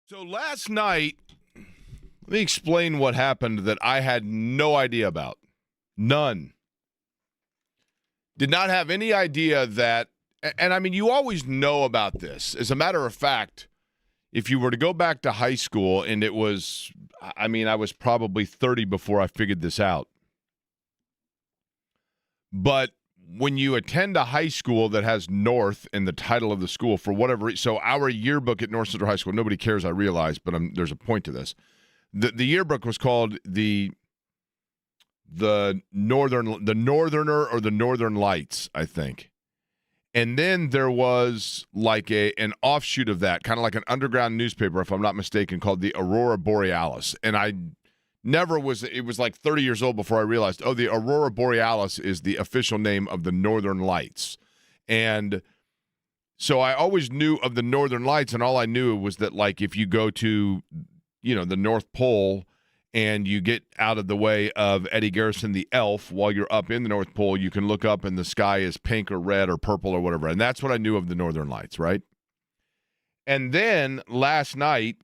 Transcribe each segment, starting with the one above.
So last night, let me explain what happened that I had no idea about. None. Did not have any idea that, and I mean, you always know about this. As a matter of fact, if you were to go back to high school, and it was, I mean, I was probably 30 before I figured this out. But when you attend a high school that has North in the title of the school, for whatever reason, so our yearbook at North Central High School, nobody cares, I realize, but there's a point to this. The yearbook was called the Northerner or the Northern Lights, I think. And then there was like an offshoot of that, kind of like an underground newspaper, if I'm not mistaken, called the Aurora Borealis. And I never was, it was like 30 years old before I realized, oh, the Aurora Borealis is the official name of the Northern Lights. And so I always knew of the Northern Lights, and all I knew was that, like, if you go to, the North Pole and you get out of the way of Eddie Garrison the Elf while you're up in the North Pole, you can look up and the sky is pink or red or purple or whatever. And that's what I knew of the Northern Lights, right? And then last night,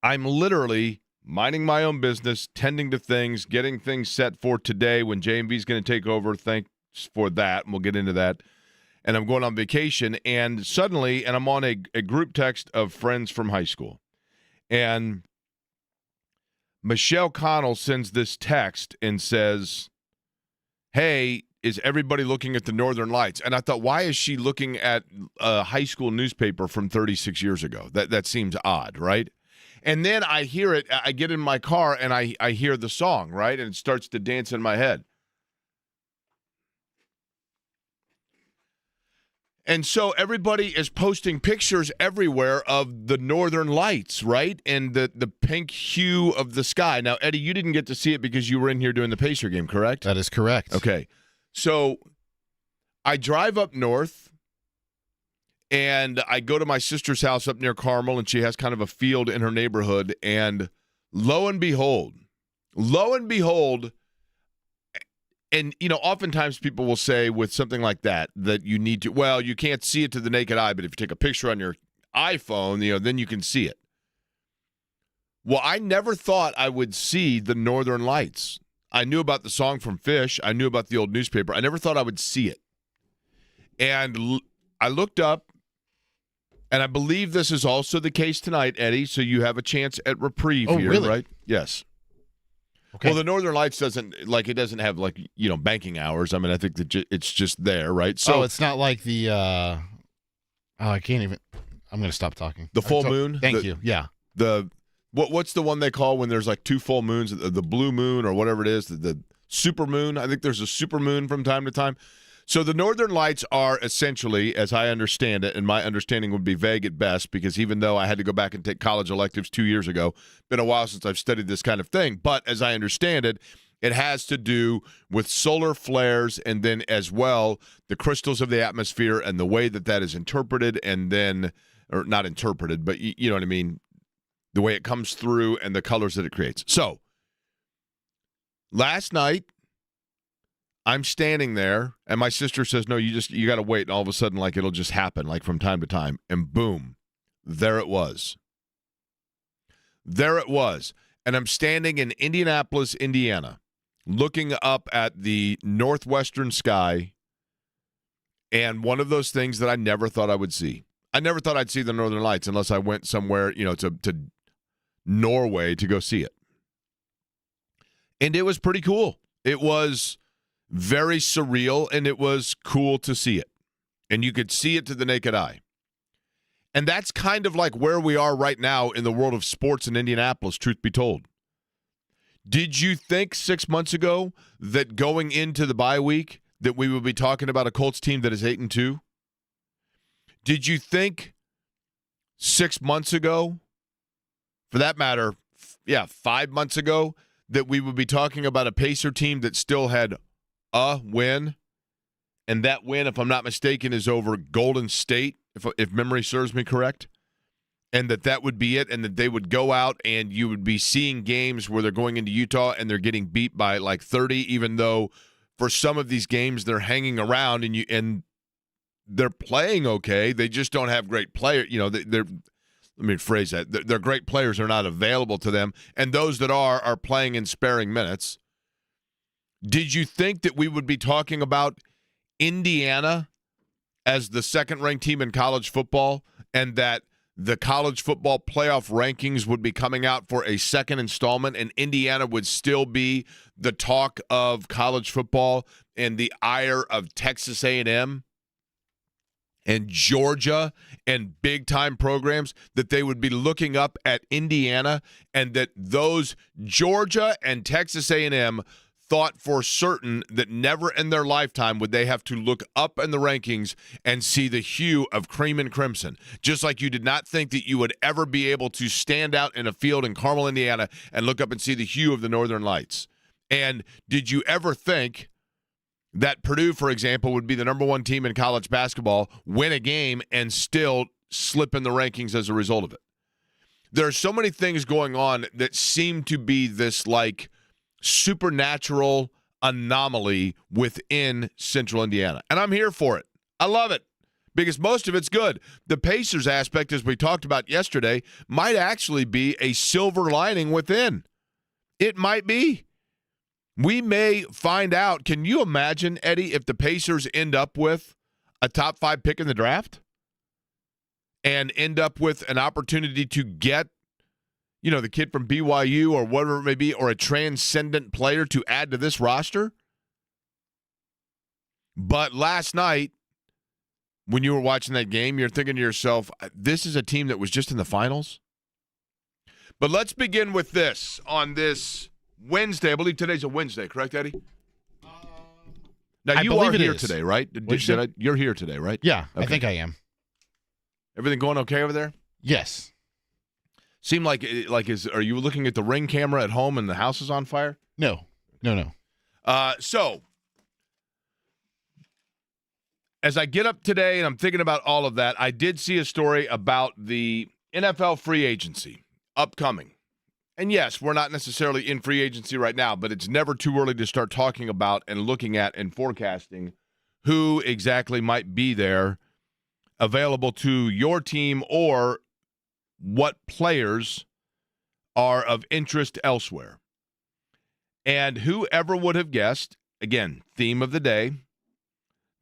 I'm literally minding my own business, tending to things, getting things set for today when JMV is going to take over. Thanks for that, and we'll get into that. And I'm going on vacation, and suddenly, and I'm on a group text of friends from high school. And Michelle Connell sends this text and says, hey, is everybody looking at the Northern Lights? And I thought, why is she looking at a high school newspaper from 36 years ago? That seems odd, right? And then I hear it, I get in my car, and I hear the song, right? And it starts to dance in my head. And so everybody is posting pictures everywhere of the Northern Lights, right? And the pink hue of the sky. Now, Eddie, you didn't get to see it because you were in here doing the Pacer game, correct? That is correct. Okay. So I drive up north, and I go to my sister's house up near Carmel, and she has kind of a field in her neighborhood. And lo and behold, and, oftentimes people will say with something like that you need to, well, you can't see it to the naked eye, but if you take a picture on your iPhone, then you can see it. Well, I never thought I would see the Northern Lights. I knew about the song from Fish. I knew about the old newspaper. I never thought I would see it. And I looked up, and I believe this is also the case tonight, Eddie, so you have a chance at reprieve here, really? Right? Yes. Okay. Well, the Northern Lights doesn't have banking hours. I mean, I think that it's just there, right? So it's not like the I can't even. I'm going to stop talking. The full moon. Thank you. Yeah. What's the one they call when there's like two full moons? The blue moon or whatever it is. The super moon. I think there's a super moon from time to time. So the Northern Lights are essentially, as I understand it, and my understanding would be vague at best, because even though I had to go back and take college electives 2 years ago, been a while since I've studied this kind of thing. But as I understand it, it has to do with solar flares, and then as well the crystals of the atmosphere and the way that is interpreted, and then, or not interpreted, but you know what I mean, the way it comes through and the colors that it creates. So last night, I'm standing there, and my sister says, no, you got to wait, and all of a sudden, like, it'll just happen, like, from time to time, and boom, there it was. There it was. And I'm standing in Indianapolis, Indiana, looking up at the northwestern sky, and one of those things that I never thought I would see. I never thought I'd see the Northern Lights unless I went somewhere, to Norway to go see it. And it was pretty cool. It was very surreal, and it was cool to see it. And you could see it to the naked eye. And that's kind of like where we are right now in the world of sports in Indianapolis, truth be told. Did you think 6 months ago that going into the bye week that we would be talking about a Colts team that is 8-2? Did you think 6 months ago, for that matter, 5 months ago, that we would be talking about a Pacer team that still had a win, and that win, if I'm not mistaken, is over Golden State, if memory serves me correct, and that would be it, and that they would go out and you would be seeing games where they're going into Utah and they're getting beat by like 30, even though for some of these games they're hanging around and they're playing okay. They just don't have great players. let me phrase that. Their great players are not available to them, and those that are playing in sparing minutes. Did you think that we would be talking about Indiana as the second-ranked team in college football, and that the college football playoff rankings would be coming out for a second installment, and Indiana would still be the talk of college football and the ire of Texas A&M and Georgia and big-time programs, that they would be looking up at Indiana, and that those Georgia and Texas A&M thought for certain that never in their lifetime would they have to look up in the rankings and see the hue of cream and crimson. Just like you did not think that you would ever be able to stand out in a field in Carmel, Indiana, and look up and see the hue of the Northern Lights. And did you ever think that Purdue, for example, would be the number one team in college basketball, win a game, and still slip in the rankings as a result of it? There are so many things going on that seem to be this, like, supernatural anomaly within Central Indiana. And I'm here for it. I love it because most of it's good. The Pacers aspect, as we talked about yesterday, might actually be a silver lining within. It might be. We may find out. Can you imagine, Eddie, if the Pacers end up with a top 5 pick in the draft and end up with an opportunity to get, you know, the kid from BYU or whatever it may be, or a transcendent player to add to this roster? But last night, when you were watching that game, you're thinking to yourself, this is a team that was just in the finals? But let's begin with this on this Wednesday. I believe today's a Wednesday, correct, Eddie? Now, you are here today, right? You're here today, right? Yeah, okay. I think I am. Everything going okay over there? Yes. Seem like are you looking at the Ring camera at home and the house is on fire? No. So, as I get up today and I'm thinking about all of that, I did see a story about the NFL free agency upcoming. And yes, we're not necessarily in free agency right now, but it's never too early to start talking about and looking at and forecasting who exactly might be there available to your team, or what players are of interest elsewhere. And whoever would have guessed, again, theme of the day,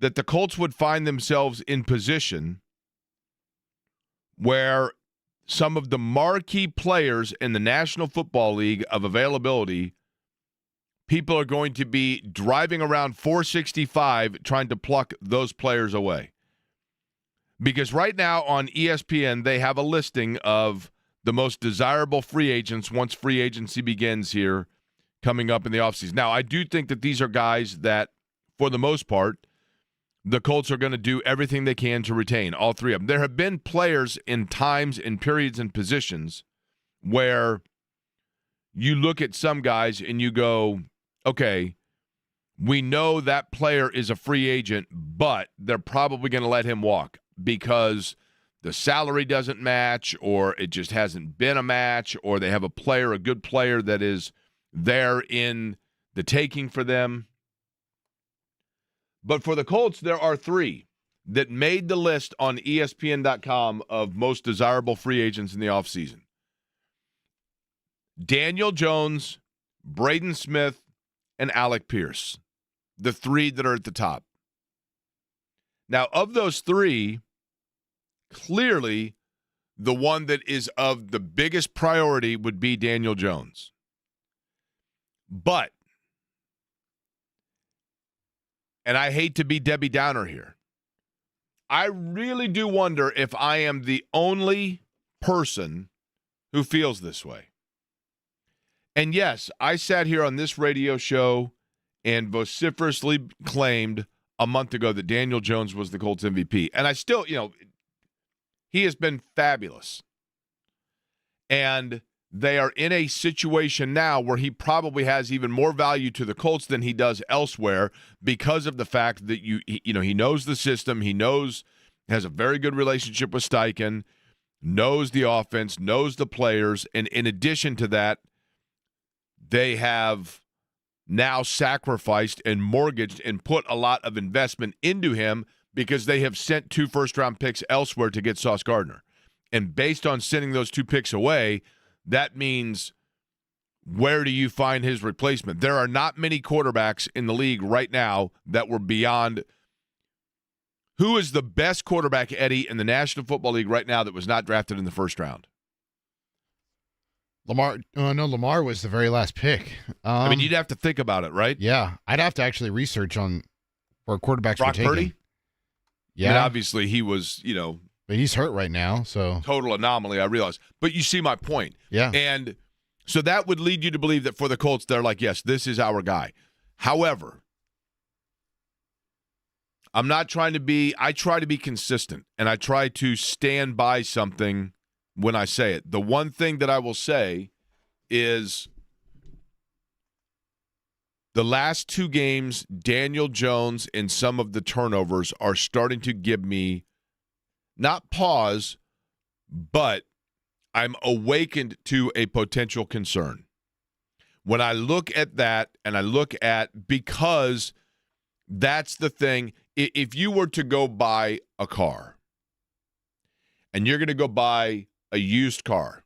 that the Colts would find themselves in position where some of the marquee players in the National Football League of availability, people are going to be driving around 465 trying to pluck those players away. Because right now on ESPN, they have a listing of the most desirable free agents once free agency begins here coming up in the offseason. Now, I do think that these are guys that, for the most part, the Colts are going to do everything they can to retain, all three of them. There have been players in times, in periods, and positions where you look at some guys and you go, okay, we know that player is a free agent, but they're probably going to let him walk because the salary doesn't match, or it just hasn't been a match, or they have a player, a good player that is there in the taking for them. But for the Colts, there are three that made the list on ESPN.com of most desirable free agents in the offseason. Daniel Jones, Braden Smith, and Alec Pierce, the three that are at the top. Now, of those three, clearly the one that is of the biggest priority would be Daniel Jones. But, and I hate to be Debbie Downer here, I really do wonder if I am the only person who feels this way. And yes, I sat here on this radio show and vociferously claimed a month ago that Daniel Jones was the Colts MVP. And I still, he has been fabulous. And they are in a situation now where he probably has even more value to the Colts than he does elsewhere because of the fact that he knows the system, has a very good relationship with Steichen, knows the offense, knows the players, and in addition to that, they have now sacrificed and mortgaged and put a lot of investment into him because they have sent 2 first-round picks elsewhere to get Sauce Gardner. And based on sending those 2 picks away, that means where do you find his replacement? There are not many quarterbacks in the league right now that were beyond. Who is the best quarterback, Eddie, in the National Football League right now that was not drafted in the first round? Lamar. No, Lamar was the very last pick. I mean, you'd have to think about it, right? Yeah, I'd have to actually research on where quarterbacks Brock were taken. Purdy? Yeah, I mean, obviously he was, but he's hurt right now, so total anomaly, I realize. But you see my point. yeah. And so that would lead you to believe that for the Colts, they're like, yes, this is our guy. However, I try to be consistent, and I try to stand by something when I say it. The one thing that I will say is the last 2 games, Daniel Jones and some of the turnovers are starting to give me not pause, but I'm awakened to a potential concern. When I look at that and I look at, because that's the thing, if you were to go buy a car and you're going to go buy a used car,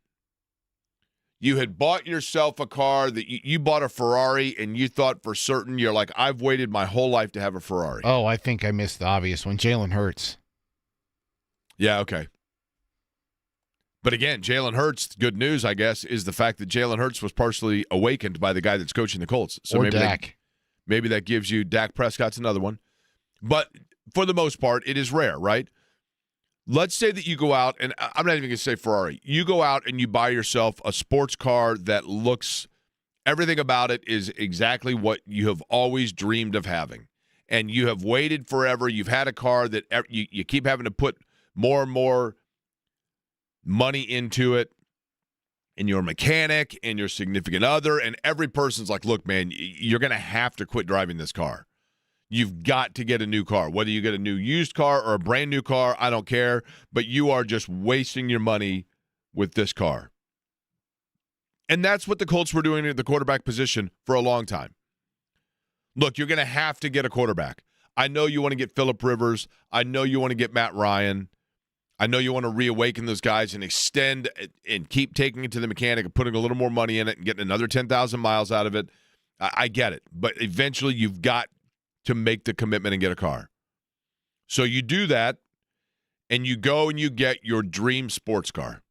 you had bought yourself a car that you bought a Ferrari and you thought for certain, you're like, I've waited my whole life to have a Ferrari. Oh, I think I missed the obvious one. Jalen Hurts. Yeah, okay. But again, Jalen Hurts, good news, I guess, is the fact that Jalen Hurts was partially awakened by the guy that's coaching the Colts. So Or maybe Dak. maybe that gives you Dak Prescott's another one. But for the most part, it is rare, right? Let's say that you go out, and I'm not even going to say Ferrari. You go out and you buy yourself a sports car that looks, everything about it is exactly what you have always dreamed of having. And you have waited forever. You've had a car that you keep having to put more and more money into it, and your mechanic and your significant other, and every person's like, look, man, you're going to have to quit driving this car. You've got to get a new car. Whether you get a new used car or a brand new car, I don't care, but you are just wasting your money with this car. And that's what the Colts were doing at the quarterback position for a long time. Look, you're going to have to get a quarterback. I know you want to get Phillip Rivers. I know you want to get Matt Ryan. I know you want to reawaken those guys and extend and keep taking it to the mechanic and putting a little more money in it and getting another 10,000 miles out of it. I get it. But eventually you've got to make the commitment and get a car. So you do that, and you go and you get your dream sports car.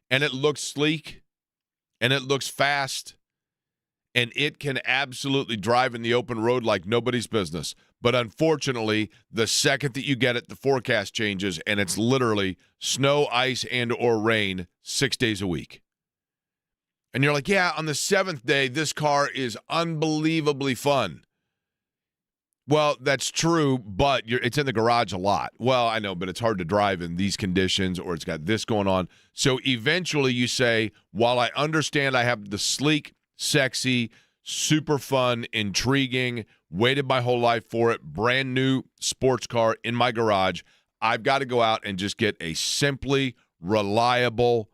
And it looks sleek, and it looks fast, and it can absolutely drive in the open road like nobody's business. But unfortunately, the second that you get it, the forecast changes, and it's literally snow, ice, and or rain 6 days a week. And you're like, yeah, on the 7th day, this car is unbelievably fun. Well, that's true, but it's in the garage a lot. Well, I know, but it's hard to drive in these conditions, or it's got this going on. So eventually you say, while I understand I have the sleek, sexy, super fun, intriguing, waited my whole life for it, brand new sports car in my garage, I've got to go out and just get a simply reliable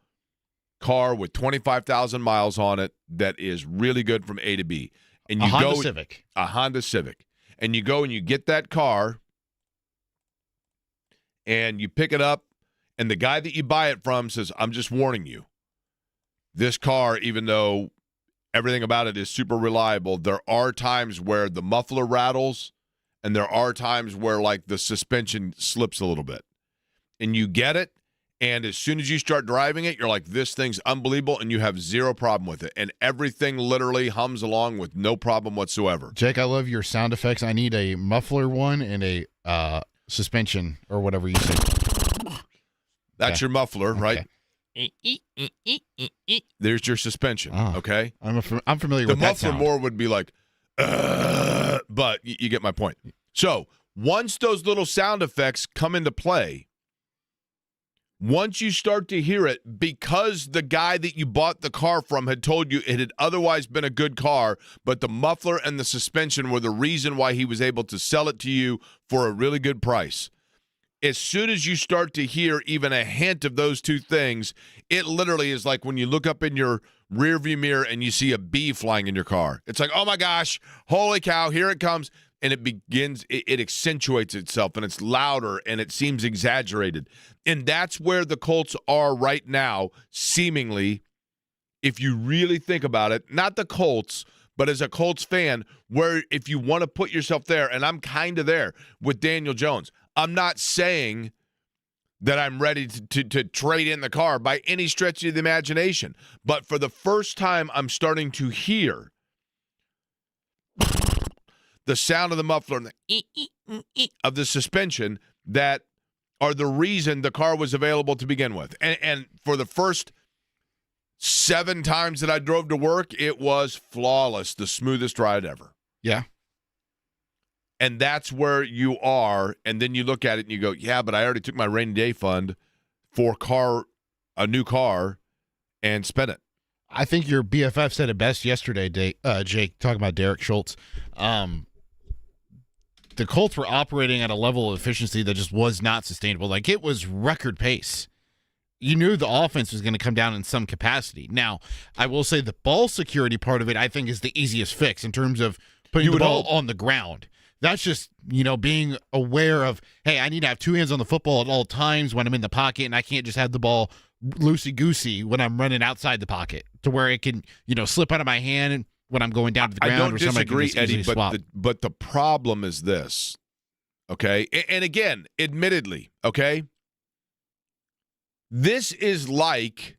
car with 25,000 miles on it that is really good from A to B. And you Honda Civic. A Honda Civic. And you go and you get that car, and you pick it up, and the guy that you buy it from says, I'm just warning you. This car, even though everything about it is super reliable, there are times where the muffler rattles, and there are times where, like, the suspension slips a little bit. And you get it, and as soon as you start driving it, you're like, this thing's unbelievable, and you have zero problem with it. And everything literally hums along with no problem whatsoever. Jake, I love your sound effects. I need a muffler one and a suspension or whatever you say. That's your muffler, right? Okay. There's your suspension, okay? I'm familiar the with that muffler sound. more would be like, but you get my point. So once those little sound effects come into play, once you start to hear it, because the guy that you bought the car from had told you it had otherwise been a good car, but the muffler and the suspension were the reason why he was able to sell it to you for a really good price. As soon as you start to hear even a hint of those two things, it literally is like when you look up in your rearview mirror and you see a bee flying in your car. It's like, oh my gosh, holy cow, here it comes. and it accentuates itself, and it's louder, and it seems exaggerated. And that's where the Colts are right now, seemingly, if you really think about it, not the Colts, but as a Colts fan, where if you want to put yourself there, and I'm kind of there with Daniel Jones, I'm not saying that I'm ready to trade in the car by any stretch of the imagination. But for the first time, I'm starting to hear the sound of the muffler and the of the suspension that are the reason the car was available to begin with. And for the first 7 times that I drove to work, it was flawless, the smoothest ride ever. Yeah. And that's where you are, and then you look at it and you go, yeah, but I already took my rainy day fund for a new car, and spent it. I think your BFF said it best yesterday, Jake, talking about Derek Schultz. The Colts were operating at a level of efficiency that just was not sustainable. Like, it was record pace. You knew the offense was going to come down in some capacity. Now, I will say the ball security part of it, I think, is the easiest fix in terms of putting the ball on the ground. That's just, being aware of, hey, I need to have 2 hands on the football at all times when I'm in the pocket, and I can't just have the ball loosey-goosey when I'm running outside the pocket to where it can, slip out of my hand when I'm going down to the ground. I don't or disagree, Eddie, swap. but the problem is this, okay? And again, admittedly, okay, this is like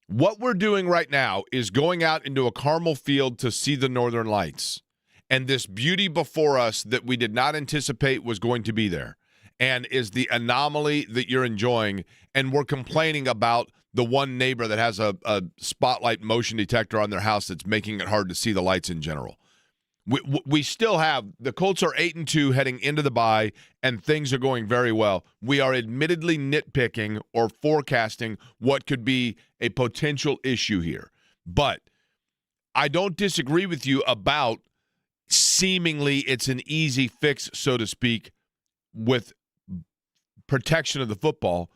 what we're doing right now is going out into a Carmel field to see the Northern Lights. And this beauty before us that we did not anticipate was going to be there, and is the anomaly that you're enjoying. And we're complaining about the one neighbor that has a spotlight motion detector on their house that's making it hard to see the lights in general. We still have – the Colts are 8-2 heading into the bye, and things are going very well. We are admittedly nitpicking or forecasting what could be a potential issue here. But I don't disagree with you about – seemingly it's an easy fix, so to speak, with protection of the football,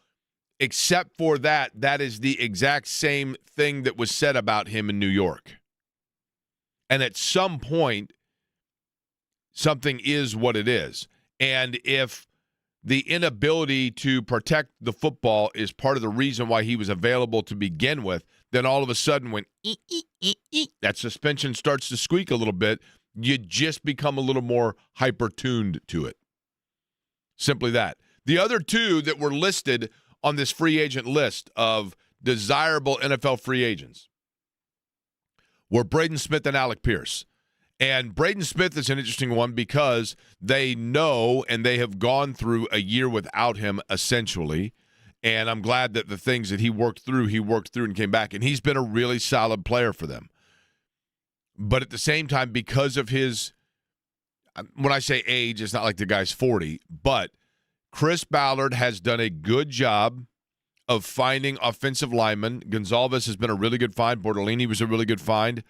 except for that is the exact same thing that was said about him in New York. And at some point, something is what it is. And if the inability to protect the football is part of the reason why he was available to begin with, then all of a sudden when that suspension starts to squeak a little bit, you just become a little more hyper-tuned to it. Simply that. The other 2 that were listed on this free agent list of desirable NFL free agents were Braden Smith and Alec Pierce. And Braden Smith is an interesting one because they know and they have gone through a year without him, essentially. And I'm glad that the things that he worked through and came back. And he's been a really solid player for them. But at the same time, because of his, when I say age, it's not like the guy's 40, but Chris Ballard has done a good job of finding offensive linemen. Gonzalez has been a really good find. Bortolini was a really good find.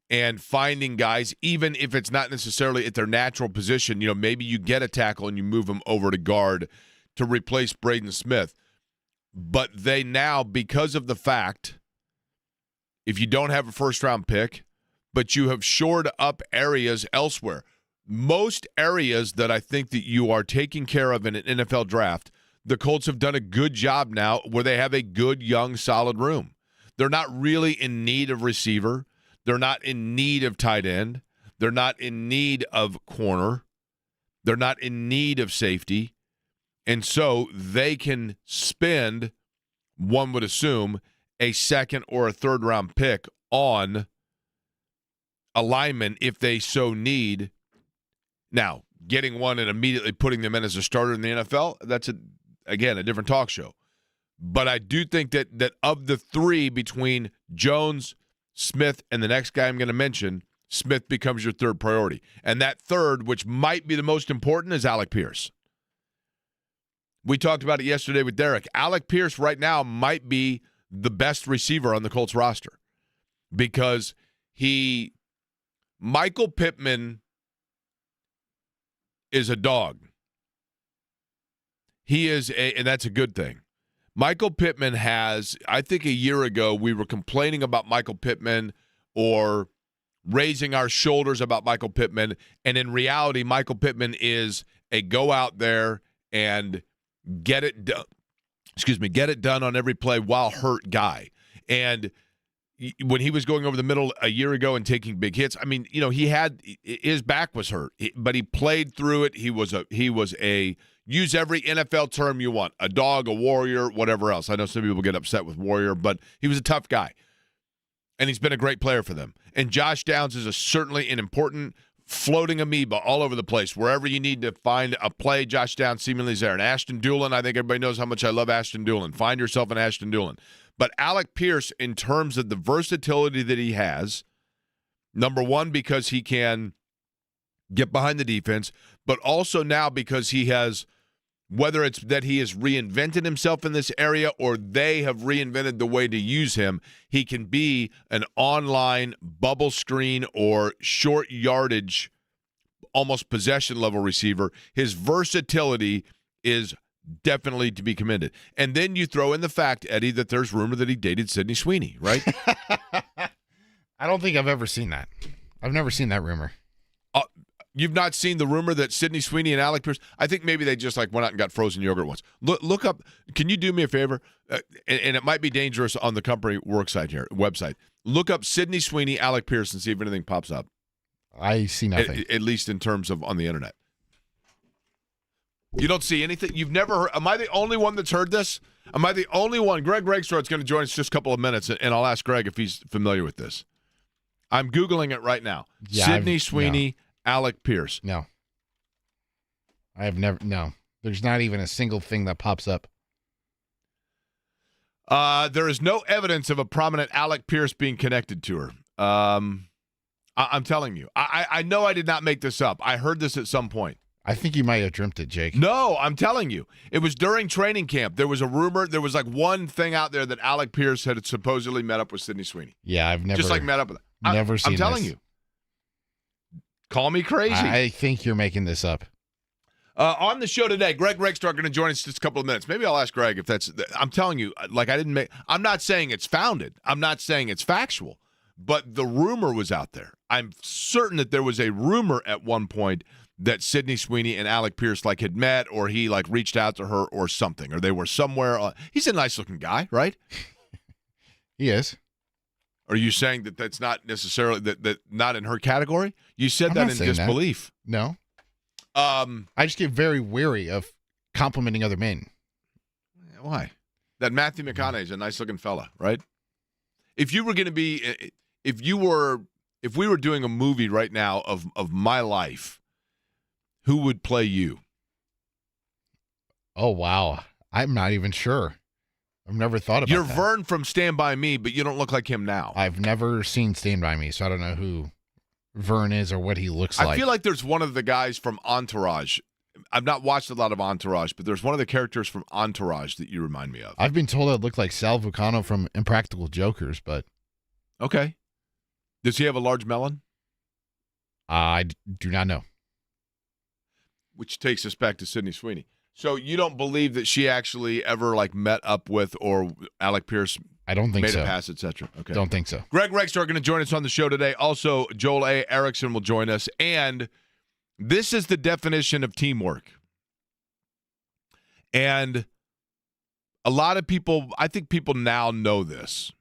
And finding guys, even if it's not necessarily at their natural position, maybe you get a tackle and you move them over to guard to replace Braden Smith. But they now, because of the fact, if you don't have a first-round pick, but you have shored up areas elsewhere. Most areas that I think that you are taking care of in an NFL draft, the Colts have done a good job now where they have a good, young, solid room. They're not really in need of receiver. They're not in need of tight end. They're not in need of corner. They're not in need of safety. And so they can spend, one would assume, a second or a third-round pick on a lineman if they so need. Now, getting one and immediately putting them in as a starter in the NFL, that's, again, a different talk show. But I do think that of the 3 between Jones, Smith, and the next guy I'm going to mention, Smith becomes your third priority. And that third, which might be the most important, is Alec Pierce. We talked about it yesterday with Derek. Alec Pierce right now might be the best receiver on the Colts roster because Michael Pittman is a dog. He is and that's a good thing. Michael Pittman has, I think a year ago, we were complaining about Michael Pittman or raising our shoulders about Michael Pittman. And in reality, Michael Pittman is a go out there and get it done. Get it done on every play while hurt guy. And when he was going over the middle a year ago and taking big hits, I mean, his back was hurt, but he played through it. He was a use every NFL term you want, a dog, a warrior, whatever else. I know some people get upset with warrior, but he was a tough guy. And he's been a great player for them. And Josh Downs is certainly an important floating amoeba all over the place. Wherever you need to find a play, Josh Downs seemingly is there. And Ashton Dulin, I think everybody knows how much I love Ashton Dulin. Find yourself an Ashton Dulin. But Alec Pierce, in terms of the versatility that he has, number one, because he can get behind the defense, but also now because he has, whether it's that he has reinvented himself in this area or they have reinvented the way to use him, he can be an online bubble screen or short yardage, almost possession level receiver. His versatility is definitely to be commended. And then you throw in the fact, Eddie, that there's rumor that he dated Sydney Sweeney, right? I don't think I've ever seen that. I've never seen that rumor. You've not seen the rumor that Sydney Sweeney and Alec Pierce, I think maybe they just went out and got frozen yogurt once. Look up, can you do me a favor? And it might be dangerous on the company website. Look up Sydney Sweeney, Alec Pierce, and see if anything pops up. I see nothing. At least in terms of on the internet. You don't see anything? You've never heard? Am I the only one that's heard this? Am I the only one? Greg Rakestraw going to join us just a couple of minutes, and I'll ask Greg if he's familiar with this. I'm Googling it right now. Yeah, Sydney Sweeney, Alec Pierce. No. I have never, no. There's not even a single thing that pops up. There is no evidence of a prominent Alec Pierce being connected to her. I'm telling you. I know I did not make this up. I heard this at some point. I think you might have dreamt it, Jake. No, I'm telling you. It was during training camp. There was a rumor. There was one thing out there that Alec Pierce had supposedly met up with Sydney Sweeney. Yeah, I've never. Just met up with her. Never seen this. I'm telling you. Call me crazy. I think you're making this up. On the show today, Greg Rakestraw going to join us just a couple of minutes. Maybe I'll ask Greg if that's. I'm telling you, I'm not saying it's founded. I'm not saying it's factual, but the rumor was out there. I'm certain that there was a rumor at one point that Sydney Sweeney and Alec Pierce had met, or he reached out to her or something, or they were somewhere. He's a nice looking guy, right? He is. Are you saying that that's not necessarily that not in her category? You said that in disbelief. That. No. I just get very weary of complimenting other men. Why? That Matthew McConaughey is a nice looking fella, right? If you were going to be, if we were doing a movie right now of my life, who would play you? Oh, wow. I'm not even sure. I've never thought about You're that. Vern from Stand By Me, but you don't look like him now. I've never seen Stand By Me, so I don't know who Vern is or what he looks like. I feel like there's one of the guys from Entourage. I've not watched a lot of Entourage, but there's one of the characters from Entourage that you remind me of. I've been told I look like Sal Vulcano from Impractical Jokers, but... Okay. Does he have a large melon? I do not know. Which takes us back to Sydney Sweeney. So you don't believe that she actually ever met up with or Alec Pierce I don't think made so. a pass, etc. Okay. Don't think so. Greg Rakestraw going to join us on the show today. Also, Joel A. Erickson will join us. And this is the definition of teamwork. And a lot of people, I think people now know this.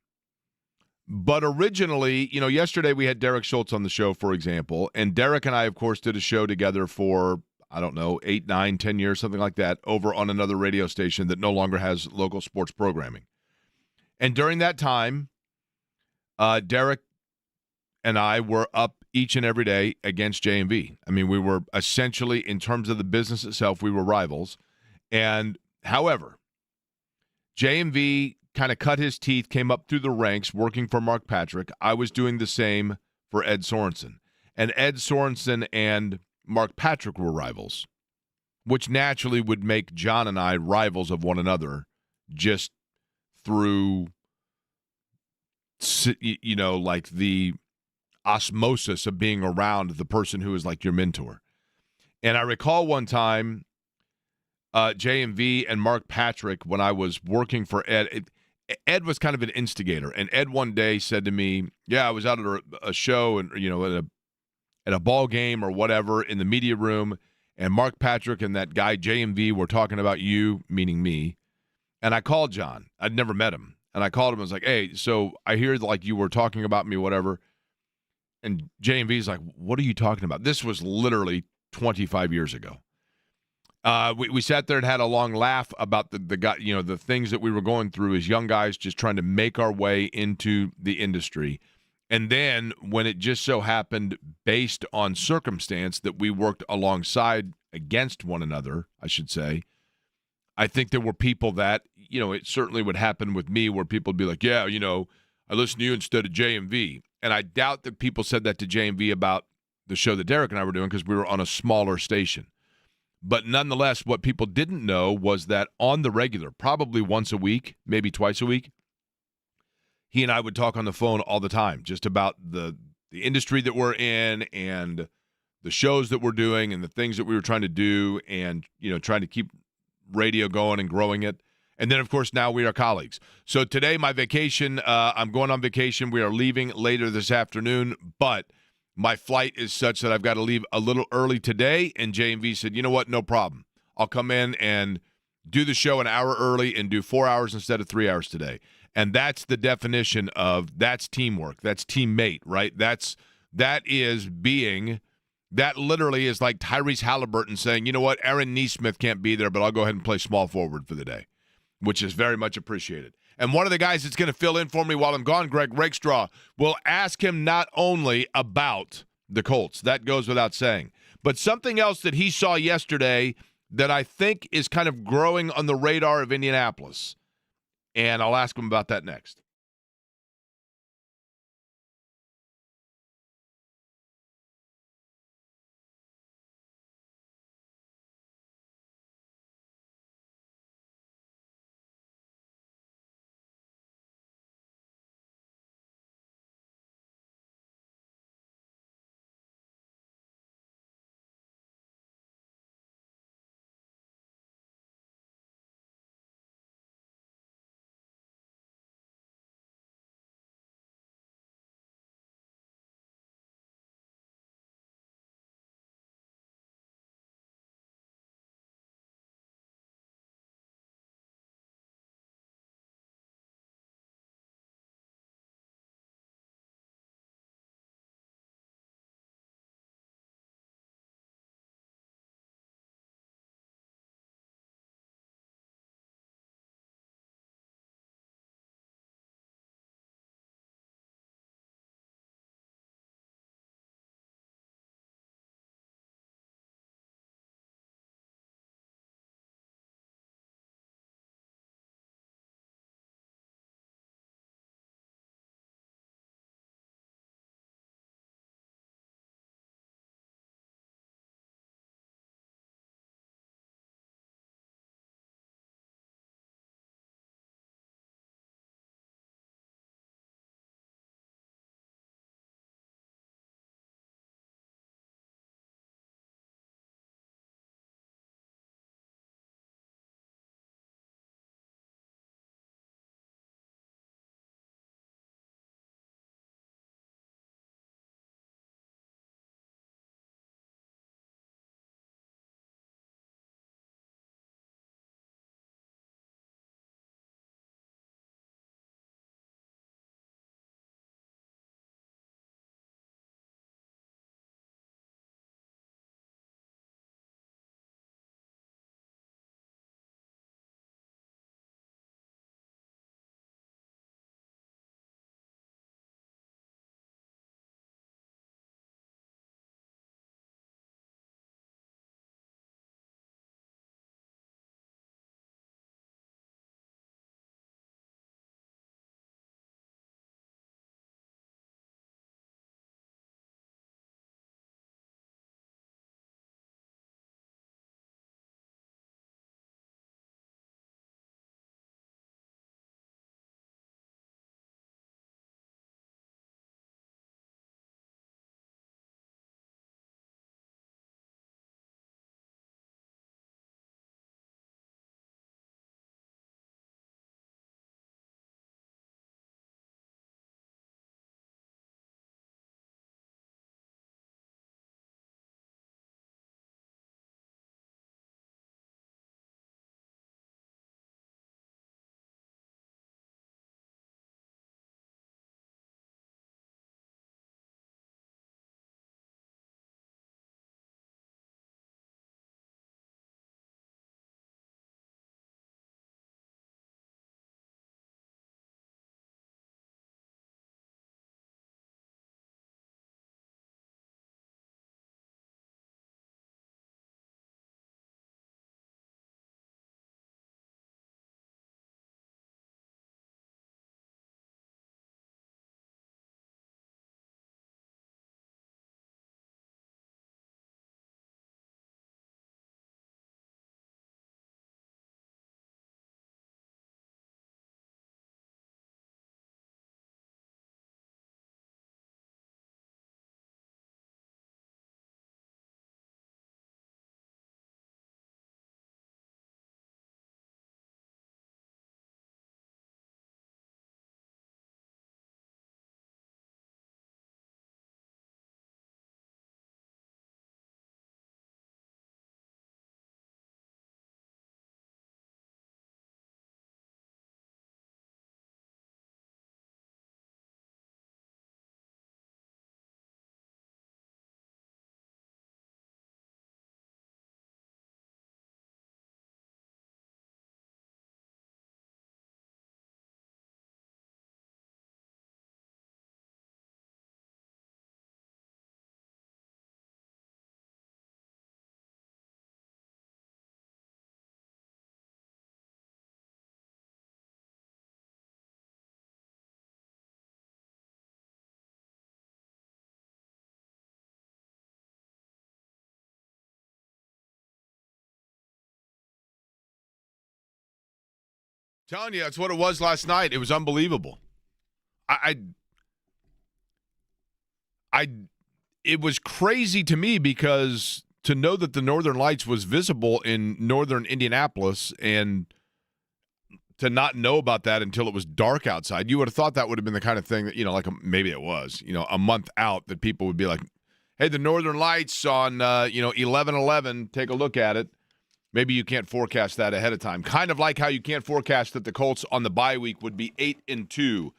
But originally, yesterday we had Derek Schultz on the show, for example. And Derek and I, of course, did a show together for, 8, 9, 10 years, something like that, over on another radio station that no longer has local sports programming. And during that time, Derek and I were up each and every day against J&V. I mean, we were essentially, in terms of the business itself, we were rivals. And, however, J&V kind of cut his teeth, came up through the ranks, working for Mark Patrick. I was doing the same for Ed Sorensen. And Ed Sorensen and Mark Patrick were rivals, which naturally would make John and I rivals of one another just through, the osmosis of being around the person who is like your mentor. And I recall one time J&V and Mark Patrick, when I was working for Ed, Ed was kind of an instigator, and Ed one day said to me, "Yeah, I was out at a show and at a ball game or whatever in the media room, and Mark Patrick and that guy JMV were talking about you, meaning me, and I called John. I'd never met him, and I called him. I was like, hey, so I hear like you were talking about me, whatever." And JMV's like, "What are you talking about?" This was literally 25 years ago. We sat there and had a long laugh about the guy, the things that we were going through as young guys, just trying to make our way into the industry. And then when it just so happened, based on circumstance, that we worked alongside against one another, I should say, I think there were people that, it certainly would happen with me where people would be like, yeah, I listened to you instead of JMV. And I doubt that people said that to JMV about the show that Derek and I were doing because we were on a smaller station. But nonetheless, what people didn't know was that on the regular, probably once a week, maybe twice a week, he and I would talk on the phone all the time just about the industry that we're in and the shows that we're doing and the things that we were trying to do and, trying to keep radio going and growing it. And then, of course, now we are colleagues. So today, my vacation, I'm going on vacation. We are leaving later this afternoon, but my flight is such that I've got to leave a little early today. And JMV said, you know what? No problem. I'll come in and do the show an hour early and do 4 hours instead of 3 hours today. And that's the definition of that's teamwork. That's teammate, right? That literally is like Tyrese Halliburton saying, you know what? Aaron Nesmith can't be there, but I'll go ahead and play small forward for the day, which is very much appreciated. And one of the guys that's going to fill in for me while I'm gone, Greg Rakestraw, will ask him not only about the Colts, that goes without saying, but something else that he saw yesterday that I think is kind of growing on the radar of Indianapolis. And I'll ask him about that next. Telling you, that's what it was last night. It was unbelievable. It was crazy to me because to know that the Northern Lights was visible in northern Indianapolis and to not know about that until it was dark outside, you would have thought that would have been the kind of thing that, like maybe it was, a month out that people would be like, hey, the Northern Lights on, 11/11, take a look at it. Maybe you can't forecast that ahead of time. Kind of like how you can't forecast that the Colts on the bye week would be 8-2,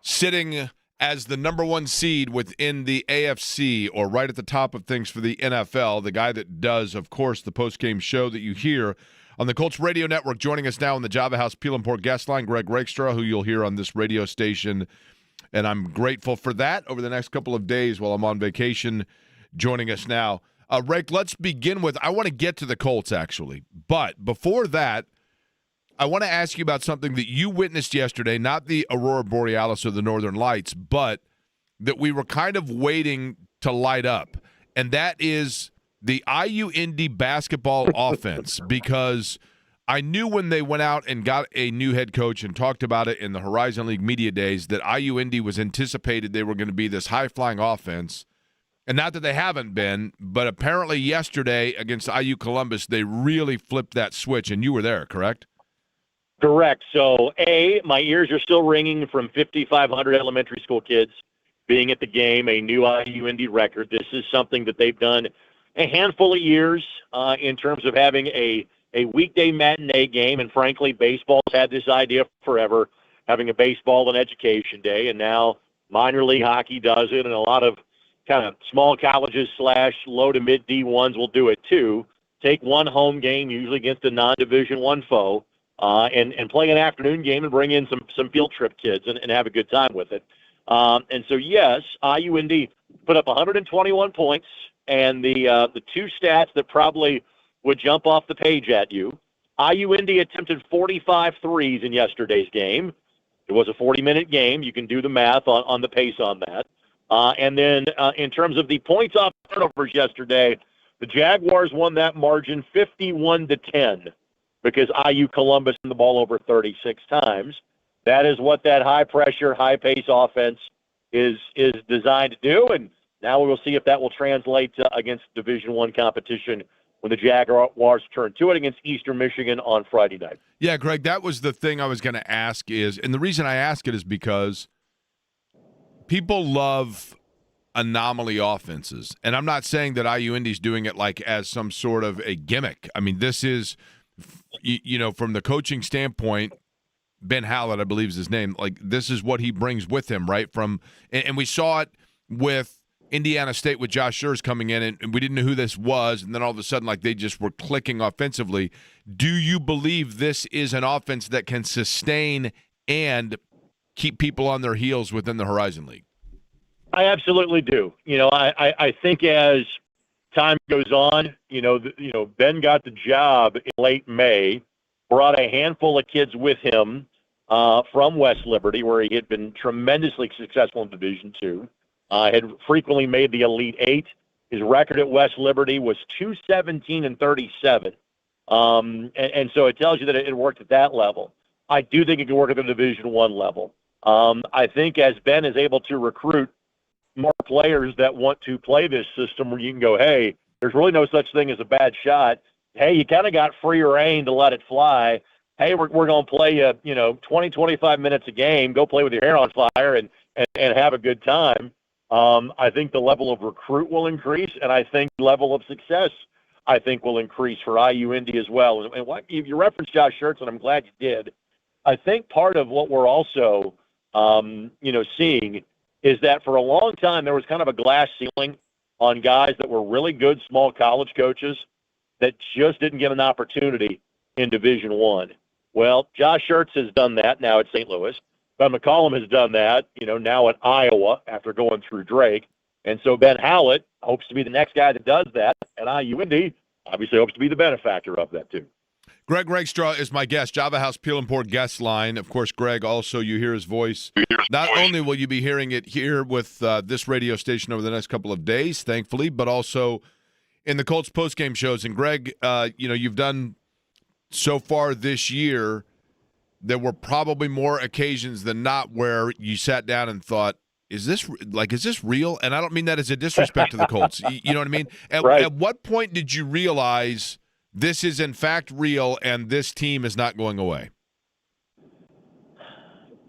sitting as the number one seed within the AFC or right at the top of things for the NFL. The guy that does, of course, the post-game show that you hear on the Colts Radio Network, joining us now on the Java House Peel and Port guest line, Greg Rakestraw, who you'll hear on this radio station. And I'm grateful for that over the next couple of days while I'm on vacation, joining us now. Rake, let's begin with, I want to get to the Colts, actually. But before that, I want to ask you about something that you witnessed yesterday, not the Aurora Borealis or the Northern Lights, but that we were kind of waiting to light up. And that is the IU Indy basketball offense, because I knew when they went out and got a new head coach and talked about it in the Horizon League media days that IU Indy was anticipated they were going to be this high-flying offense. And not that they haven't been, but apparently yesterday against IU Columbus, they really flipped that switch, and you were there, correct? Correct. So, my ears are still ringing from 5,500 elementary school kids being at the game, a new IU Indy record. This is something that they've done a handful of years in terms of having a weekday matinee game, and frankly, baseball's had this idea forever, having a baseball and education day, and now minor league hockey does it, and a lot of kind of small colleges / low to mid D1s will do it too. Take one home game, usually against a non-Division I foe, and play an afternoon game and bring in some field trip kids and have a good time with it. And so, yes, IU Indy put up 121 points, and the two stats that probably would jump off the page at you, IU Indy attempted 45 threes in yesterday's game. It was a 40-minute game. You can do the math on the pace on that. And then in terms of the points off turnovers yesterday, the Jaguars won that margin 51-10 because IU Columbus turned the ball over 36 times. That is what that high-pressure, high-pace offense is designed to do, and now we will see if that will translate against Division I competition when the Jaguars turn to it against Eastern Michigan on Friday night. Yeah, Greg, that was the thing I was going to ask is, and the reason I ask it is because people love anomaly offenses, and I'm not saying that IU Indy's doing it like as some sort of a gimmick. I mean, this is, from the coaching standpoint, Ben Hallett, I believe is his name, like this is what he brings with him, right? And we saw it with Indiana State with Josh Scherz coming in, and we didn't know who this was, and then all of a sudden, like, they just were clicking offensively. Do you believe this is an offense that can sustain and keep people on their heels within the Horizon League? I absolutely do. I think as time goes on, Ben got the job in late May, brought a handful of kids with him from West Liberty, where he had been tremendously successful in Division II. Had frequently made the Elite Eight. His record at West Liberty was 217-37. And so it tells you that it worked at that level. I do think it can work at the Division I level. I think as Ben is able to recruit more players that want to play this system where you can go, hey, there's really no such thing as a bad shot. Hey, you kind of got free reign to let it fly. Hey, we're going to play you, 20, 25 minutes a game. Go play with your hair on fire and have a good time. I think the level of recruit will increase, and I think the level of success, I think, will increase for IU Indy as well. And you referenced Josh Scherz, and I'm glad you did. I think part of what we're also, seeing is that for a long time there was kind of a glass ceiling on guys that were really good small college coaches that just didn't get an opportunity in Division I. Well, Josh Scherz has done that now at St. Louis. Ben McCollum has done that, now at Iowa after going through Drake. And so Ben Hallett hopes to be the next guy that does that, and IU Indy obviously hopes to be the benefactor of that too. Greg Rakestraw is my guest, Java House Peel and Port guest line. Of course, Greg, also you hear his voice. Not only will you be hearing it here with this radio station over the next couple of days, thankfully, but also in the Colts postgame shows. And Greg, you've done so far this year there were probably more occasions than not where you sat down and thought, is this real? And I don't mean that as a disrespect to the Colts. You know what I mean? Right. At what point did you realize this is in fact real and this team is not going away?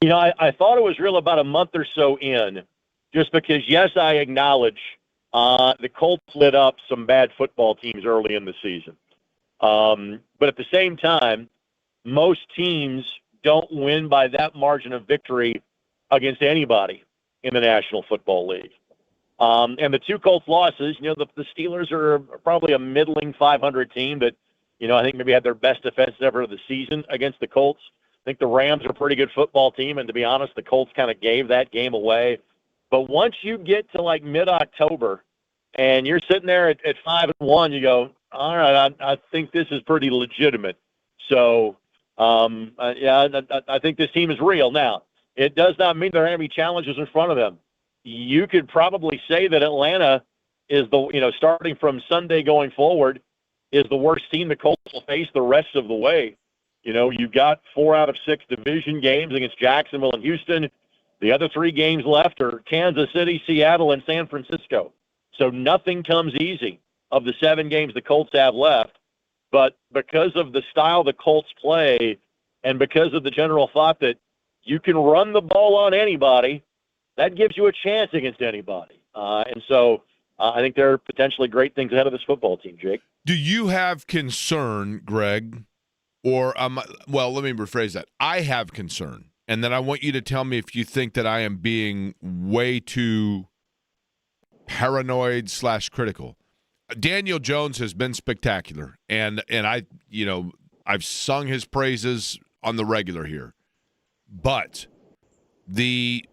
I thought it was real about a month or so in, just because, yes, I acknowledge the Colts lit up some bad football teams early in the season. But at the same time, most teams don't win by that margin of victory against anybody in the National Football League. And the two Colts losses, the Steelers are probably a middling 500 team that, I think maybe had their best defense ever of the season against the Colts. I think the Rams are a pretty good football team, and to be honest, the Colts kind of gave that game away. But once you get to like mid-October and you're sitting there at 5-1, you go, all right, I think this is pretty legitimate. So, I think this team is real. Now, it does not mean there are any challenges in front of them. You could probably say that Atlanta is starting from Sunday going forward, is the worst team the Colts will face the rest of the way. You've got 4 out of 6 division games against Jacksonville and Houston. The other 3 games left are Kansas City, Seattle, and San Francisco. So nothing comes easy of the 7 games the Colts have left. But because of the style the Colts play and because of the general thought that you can run the ball on anybody, that gives you a chance against anybody. And so I think there are potentially great things ahead of this football team, Jake. Do you have concern, Greg, or let me rephrase that. I have concern, and then I want you to tell me if you think that I am being way too paranoid / critical. Daniel Jones has been spectacular, and I've sung his praises on the regular here. But the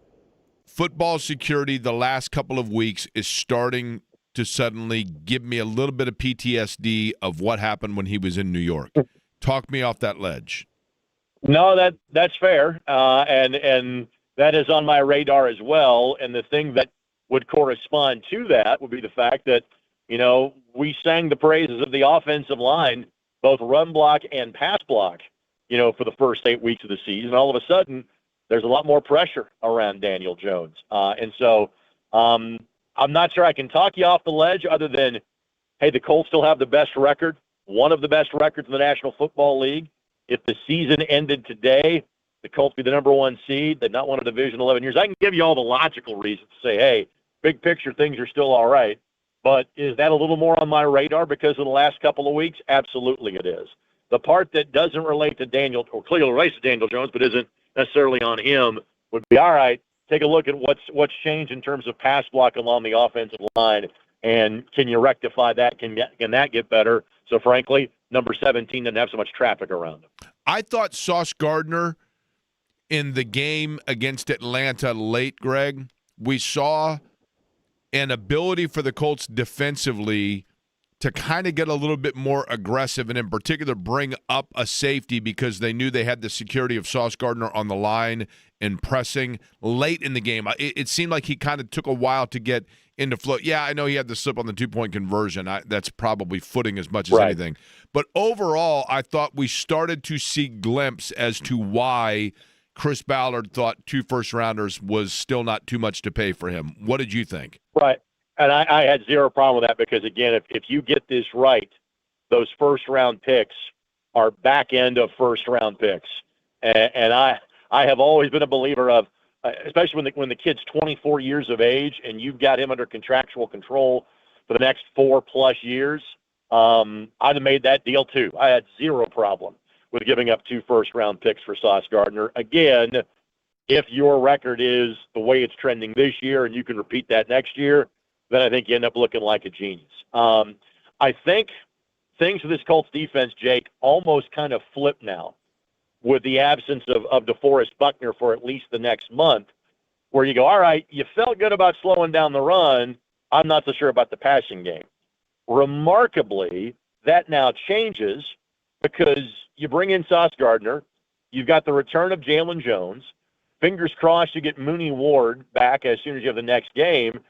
football security the last couple of weeks is starting to suddenly give me a little bit of PTSD of what happened when he was in New York. Talk me off that ledge. No, that's fair, and that is on my radar as well. And the thing that would correspond to that would be the fact that, we sang the praises of the offensive line, both run block and pass block, for the first 8 weeks of the season. All of a sudden, there's a lot more pressure around Daniel Jones. And so I'm not sure I can talk you off the ledge other than, hey, the Colts still have the best record, one of the best records in the National Football League. If the season ended today, the Colts be the number 1 seed. They've not won a division in 11 years. I can give you all the logical reasons to say, hey, big picture, things are still all right. But is that a little more on my radar because of the last couple of weeks? Absolutely it is. The part that doesn't relate to Daniel, or clearly relates to Daniel Jones, but isn't necessarily on him, would be, all right, take a look at what's changed in terms of pass block along the offensive line, and can you rectify that? Can that get better? So, frankly, number 17 doesn't have so much traffic around him. I thought Sauce Gardner in the game against Atlanta late, Greg, we saw an ability for the Colts defensively to kind of get a little bit more aggressive and in particular bring up a safety because they knew they had the security of Sauce Gardner on the line and pressing late in the game. It seemed like he kind of took a while to get into flow. Yeah, I know he had the slip on the 2-point conversion. That's probably footing as much as anything. But overall, I thought we started to see glimpse as to why Chris Ballard thought 2 first-rounders was still not too much to pay for him. What did you think? Right. And I had zero problem with that because, again, if you get this right, those first-round picks are back end of first-round picks. And I have always been a believer of, especially when the kid's 24 years of age and you've got him under contractual control for the next 4+ years, I'd have made that deal too. I had zero problem with giving up 2 first-round picks for Sauce Gardner. Again, if your record is the way it's trending this year and you can repeat that next year, then I think you end up looking like a genius. I think things for this Colts defense, Jake, almost kind of flip now with the absence of DeForest Buckner for at least the next month, where you go, all right, you felt good about slowing down the run. I'm not so sure about the passing game. Remarkably, that now changes because you bring in Sauce Gardner. You've got the return of Jalen Jones. Fingers crossed you get Mooney Ward back as soon as you have the next game.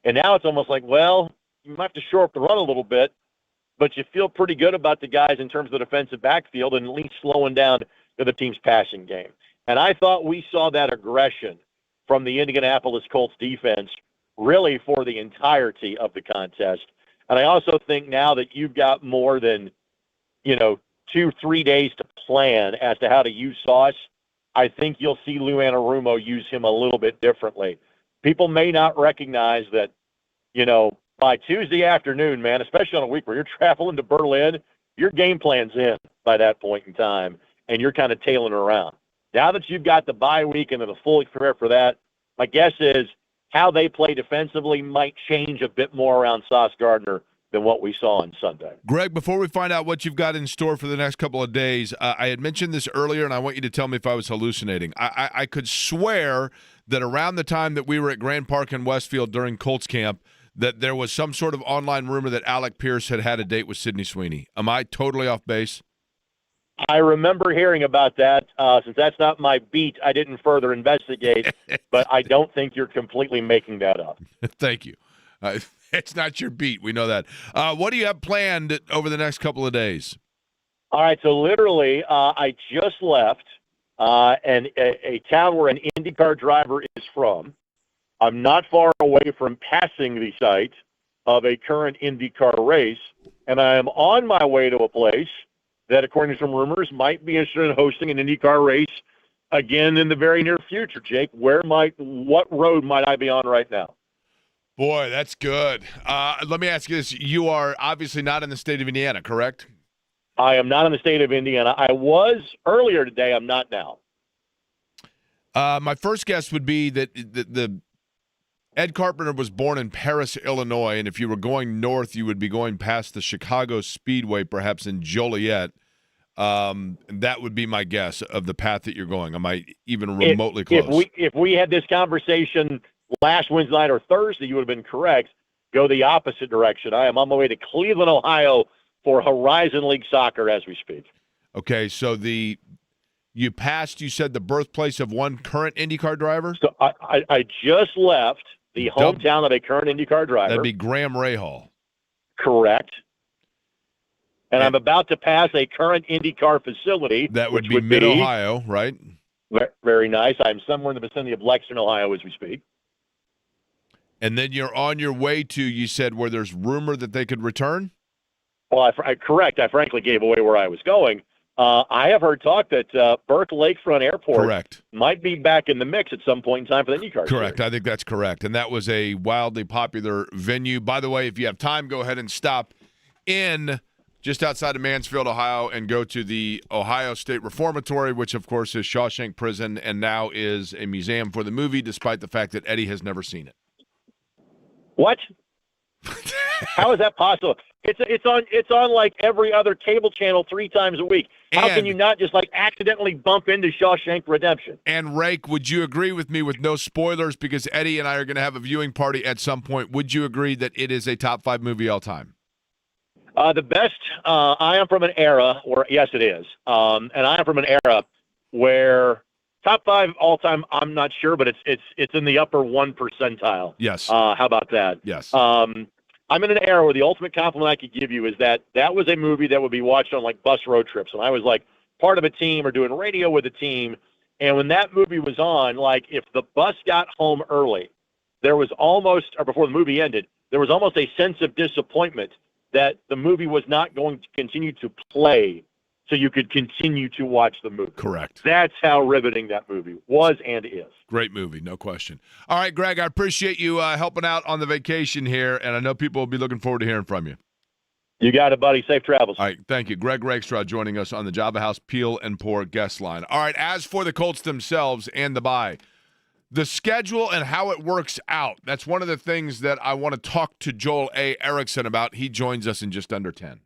And now it's almost like, well, you might have to shore up the run a little bit, but you feel pretty good about the guys in terms of the defensive backfield and at least slowing down to the team's passing game. And I thought we saw that aggression from the Indianapolis Colts defense really for the entirety of the contest. And I also think now that you've got more than, 2-3 days to plan as to how to use Sauce, I think you'll see Lou Anarumo use him a little bit differently. People may not recognize that, by Tuesday afternoon, man, especially on a week where you're traveling to Berlin, your game plan's in by that point in time, and you're kind of tailing around. Now that you've got the bye week and they're fully prepared for that, my guess is how they play defensively might change a bit more around Sauce Gardner than what we saw on Sunday. Greg, before we find out what you've got in store for the next couple of days, I had mentioned this earlier, and I want you to tell me if I was hallucinating. I could swear that around the time that we were at Grand Park in Westfield during Colts camp, that there was some sort of online rumor that Alec Pierce had a date with Sydney Sweeney. Am I totally off base? I remember hearing about that. Since that's not my beat, I didn't further investigate, but I don't think you're completely making that up. Thank you. It's not your beat. We know that. What do you have planned over the next couple of days? All right, so literally, I just left and a town where an IndyCar driver is from. I'm not far away from passing the site of a current IndyCar race, and I am on my way to a place that, according to some rumors, might be interested in hosting an IndyCar race again in the very near future. Jake, what road might I be on right now? Boy, that's good. Let me ask you this. You are obviously not in the state of Indiana, correct? I am not in the state of Indiana. I was earlier today. I'm not now. My first guess would be that the Ed Carpenter was born in Paris, Illinois, and if you were going north, you would be going past the Chicago Speedway, perhaps in Joliet. That would be my guess of the path that you're going. Am I even remotely close? If we had this conversation last Wednesday night or Thursday, you would have been correct. Go the opposite direction. I am on my way to Cleveland, Ohio for Horizon League Soccer as we speak. Okay, so you said the birthplace of one current IndyCar driver? So I just left the hometown of a current IndyCar driver. That'd be Graham Rahal. Correct. And I'm about to pass a current IndyCar facility. That would be Mid-Ohio, right? Very nice. I'm somewhere in the vicinity of Lexington, Ohio as we speak. And then you're on your way to, you said, where there's rumor that they could return? Well, correct. I frankly gave away where I was going. I have heard talk that Burke Lakefront Airport might be back in the mix at some point in time for the IndyCar. Correct. Series. I think that's correct. And that was a wildly popular venue. By the way, if you have time, go ahead and stop in just outside of Mansfield, Ohio, and go to the Ohio State Reformatory, which, of course, is Shawshank Prison and now is a museum for the movie, despite the fact that Eddie has never seen it. What? How is that possible? It's on like every other cable channel 3 times a week. How can you not just like accidentally bump into Shawshank Redemption? And Rake, would you agree with me with no spoilers, because Eddie and I are going to have a viewing party at some point? Would you agree that it is a top 5 movie all time? The best. I am from an era where yes, it is, and I am from an era where top 5 all time. I'm not sure, but it's in the upper 1 percentile. Yes. How about that? Yes. I'm in an era where the ultimate compliment I could give you is that was a movie that would be watched on like bus road trips, and I was like part of a team or doing radio with a team. And when that movie was on, like if the bus got home early, there was almost, or before the movie ended, there was almost a sense of disappointment that the movie was not going to continue to play so you could continue to watch the movie. Correct. That's how riveting that movie was and is. Great movie, no question. All right, Greg, I appreciate you helping out on the vacation here, and I know people will be looking forward to hearing from you. You got it, buddy. Safe travels. All right, thank you. Greg Rakestraw joining us on the Java House Peel and Pour guest line. All right, as for the Colts themselves and the bye, the schedule and how it works out, that's one of the things that I want to talk to Joel A. Erickson about. He joins us in just under 10.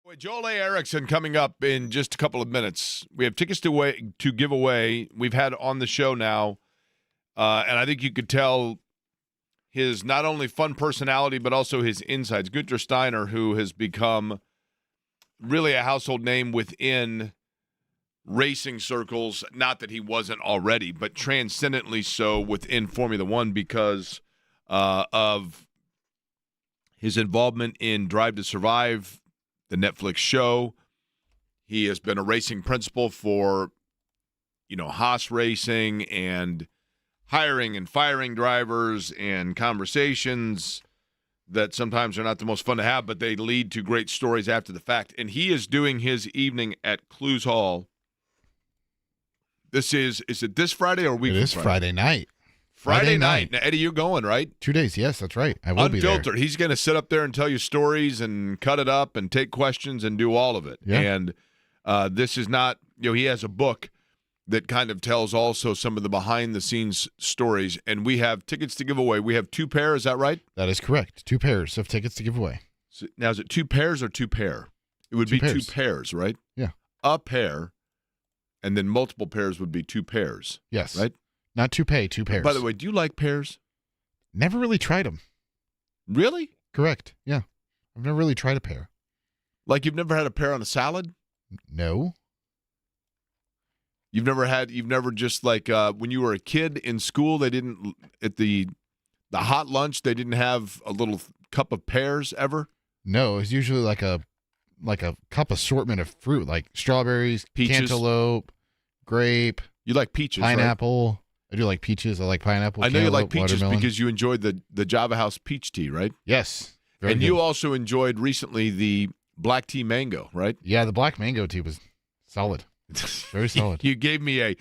Boy, Joel A. Erickson coming up in just a couple of minutes. We have tickets to give away. We've had on the show now, and I think you could tell his not only fun personality but also his insights. Gunter Steiner, who has become really a household name within racing circles, not that he wasn't already, but transcendently so within Formula One because of his involvement in Drive to Survive, the Netflix show. He has been a racing principal for, Haas Racing and hiring and firing drivers and conversations that sometimes are not the most fun to have, but they lead to great stories after the fact. And he is doing his evening at Clues Hall. Is it this Friday or a week? It is Friday night. Friday night. Now, Eddie, you're going, right? 2 days. Yes, that's right. I will be there. Unfiltered. He's going to sit up there and tell you stories and cut it up and take questions and do all of it. Yeah. And this is not, he has a book that kind of tells also some of the behind-the-scenes stories. And we have tickets to give away. We have 2 pairs. Is that right? That is correct. 2 pairs of tickets to give away. So, now, is it 2 pairs or 2 pair? It would 2 be pairs. 2 pairs, right? Yeah. A pair, and then multiple pairs would be 2 pairs. Yes. Right? Not 2 pairs. By the way, do you like pears? Never really tried them. Really? Correct. Yeah. I've never really tried a pear. Like you've never had a pear on a salad? No. You've never just like when you were a kid in school, they didn't at the hot lunch, they didn't have a little cup of pears ever? No, it's usually like a cup assortment of fruit, like strawberries, Peaches. cantaloupe, grape, You like peaches, right? pineapple. I do like peaches. I like pineapple. I know you like cantaloupe, peaches watermelon. because you enjoyed the Java House peach tea, right? Yes. Very And good. you also enjoyed recently the black tea mango, right? Yeah, the black mango tea was solid. Very solid. You gave me a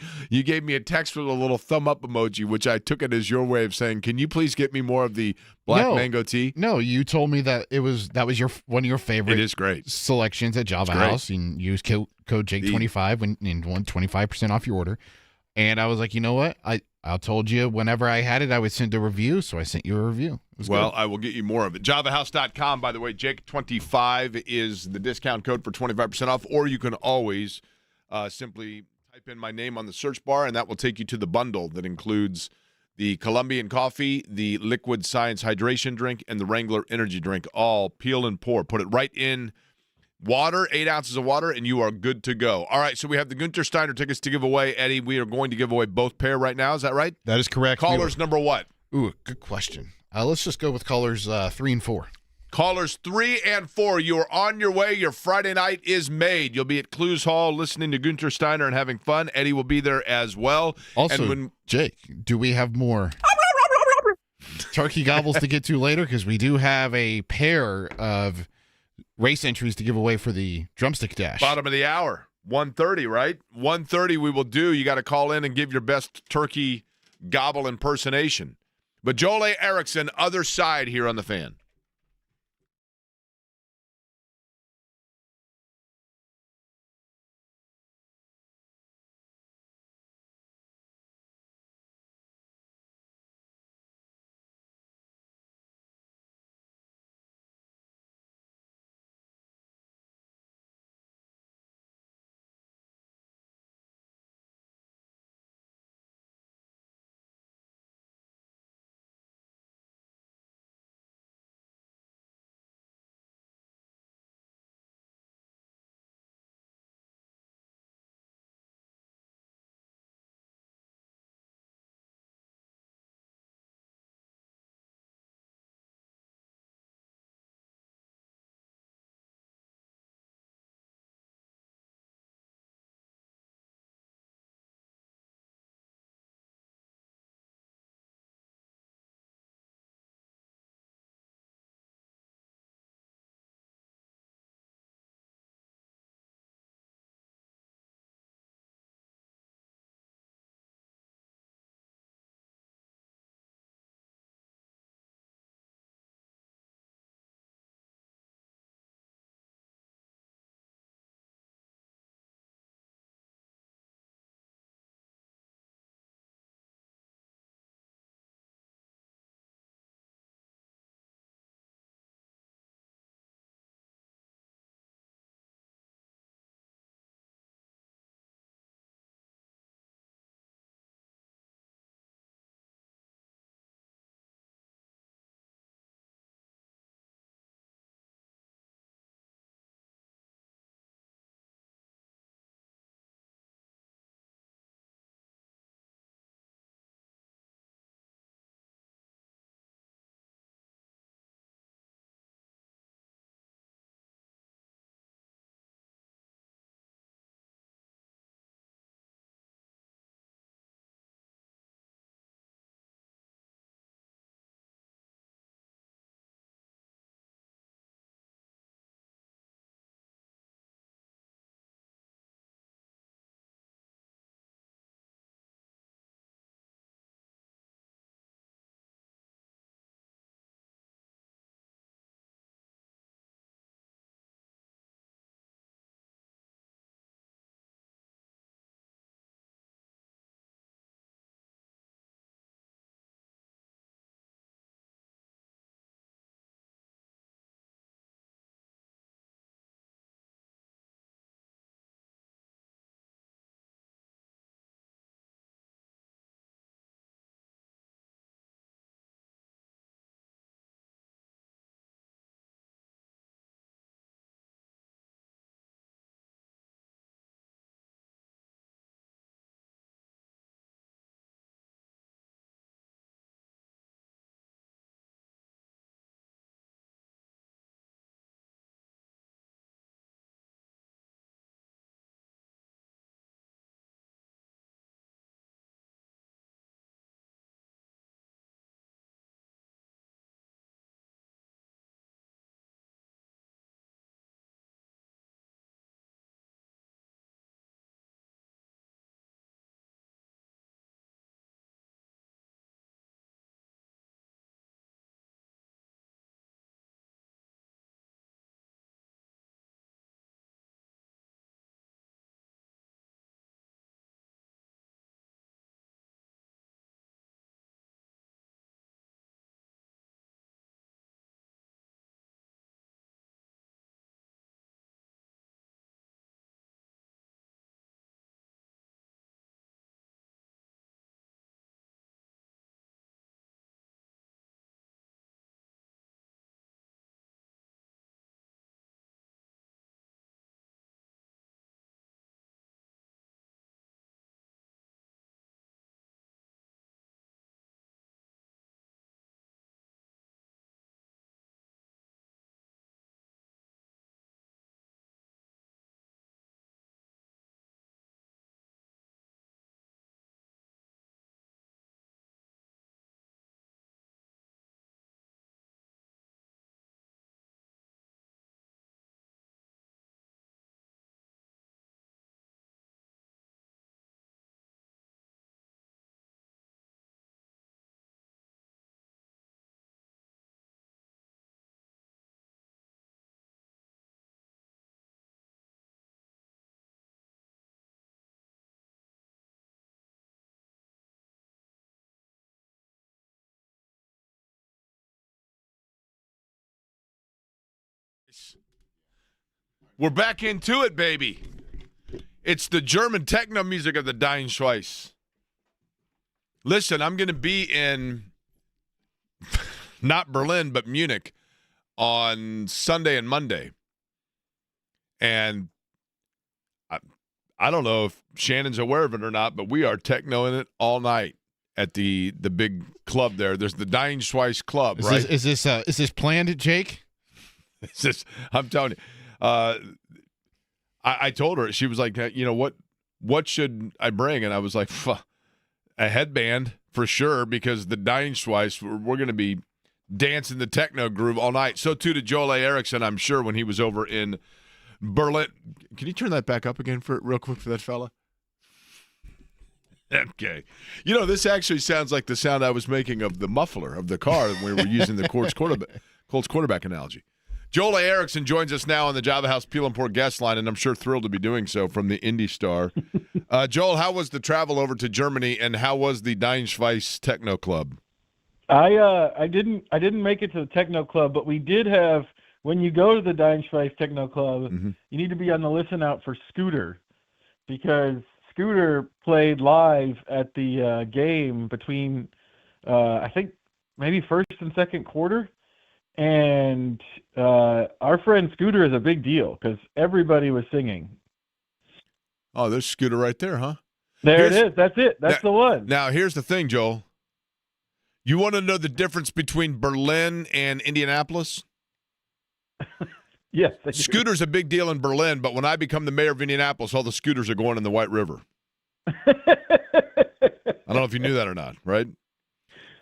text with a little thumb up emoji, which I took it as your way of saying, "Can you please get me more of the black mango tea?" No, you told me that that was one of your favorite It is great. selections at Java It's great. House. And use code Jake25 and won 25% off your order. And I was like, you know what? I told you whenever I had it, I would send a review. So I sent you a review. It was Well, good. I will get you more of it. JavaHouse.com, by the way, Jake25 is the discount code for 25% off, or you can always simply type in my name on the search bar, and that will take you to the bundle that includes the Colombian coffee, the Liquid Science hydration drink, and the Wrangler energy drink, all peel and pour. Put it right in water, 8 ounces of water, and you are good to go. All right, so we have the Gunter Steiner tickets to give away. Eddie, we are going to give away both pair right now. Is that right? That is correct. Callers number what? Ooh, good question. Let's just go with callers 3 and 4. Callers 3 and 4, you are on your way. Your Friday night is made. You'll be at Clues Hall listening to Gunter Steiner and having fun. Eddie will be there as well. Also, and when, Jake, do we have more turkey gobbles to get to later? Because we do have a pair of race entries to give away for the drumstick dash. bottom of the hour, 1:30, right? 1:30 we will do. You got to call in and give your best turkey gobble impersonation. But Joel A. Erickson, other side here on the Fan. Schweiss. We're back into it, baby. It's the German techno music of the Dying Schweiss. Listen, I'm going to be in not Berlin, but Munich on Sunday and Monday. And I don't know if Shannon's aware of it or not, but we are technoing it all night at the big club there. There's the Dying Schweiss Club, right? Is this planned, Jake? I'm telling you. I told her, she was like, what should I bring? And I was like, a headband for sure, because the Dying Schweiss, we're going to be dancing the techno groove all night. So too did Joel A. Erickson, I'm sure, when he was over in Berlin. Can you turn that back up again real quick for that fella? Okay. This actually sounds like the sound I was making of the muffler of the car when we were using the Colts quarterback analogy. Joel A. Erickson joins us now on the Java House Peel and Pour guest line, and I'm sure thrilled to be doing so from the Indy Star. Joel, how was the travel over to Germany, and how was the Dying Schweiss Techno Club? I didn't make it to the Techno Club, but we did have, when you go to the Dying Schweiss Techno Club, you need to be on the listen out for Scooter, because Scooter played live at the game between, I think, maybe first and second quarter. And our friend Scooter is a big deal because everybody was singing. Oh, there's Scooter right there, huh? It is. That's it. That's the one. Now, here's the thing, Joel. You want to know the difference between Berlin and Indianapolis? Yes. Scooter's a big deal in Berlin, but when I become the mayor of Indianapolis, all the scooters are going in the White River. I don't know if you knew that or not, right?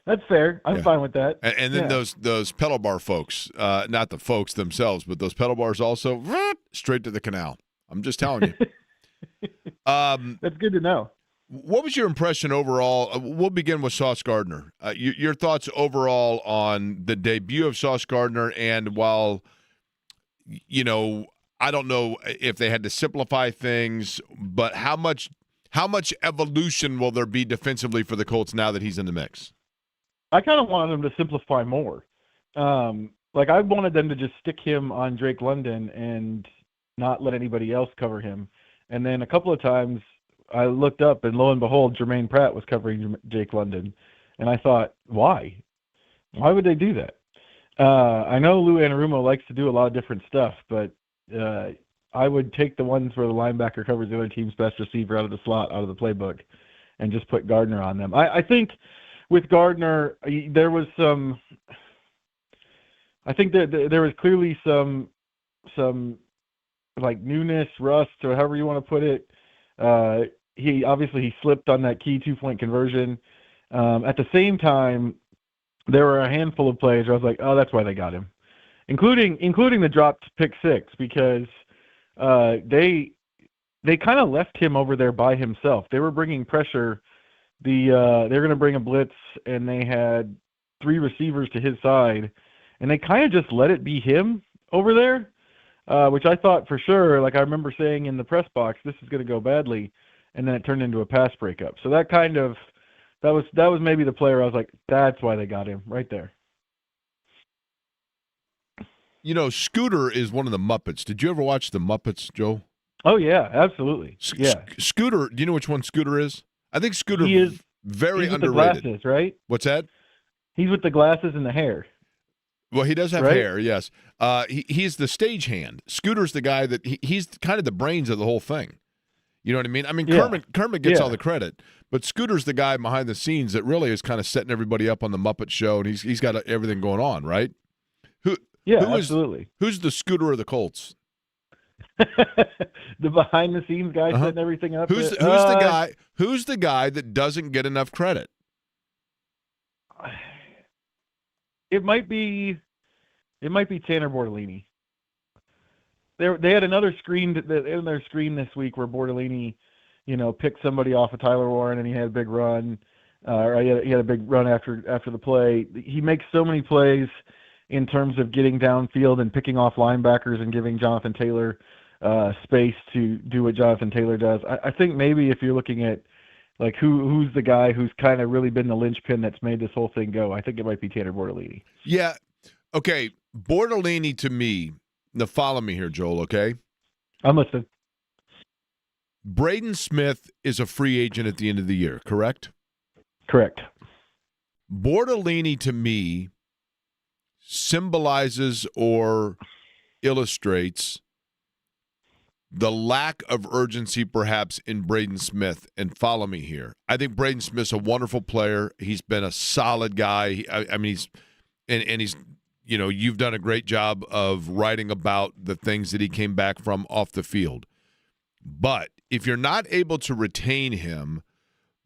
That's fair. I'm fine with that. And then those pedal bar folks, not the folks themselves, but those pedal bars also, straight to the canal. I'm just telling you. That's good to know. What was your impression overall? We'll begin with Sauce Gardner. Your thoughts overall on the debut of Sauce Gardner, and while, I don't know if they had to simplify things, but how much evolution will there be defensively for the Colts now that he's in the mix? I kind of wanted them to simplify more. I wanted them to just stick him on Drake London and not let anybody else cover him. And then a couple of times I looked up, and lo and behold, Jermaine Pratt was covering Jake London. And I thought, why? Why would they do that? I know Lou Anarumo likes to do a lot of different stuff, but I would take the ones where the linebacker covers the other team's best receiver out of the slot, out of the playbook, and just put Gardner on them. I think with Gardner, there was some. I think that there was clearly some like newness, rust, or however you want to put it. He slipped on that key 2-point conversion. At the same time, there were a handful of plays where I was like, oh, that's why they got him, including the dropped pick 6, because they kind of left him over there by himself. They were bringing pressure. They were going to bring a blitz, and they had 3 receivers to his side, and they kind of just let it be him over there, which I thought for sure, like I remember saying in the press box, this is going to go badly, and then it turned into a pass breakup. So that was maybe the player I was like, that's why they got him right there. Scooter is one of the Muppets. Did you ever watch the Muppets, Joe? Oh yeah, absolutely. Scooter. Do you know which one Scooter is? I think Scooter is very he's underrated. With the glasses, right? What's that? He's with the glasses and the hair. Well, he does have hair, yes. He's the stagehand. Scooter's the guy that he's kind of the brains of the whole thing. You know what I mean? I mean, Kermit gets all the credit, but Scooter's the guy behind the scenes that really is kind of setting everybody up on the Muppet Show, and he's got everything going on, right? Absolutely. Who's the Scooter of the Colts? The behind the scenes guy setting everything up. Who's the guy? Who's the guy that doesn't get enough credit? It might be Tanner Bortolini. They had another screen in their screen this week where Bortolini, picked somebody off of Tyler Warren, and he had a big run. Or he had a big run after the play. He makes so many plays in terms of getting downfield and picking off linebackers and giving Jonathan Taylor space to do what Jonathan Taylor does. I think maybe if you're looking at like who's the guy who's kind of really been the linchpin that's made this whole thing go, I think it might be Tanner Bortolini. Yeah. Okay. Bortolini to me Now follow me here, Joel, okay? I'm listening. Braden Smith is a free agent at the end of the year, correct? Correct. Bortolini, to me, symbolizes or illustrates the lack of urgency perhaps in Braden Smith. And follow me here. I think Braden Smith's a wonderful player. He's been a solid guy. I mean, he's you've done a great job of writing about the things that he came back from off the field. But if you're not able to retain him,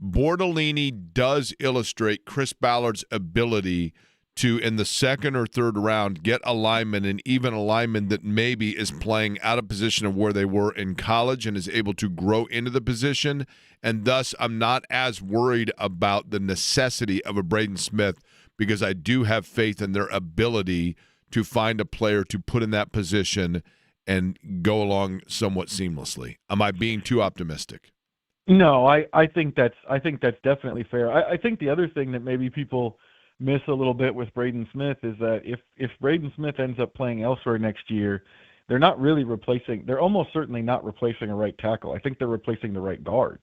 Bortolini does illustrate Chris Ballard's ability to, in the second or third round, get a lineman, and even a lineman that maybe is playing out of position of where they were in college and is able to grow into the position. And thus, I'm not as worried about the necessity of a Braden Smith because I do have faith in their ability to find a player to put in that position and go along somewhat seamlessly. Am I being too optimistic? No, I think that's definitely fair. I think the other thing that maybe people miss a little bit with Braden Smith is that if Braden Smith ends up playing elsewhere next year, they're almost certainly not replacing a right tackle. I think they're replacing the right guard.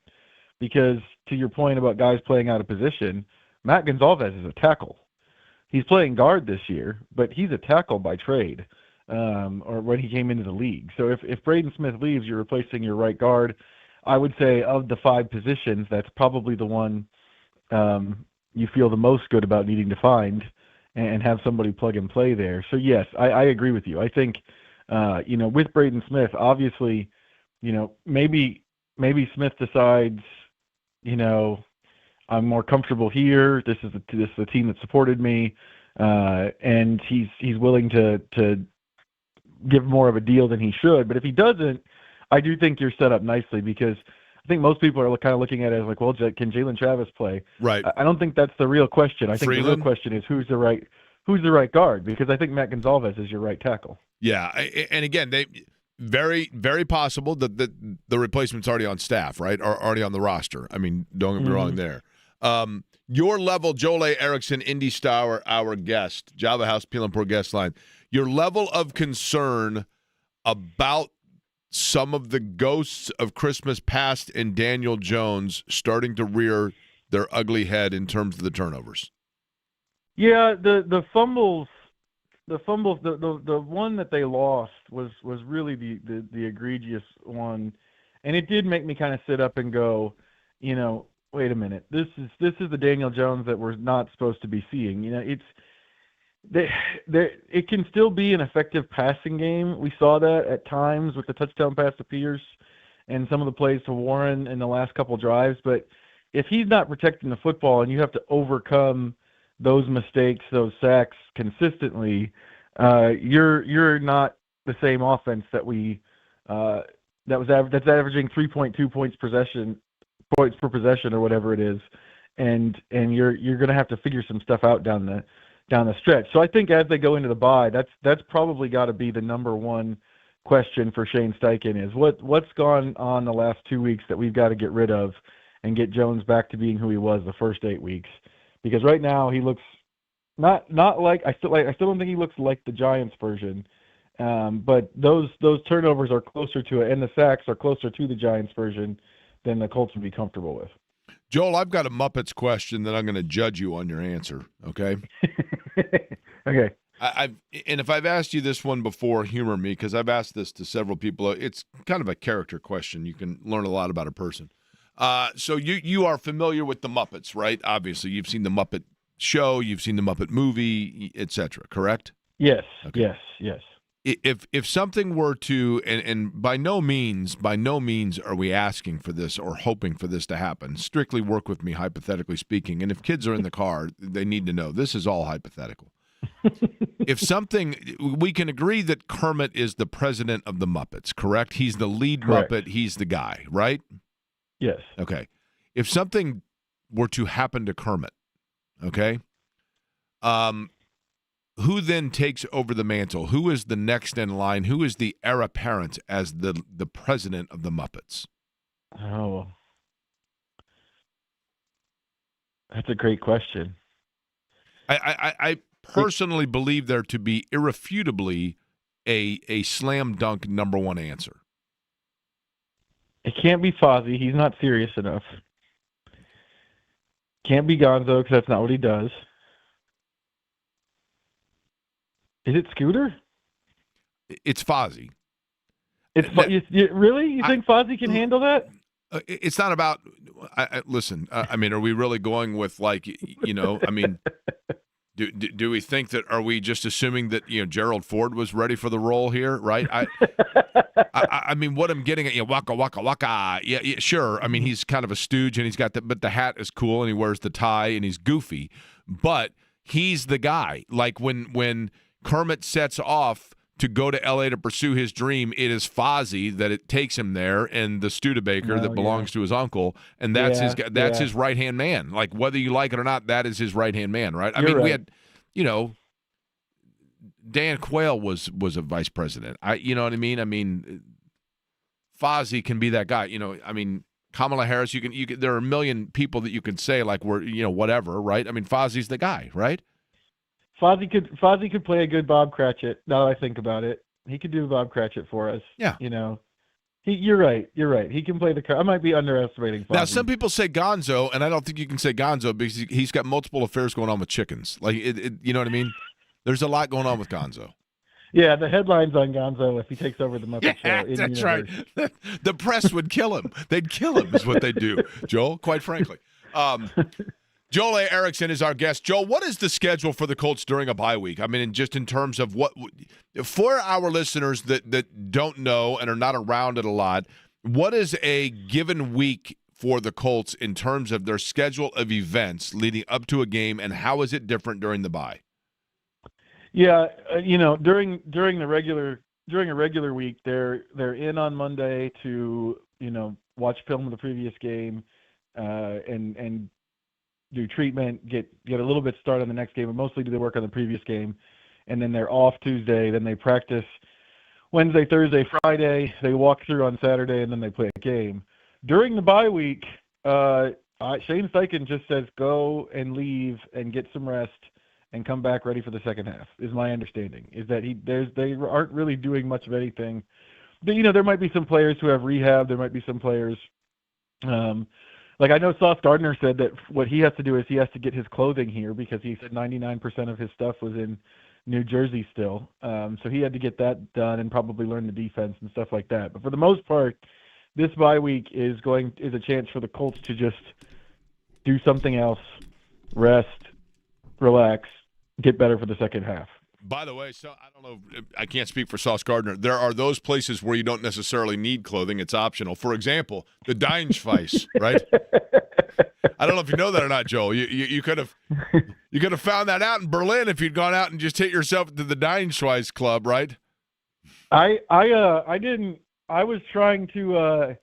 Because to your point about guys playing out of position, Matt Gonzalez is a tackle. He's playing guard this year, but he's a tackle by trade, or when he came into the league. So if Braden Smith leaves, you're replacing your right guard. I would say of the 5 positions, that's probably the one you feel the most good about needing to find and have somebody plug and play there. So, yes, I agree with you. I think, with Braden Smith, obviously, maybe Smith decides, I'm more comfortable here. This is the team that supported me, and he's willing to give more of a deal than he should. But if he doesn't, I do think you're set up nicely because I think most people are kind of looking at it as like, well, can Jalen Travis play? Right. I don't think that's the real question. I think Freeland? the real question is who's the right guard, because I think Matt Gonzalez is your right tackle. Yeah, and again, they very, very possible that the replacement's already on staff, right? Or already on the roster. I mean, don't get me wrong there. Your level, Joel A. Erickson, Indy Star, our guest, Java House, Peel and Pour guest line. Your level of concern about some of the ghosts of Christmas past and Daniel Jones starting to rear their ugly head in terms of the turnovers. Yeah, the fumbles, the one that they lost was really the egregious one, and it did make me kind of sit up and go, wait a minute, this is the Daniel Jones that we're not supposed to be seeing. It can still be an effective passing game. We saw that at times with the touchdown pass to Pierce and some of the plays to Warren in the last couple drives. But if he's not protecting the football and you have to overcome those mistakes, those sacks consistently, you're not the same offense that's averaging 3.2 points per possession or whatever it is, and you're going to have to figure some stuff out down the stretch. So I think as they go into the bye, that's probably got to be the number one question for Shane Steichen is what's gone on the last 2 weeks that we've got to get rid of and get Jones back to being who he was the first 8 weeks. Because right now he looks not like I still don't think he looks like the Giants version. But those turnovers are closer to it, and the sacks are closer to the Giants version than the Colts would be comfortable with. Joel, I've got a Muppets question that I'm going to judge you on your answer, okay? Okay. And if I've asked you this one before, humor me, because I've asked this to several people. It's kind of a character question. You can learn a lot about a person. So you are familiar with the Muppets, right? Obviously, you've seen the Muppet show, you've seen the Muppet movie, etc., correct? Yes, okay. yes. If something were to, and by no means are we asking for this or hoping for this to happen. Strictly work with me, hypothetically speaking. And if kids are in the car, they need to know this is all hypothetical. If something, we can agree that Kermit is the president of the Muppets, correct? He's the lead Correct. Muppet. He's the guy, right? Yes. Okay. If something were to happen to Kermit, okay, who then takes over the mantle? Who is the next in line? Who is the heir apparent as the president of the Muppets? Oh, that's a great question. I personally believe there to be irrefutably a slam dunk number one answer? It can't be Fozzie. He's not serious enough. Can't be Gonzo because that's not what he does. Is it Scooter? It's Fozzie. It's really? You think Fozzie can handle that? It's not about. Listen. I mean, are we really going with like I mean, do we think that? Are we just assuming that Gerald Ford was ready for the role here? Right. I mean, what I'm getting at, waka waka waka. Yeah, sure. I mean, he's kind of a stooge, and he's got but the hat is cool, and he wears the tie, and he's goofy. But he's the guy. Like when Kermit sets off to go to L.A. to pursue his dream, it is Fozzie that it takes him there, and the Studebaker that belongs to his uncle, and that's his right hand man. Like whether you like it or not, that is his right hand man, right? I mean, we had, Dan Quayle was a vice president. You know what I mean? I mean, Fozzie can be that guy. I mean, Kamala Harris. You can. There are a million people that you can say like we're whatever, right? I mean, Fozzie's the guy, right? Fozzie could play a good Bob Cratchit. Now that I think about it, he could do Bob Cratchit for us. Yeah. You're right. He can play the. I might be underestimating Fozzie. Now, some people say Gonzo, and I don't think you can say Gonzo because he's got multiple affairs going on with chickens. Like you know what I mean? There's a lot going on with Gonzo. Yeah, the headlines on Gonzo if he takes over the Muppet Show. That's right. The press would kill him. They'd kill him is what they'd do, Joel, quite frankly. Joel A. Erickson is our guest. Joel, what is the schedule for the Colts during a bye week? I mean, just in terms of for our listeners that don't know and are not around it a lot, what is a given week for the Colts in terms of their schedule of events leading up to a game, and how is it different during the bye? Yeah, during a regular week, they're in on Monday to watch film of the previous game, and do treatment, get a little bit started on the next game, but mostly do the work on the previous game, and then they're off Tuesday. Then they practice Wednesday, Thursday, Friday. They walk through on Saturday, and then they play a game. During the bye week, Shane Steichen just says go and leave and get some rest and come back ready for the second half. Is my understanding is that they aren't really doing much of anything. There might be some players who have rehab. There might be some players. Like I know Sauce Gardner said that what he has to do is he has to get his clothing here because he said 99% of his stuff was in New Jersey still. So he had to get that done and probably learn the defense and stuff like that. But for the most part, this bye week is a chance for the Colts to just do something else, rest, relax, get better for the second half. By the way, so I don't know, I can't speak for Sauce Gardner. There are those places where you don't necessarily need clothing. It's optional. For example, the Dienschweiss, right? I don't know if you know that or not, Joel. You could have found that out in Berlin if you'd gone out and just hit yourself to the Dienschweiss club, right? I didn't. I was trying to.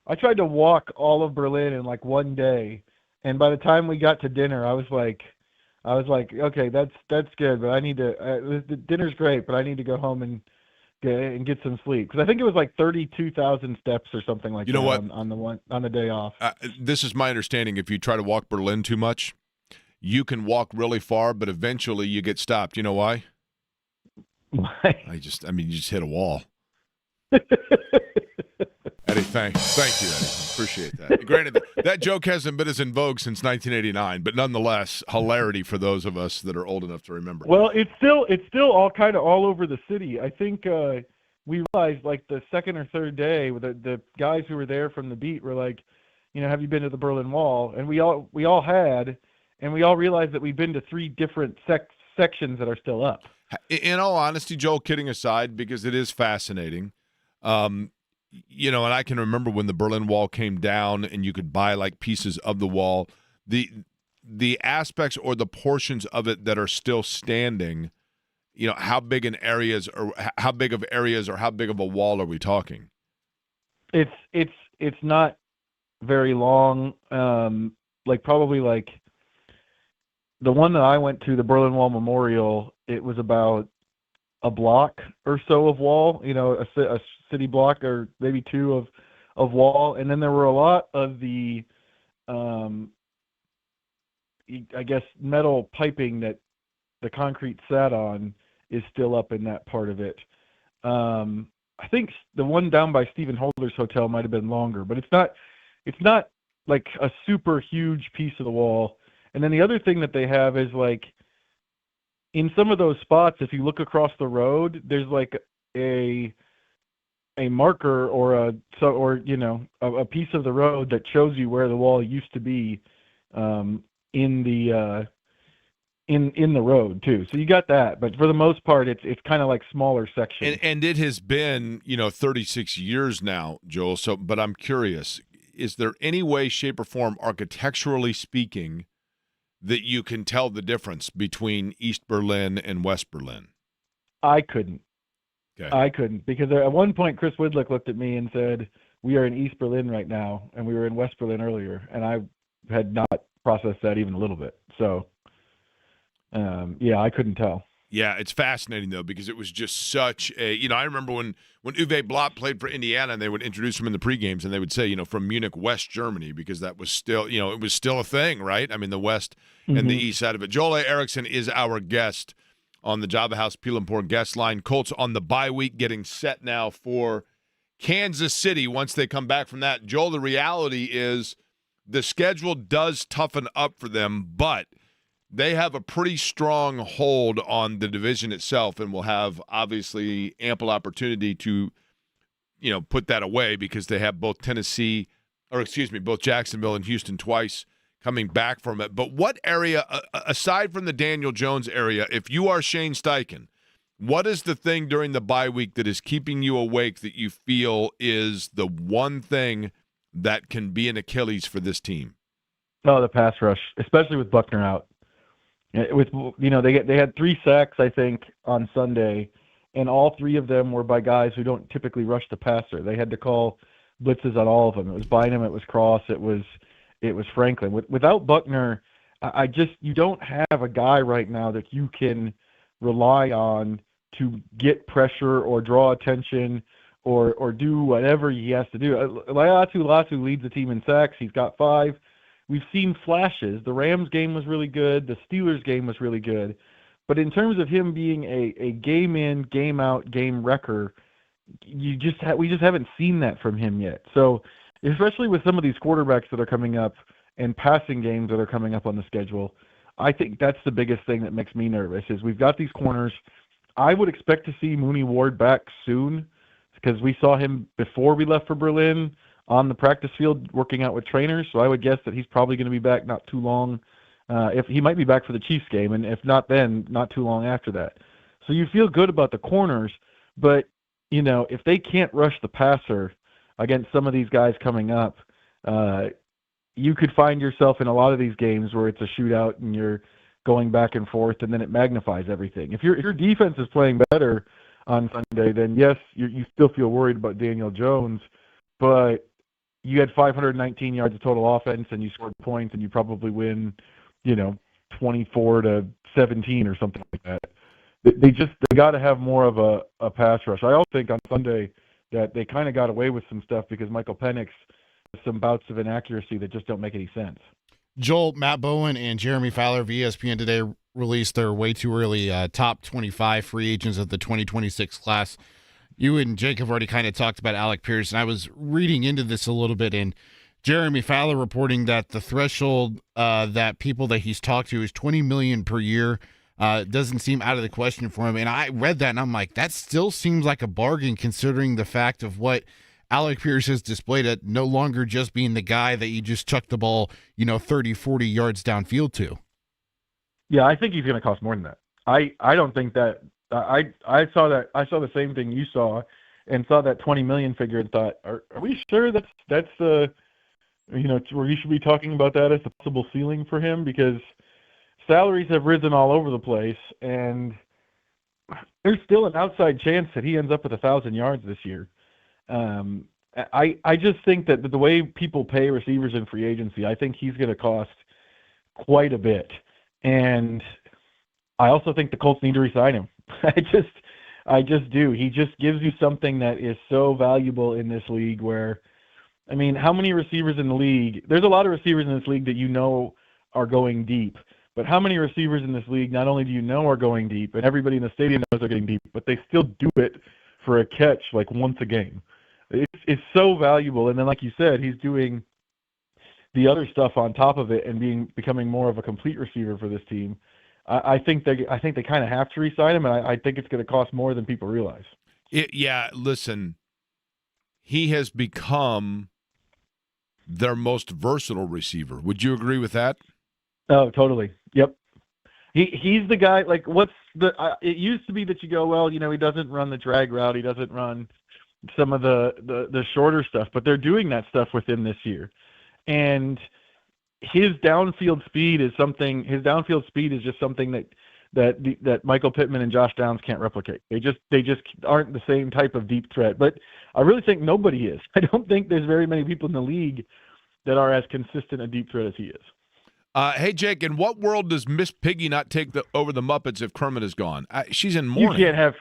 I tried to walk all of Berlin in like one day, and by the time we got to dinner, I was like, okay, that's good, but I need to. The dinner's great, but I need to go home and get some sleep because I think it was like 32,000 steps or something like that. You know what? On the day off. This is my understanding. If you try to walk Berlin too much, you can walk really far, but eventually you get stopped. You know why? Why? You just hit a wall. Eddie, thank you, Eddie. Appreciate that. Granted, that joke hasn't been as in vogue since 1989, but nonetheless, hilarity for those of us that are old enough to remember. Well, it's still all kind of all over the city. I think we realized like the second or third day, the guys who were there from the beat were like, have you been to the Berlin Wall? And we all had, and we all realized that we'd been to three different sections that are still up. In all honesty, Joel, kidding aside, because it is fascinating. And I can remember when the Berlin Wall came down and you could buy like pieces of the wall, the aspects or the portions of it that are still standing, how big of areas or how big of a wall are we talking? It's not very long. Like probably like the one that I went to, the Berlin Wall Memorial, it was about a block or so of wall, a city block or maybe two of wall. And then there were a lot of the, I guess, metal piping that the concrete sat on is still up in that part of it. I think the one down by Stephen Holder's hotel might have been longer, but it's not like a super huge piece of the wall. And then the other thing that they have is like in some of those spots, if you look across the road, there's like a marker or a piece of the road that shows you where the wall used to be in the road too. So you got that, but for the most part, it's kind of like smaller sections. And it has been 36 years now, Joel. So, but I'm curious: is there any way, shape, or form, architecturally speaking, that you can tell the difference between East Berlin and West Berlin? I couldn't. Okay. I couldn't, because at one point Chris Widlick looked at me and said, "We are in East Berlin right now, and we were in West Berlin earlier," and I had not processed that even a little bit. So, yeah, I couldn't tell. Yeah, it's fascinating, though, because it was just such a, I remember when Uwe Blot played for Indiana and they would introduce him in the pregames and they would say, from Munich, West Germany, because that was still, it was still a thing, right? I mean, the West and the East side of it. Joel A. Erickson is our guest on the Java House Peel and Pour guest line. Colts on the bye week, getting set now for Kansas City once they come back from that. Joel, the reality is the schedule does toughen up for them, but they have a pretty strong hold on the division itself and will have obviously ample opportunity to, put that away because they have both both Jacksonville and Houston twice coming back from it. But what area, aside from the Daniel Jones area, if you are Shane Steichen, what is the thing during the bye week that is keeping you awake that you feel is the one thing that can be an Achilles for this team? Oh, the pass rush, especially with Buckner out. With they had 3 sacks, I think, on Sunday, and all 3 of them were by guys who don't typically rush the passer. They had to call blitzes on all of them. It was Bynum, it was Cross, it was Franklin. Without Buckner, you don't have a guy right now that you can rely on to get pressure or draw attention or do whatever he has to do. Latu leads the team in sacks. He's got 5. We've seen flashes. The Rams game was really good. The Steelers game was really good. But in terms of him being a game in, game out, game wrecker, we just haven't seen that from him yet. So especially with some of these quarterbacks that are coming up and passing games that are coming up on the schedule, I think that's the biggest thing that makes me nervous is we've got these corners. I would expect to see Mooney Ward back soon because we saw him before we left for Berlin on the practice field working out with trainers, so I would guess that he's probably going to be back not too long. If he might be back for the Chiefs game, and if not then, not too long after that. So you feel good about the corners, but, if they can't rush the passer against some of these guys coming up, you could find yourself in a lot of these games where it's a shootout and you're going back and forth, and then it magnifies everything. If your defense is playing better on Sunday, then yes, you still feel worried about Daniel Jones, but you had 519 yards of total offense and you scored points and you probably win, 24-17 or something like that. They got to have more of a pass rush. I also think on Sunday that they kind of got away with some stuff because Michael Penix has some bouts of inaccuracy that just don't make any sense. Joel, Matt Bowen, and Jeremy Fowler of ESPN today released their way too early top 25 free agents of the 2026 class. You and Jake have already kind of talked about Alec Pierce, and I was reading into this a little bit, and Jeremy Fowler reporting that the threshold that people that he's talked to is $20 million per year. Doesn't seem out of the question for him. And I read that, and I'm like, that still seems like a bargain considering the fact of what Alec Pierce has displayed at no longer just being the guy that you just chuck the ball, 30, 40 yards downfield to. Yeah, I think he's going to cost more than that. I don't think that. I saw the same thing you saw, and saw that 20 million figure and thought, are we sure that's the, where you should be talking about that as the possible ceiling for him, because salaries have risen all over the place, and there's still an outside chance that he ends up with 1,000 yards this year. I just think that the way people pay receivers in free agency, I think he's going to cost quite a bit, and I also think the Colts need to re-sign him. I just do. He just gives you something that is so valuable in this league where, how many receivers in the league? There's a lot of receivers in this league that are going deep. But how many receivers in this league not only do are going deep, and everybody in the stadium knows they're getting deep, but they still do it for a catch like once a game. It's so valuable. And then, like you said, he's doing the other stuff on top of it and becoming more of a complete receiver for this team. I think they kind of have to re-sign him, and I think it's going to cost more than people realize. Yeah, listen, he has become their most versatile receiver. Would you agree with that? Oh, totally. Yep. He's the guy. Like, it used to be that you go, well, he doesn't run the drag route, he doesn't run some of the shorter stuff, but they're doing that stuff with him this year, and his downfield speed is something. His downfield speed is just something that Michael Pittman and Josh Downs can't replicate. They just aren't the same type of deep threat. But I really think nobody is. I don't think there's very many people in the league that are as consistent a deep threat as he is. Hey, Jake, in what world does Miss Piggy not take over the Muppets if Kermit is gone? She's in mourning. You can't have.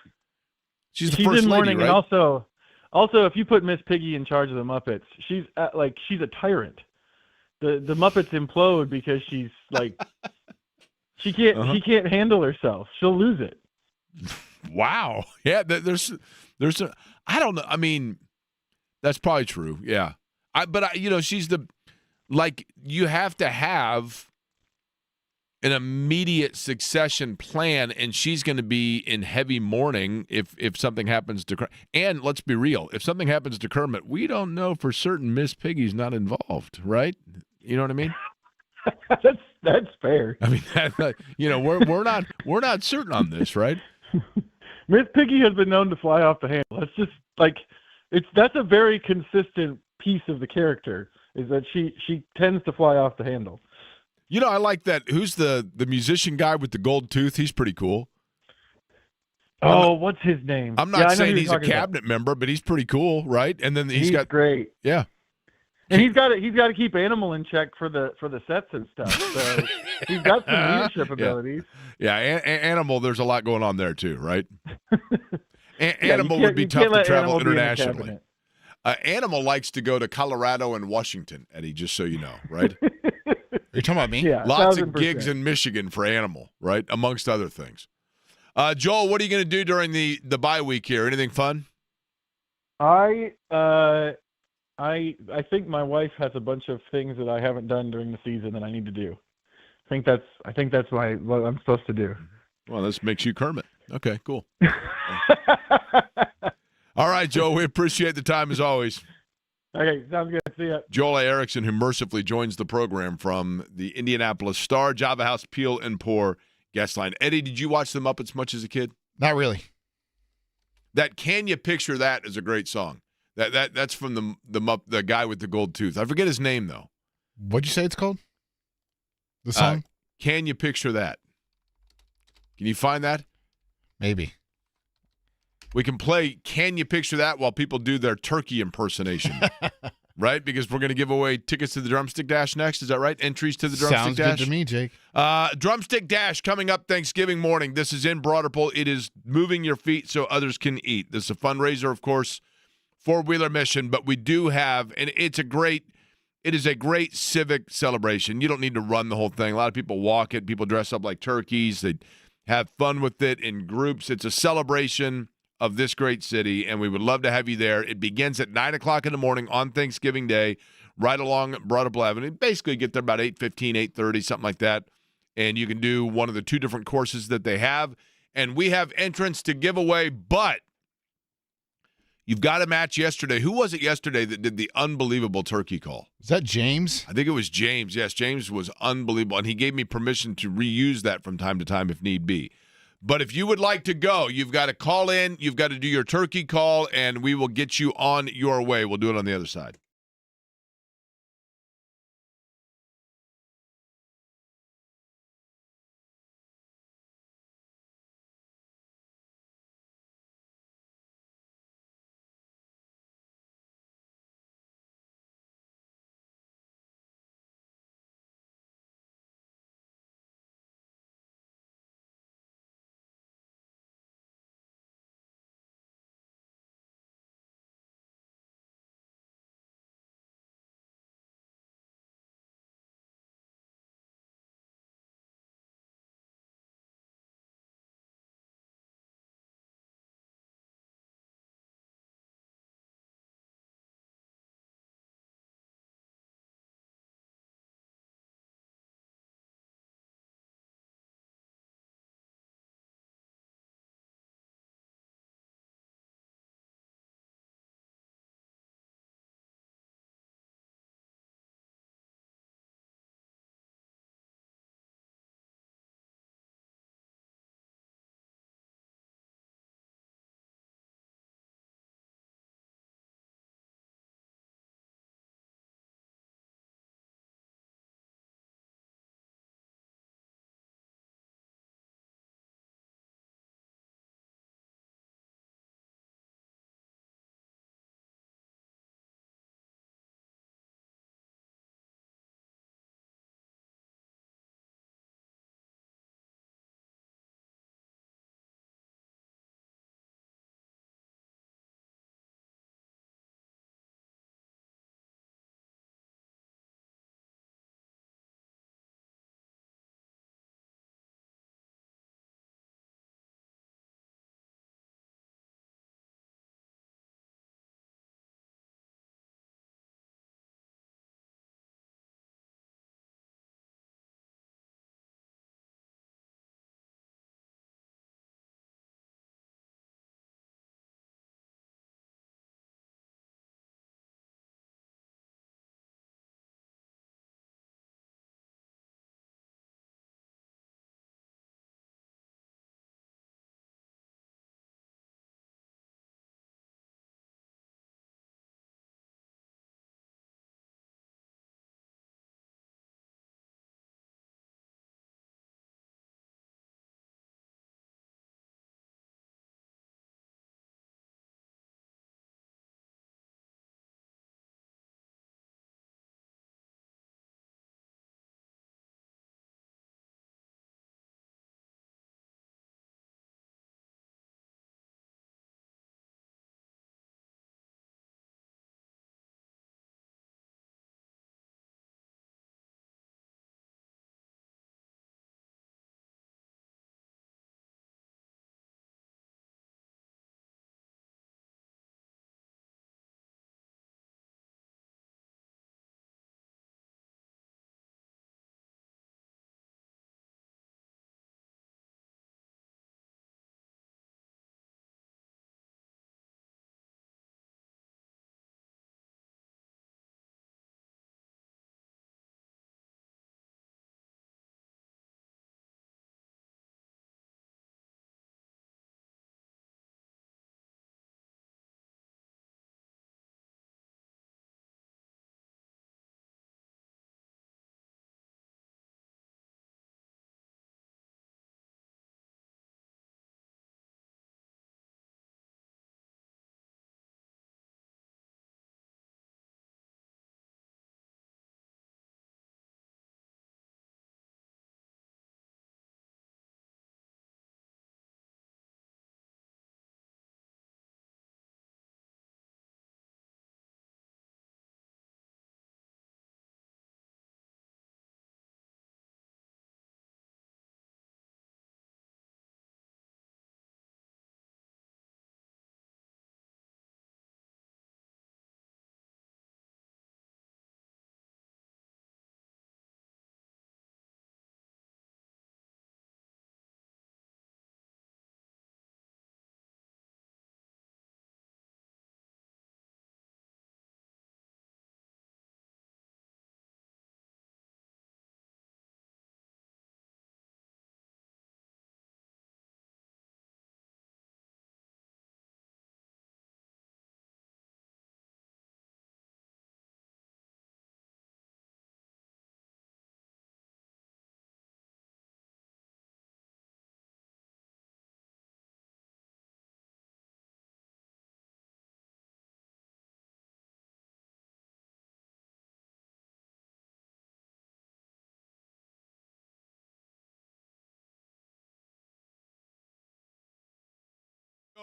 She's the she's first in mourning, lady, right? and also, if you put Miss Piggy in charge of the Muppets, she's a tyrant. The Muppets implode because she's like she can't handle herself. She'll lose it. Wow. Yeah, there's I don't know. I mean, that's probably true. Yeah. She's you have to have an immediate succession plan, and she's going to be in heavy mourning if something happens to Kermit. And let's be real, if something happens to Kermit, we don't know for certain Miss Piggy's not involved, right? You know what I mean? That's fair. I mean, we're not certain on this, right? Miss Piggy has been known to fly off the handle. That's just that's a very consistent piece of the character, is that she tends to fly off the handle. I like that. Who's the musician guy with the gold tooth? He's pretty cool. Oh, what's his name? I'm not saying he's a cabinet member, but he's pretty cool, right? And then he's got great. Yeah. And he's got to keep Animal in check for the sets and stuff. So he's got some leadership abilities. Yeah, Animal. There's a lot going on there too, right? Animal would be tough to travel internationally. Animal likes to go to Colorado and Washington, Eddie. Just so you know, right? Are you talking about me? Yeah, lots of gigs in Michigan for Animal, right? Amongst other things. Joel, what are you going to do during the bye week here? Anything fun? I think my wife has a bunch of things that I haven't done during the season that I need to do. I think that's what I'm supposed to do. Well, this makes you Kermit. Okay, cool. All right, Joel, we appreciate the time as always. Okay, sounds good. See ya. Joel A. Erickson, who mercifully joins the program from the Indianapolis Star, Java House, Peel and Pour guest line. Eddie, did you watch the Muppets much as a kid? Not really. That "Can You Picture That" is a great song. That's from the guy with the gold tooth. I forget his name though. What'd you say it's called? The song? Can You Picture That? Can you find that? Maybe. We can play "Can You Picture That" while people do their turkey impersonation, right? Because we're going to give away tickets to the Drumstick Dash next. Is that right? Entries to the Drumstick Dash? Sounds good to me, Jake. Drumstick Dash coming up Thanksgiving morning. This is in Broad Ripple. It is moving your feet so others can eat. This is a fundraiser, of course, four-wheeler mission, but we do have, and it is a great civic celebration. You don't need to run the whole thing. A lot of people walk it. People dress up like turkeys. They have fun with it in groups. It's a celebration of this great city, and we would love to have you there. It begins at 9 o'clock in the morning on Thanksgiving Day, right along Broad Ripple Avenue. Basically get there about 8:15, 8:30, something like that, and you can do one of the two different courses that they have, and we have entrants to give away, but you've got a match yesterday. Who was it yesterday that did the unbelievable turkey call? Is that James? I think it was James. Yes, James was unbelievable, and he gave me permission to reuse that from time to time if need be. But if you would like to go, you've got to call in, you've got to do your turkey call, and we will get you on your way. We'll do it on the other side.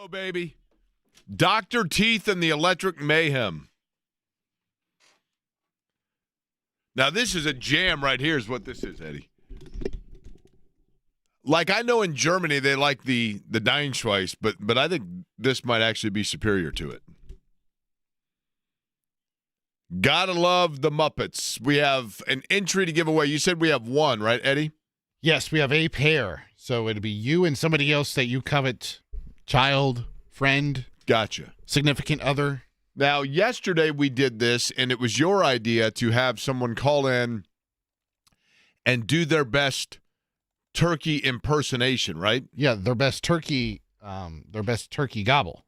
Oh, baby. Dr. Teeth and the Electric Mayhem. Now, this is a jam right here is what this is, Eddie. Like, I know in Germany they like the Deinschweiss, but I think this might actually be superior to it. Gotta love the Muppets. We have an entry to give away. You said we have one, right, Eddie? Yes, we have a pair. So it'd be you and somebody else that you covet, child, friend, Gotcha. significant other. Now, yesterday we did this, and it was your idea to have someone call in and do their best turkey impersonation, right? Yeah, their best turkey gobble.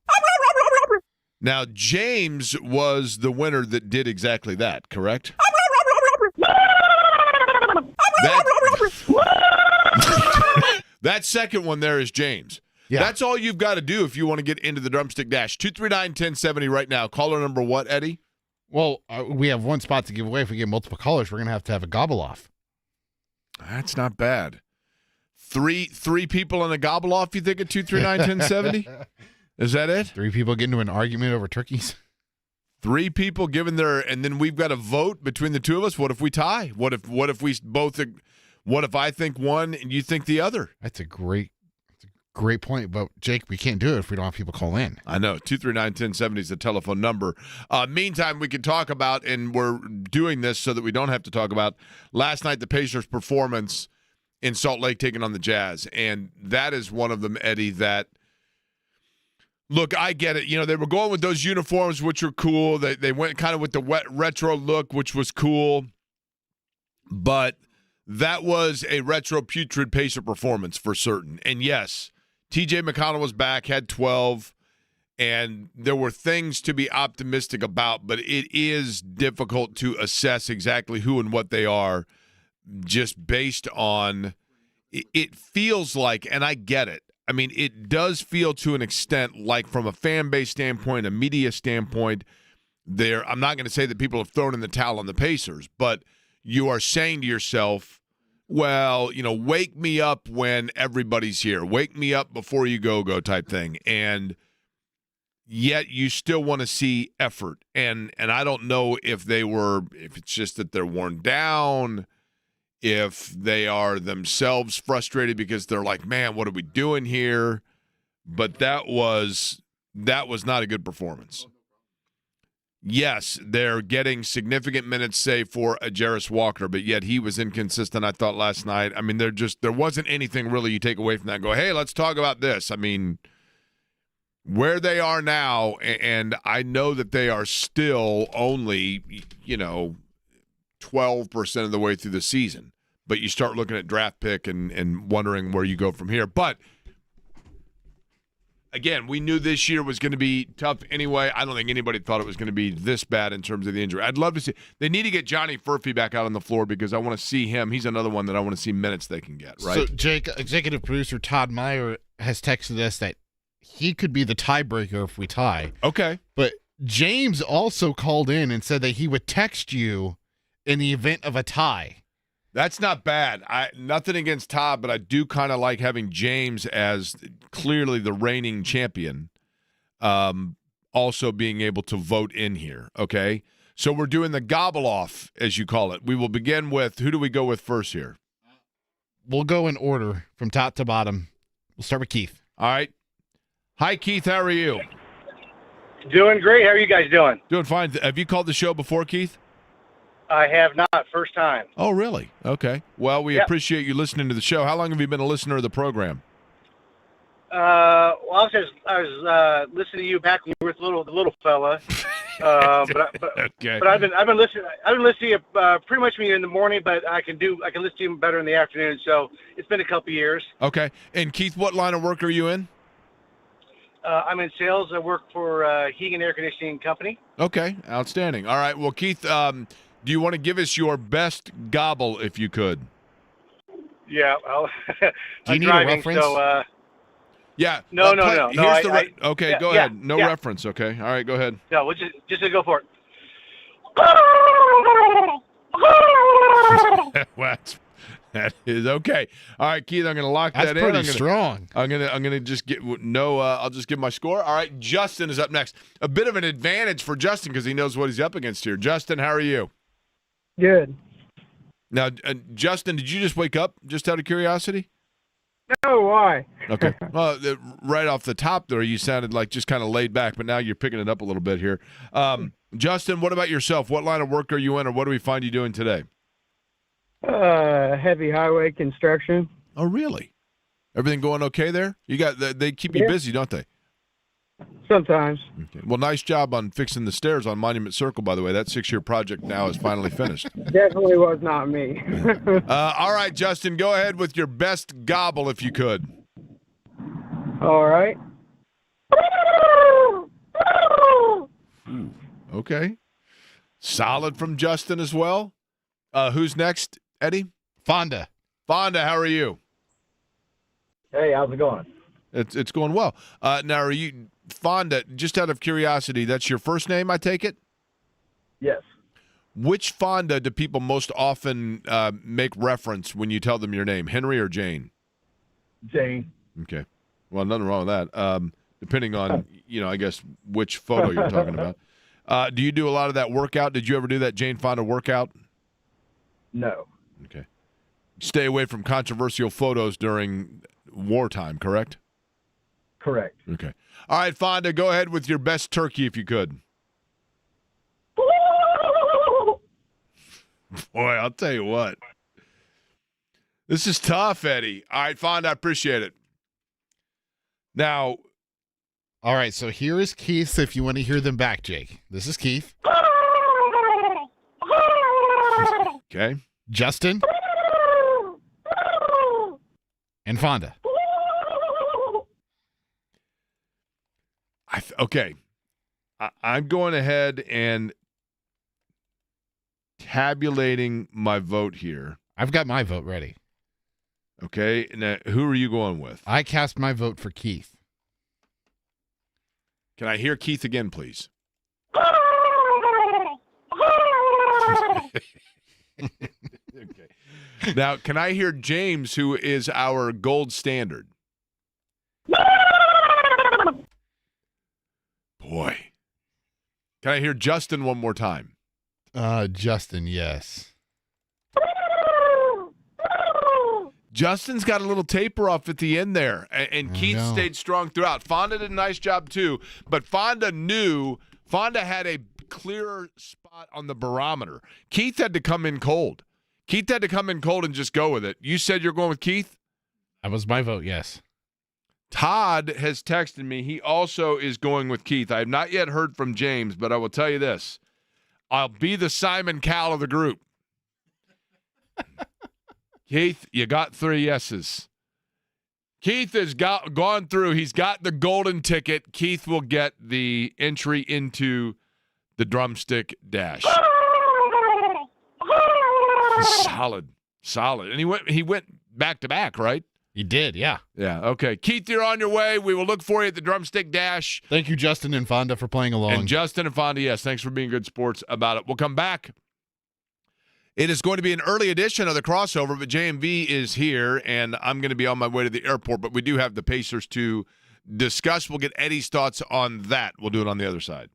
Now, James was the winner that did exactly that, correct? That second one there is James. Yeah. That's all you've got to do if you want to get into the Drumstick Dash. 239-1070 right now. Caller number what, Eddie? Well, we have one spot to give away. If we get multiple callers, we're going to have a gobble off. That's not bad. Three people in a gobble off, you think, at 239-1070? Is that it? 3 people get into an argument over turkeys. 3 people giving their, and then we've got a vote between the two of us. What if we tie? What if we both? What if I think one and you think the other? That's a great point. But Jake, we can't do it if we don't have people call in. I know. 239-1070 is the telephone number. Meantime, we can talk about, and we're doing this so that we don't have to talk about last night the Pacers' performance in Salt Lake taking on the Jazz, and that is one of them, Eddie. That. Look, I get it. You know, they were going with those uniforms, which were cool. They went kind of with the wet retro look, which was cool. But that was a retro putrid Pacer performance for certain. And yes, TJ McConnell was back, had 12, and there were things to be optimistic about, but it is difficult to assess exactly who and what they are just based on it feels like, and I get it. I mean, it does feel to an extent like from a fan base standpoint, a media standpoint, I'm not going to say that people have thrown in the towel on the Pacers, but you are saying to yourself, well, you know, wake me up when everybody's here. Wake me up before you go type thing. And yet you still want to see effort. And I don't know if it's just that they're worn down, if they are themselves frustrated because they're like, man, what are we doing here? But that was not a good performance. Yes, they're getting significant minutes, say, for a Jarris Walker, but yet he was inconsistent, I thought, last night. I mean, there wasn't anything really you take away from that and go, hey, let's talk about this. I mean, where they are now, and I know that they are still only, 12% of the way through the season. But you start looking at draft pick and wondering where you go from here. But, again, we knew this year was going to be tough anyway. I don't think anybody thought it was going to be this bad in terms of the injury. I'd love to see – they need to get Johnny Furphy back out on the floor because I want to see him. He's another one that I want to see minutes they can get, right? So, Jake, executive producer Todd Meyer has texted us that he could be the tiebreaker if we tie. Okay. But James also called in and said that he would text you in the event of a tie. That's not bad. Nothing against Todd, but I do kind of like having James as clearly the reigning champion, also being able to vote in here, okay? So we're doing the gobble off, as you call it. We will begin with, who do we go with first here? We'll go in order from top to bottom. We'll start with Keith. All right. Hi, Keith. How are you? Doing great. How are you guys doing? Doing fine. Have you called the show before, Keith? I have not. First time. Oh, really? Okay. Well, we appreciate you listening to the show. How long have you been a listener of the program? Well, I was listening to you back when you were the little fella. Okay. But I've been listening. I've been listening to you pretty much when you're in the morning, but I can listen to you better in the afternoon. So it's been a couple years. Okay. And Keith, what line of work are you in? I'm in sales. I work for Hegan Air Conditioning Company. Okay. Outstanding. All right. Well, Keith, do you want to give us your best gobble, if you could? Yeah. Well, Do I'm you need driving, a reference? So. Yeah. No. Here's the okay, yeah, go yeah, ahead. No yeah. reference, okay? All right, go ahead. No, we'll just go for it. That is okay. All right, Keith, I'm going to lock That's that in. pretty strong. I'm gonna just get I'll just give my score. All right, Justin is up next. A bit of an advantage for Justin because he knows what he's up against here. Justin, how are you? Good. Now, Justin, did you just wake up? Just out of curiosity? No, why? Okay. Well, right off the top there, you sounded like just kind of laid back, but now you're picking it up a little bit here. Justin, what about yourself? What line of work are you in, or what do we find you doing today? Heavy highway construction. Oh, really? Everything going okay there? You got they keep you busy, don't they? Sometimes. Okay. Well, nice job on fixing the stairs on Monument Circle, by the way. That 6-year project now is finally finished. Definitely was not me. All right, Justin, go ahead with your best gobble if you could. All right. Okay. Solid from Justin as well. Who's next, Eddie? Fonda. Fonda, how are you? Hey, how's it going? It's going well. Now, are you Fonda? Just out of curiosity, that's your first name, I take it. Yes. Which Fonda do people most often make reference when you tell them your name, Henry or Jane? Jane. Okay. Well, nothing wrong with that. Depending on I guess which photo you're talking about. Do you do a lot of that workout? Did you ever do that Jane Fonda workout? No. Okay. Stay away from controversial photos during wartime, correct? Correct. Okay. All right, Fonda, go ahead with your best turkey if you could. Boy, I'll tell you what. This is tough, Eddie. All right, Fonda, I appreciate it. Now. All right, so here is Keith if you want to hear them back, Jake. This is Keith. Okay. Justin. And Fonda. Okay. I'm going ahead and tabulating my vote here. I've got my vote ready. Okay. Now, who are you going with? I cast my vote for Keith. Can I hear Keith again, please? Okay. Now, can I hear James, who is our gold standard? Boy. Can I hear Justin one more time? Justin, yes. Justin's got a little taper off at the end there, and Keith stayed strong throughout. Fonda did a nice job too, but Fonda had a clearer spot on the barometer. Keith had to come in cold. Keith had to come in cold and just go with it. You said you're going with Keith? That was my vote, yes. Todd has texted me. He also is going with Keith. I have not yet heard from James, but I will tell you this. I'll be the Simon Cowell of the group. Keith, you got 3 yeses. Keith has gone through. He's got the golden ticket. Keith will get the entry into the drumstick dash. Solid. And he went back to back, right? He did, yeah. Yeah, okay. Keith, you're on your way. We will look for you at the drumstick dash. Thank you, Justin and Fonda, for playing along. And Justin and Fonda, yes, thanks for being good sports about it. We'll come back. It is going to be an early edition of the crossover, but JMV is here, and I'm going to be on my way to the airport, but we do have the Pacers to discuss. We'll get Eddie's thoughts on that. We'll do it on the other side.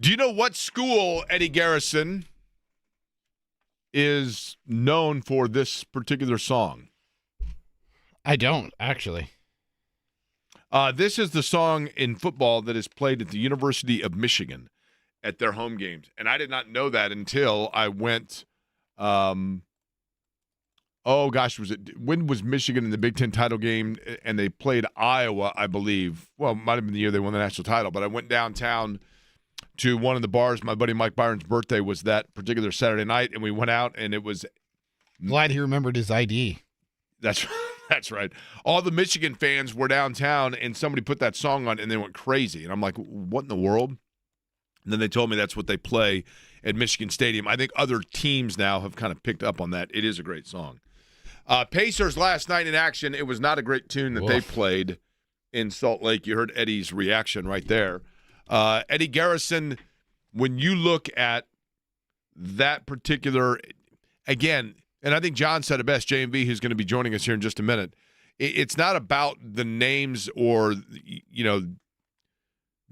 Do you know what school Eddie Garrison is known for this particular song? I don't, actually. This is the song in football that is played at the University of Michigan at their home games. And I did not know that until I went, when was Michigan in the Big Ten title game? And they played Iowa, I believe. Well, it might have been the year they won the national title. But I went downtown to one of the bars. My buddy Mike Byron's birthday was that particular Saturday night. And we went out, and it was. Glad he remembered his ID. That's right. All the Michigan fans were downtown, and somebody put that song on, and they went crazy. And I'm like, what in the world? And then they told me that's what they play at Michigan Stadium. I think other teams now have kind of picked up on that. It is a great song. Pacers last night in action. It was not a great tune that they played in Salt Lake. You heard Eddie's reaction right there. Eddie Garrison, when you look at that particular, again, and I think John said it best, JMV, who's going to be joining us here in just a minute. It's not about the names or,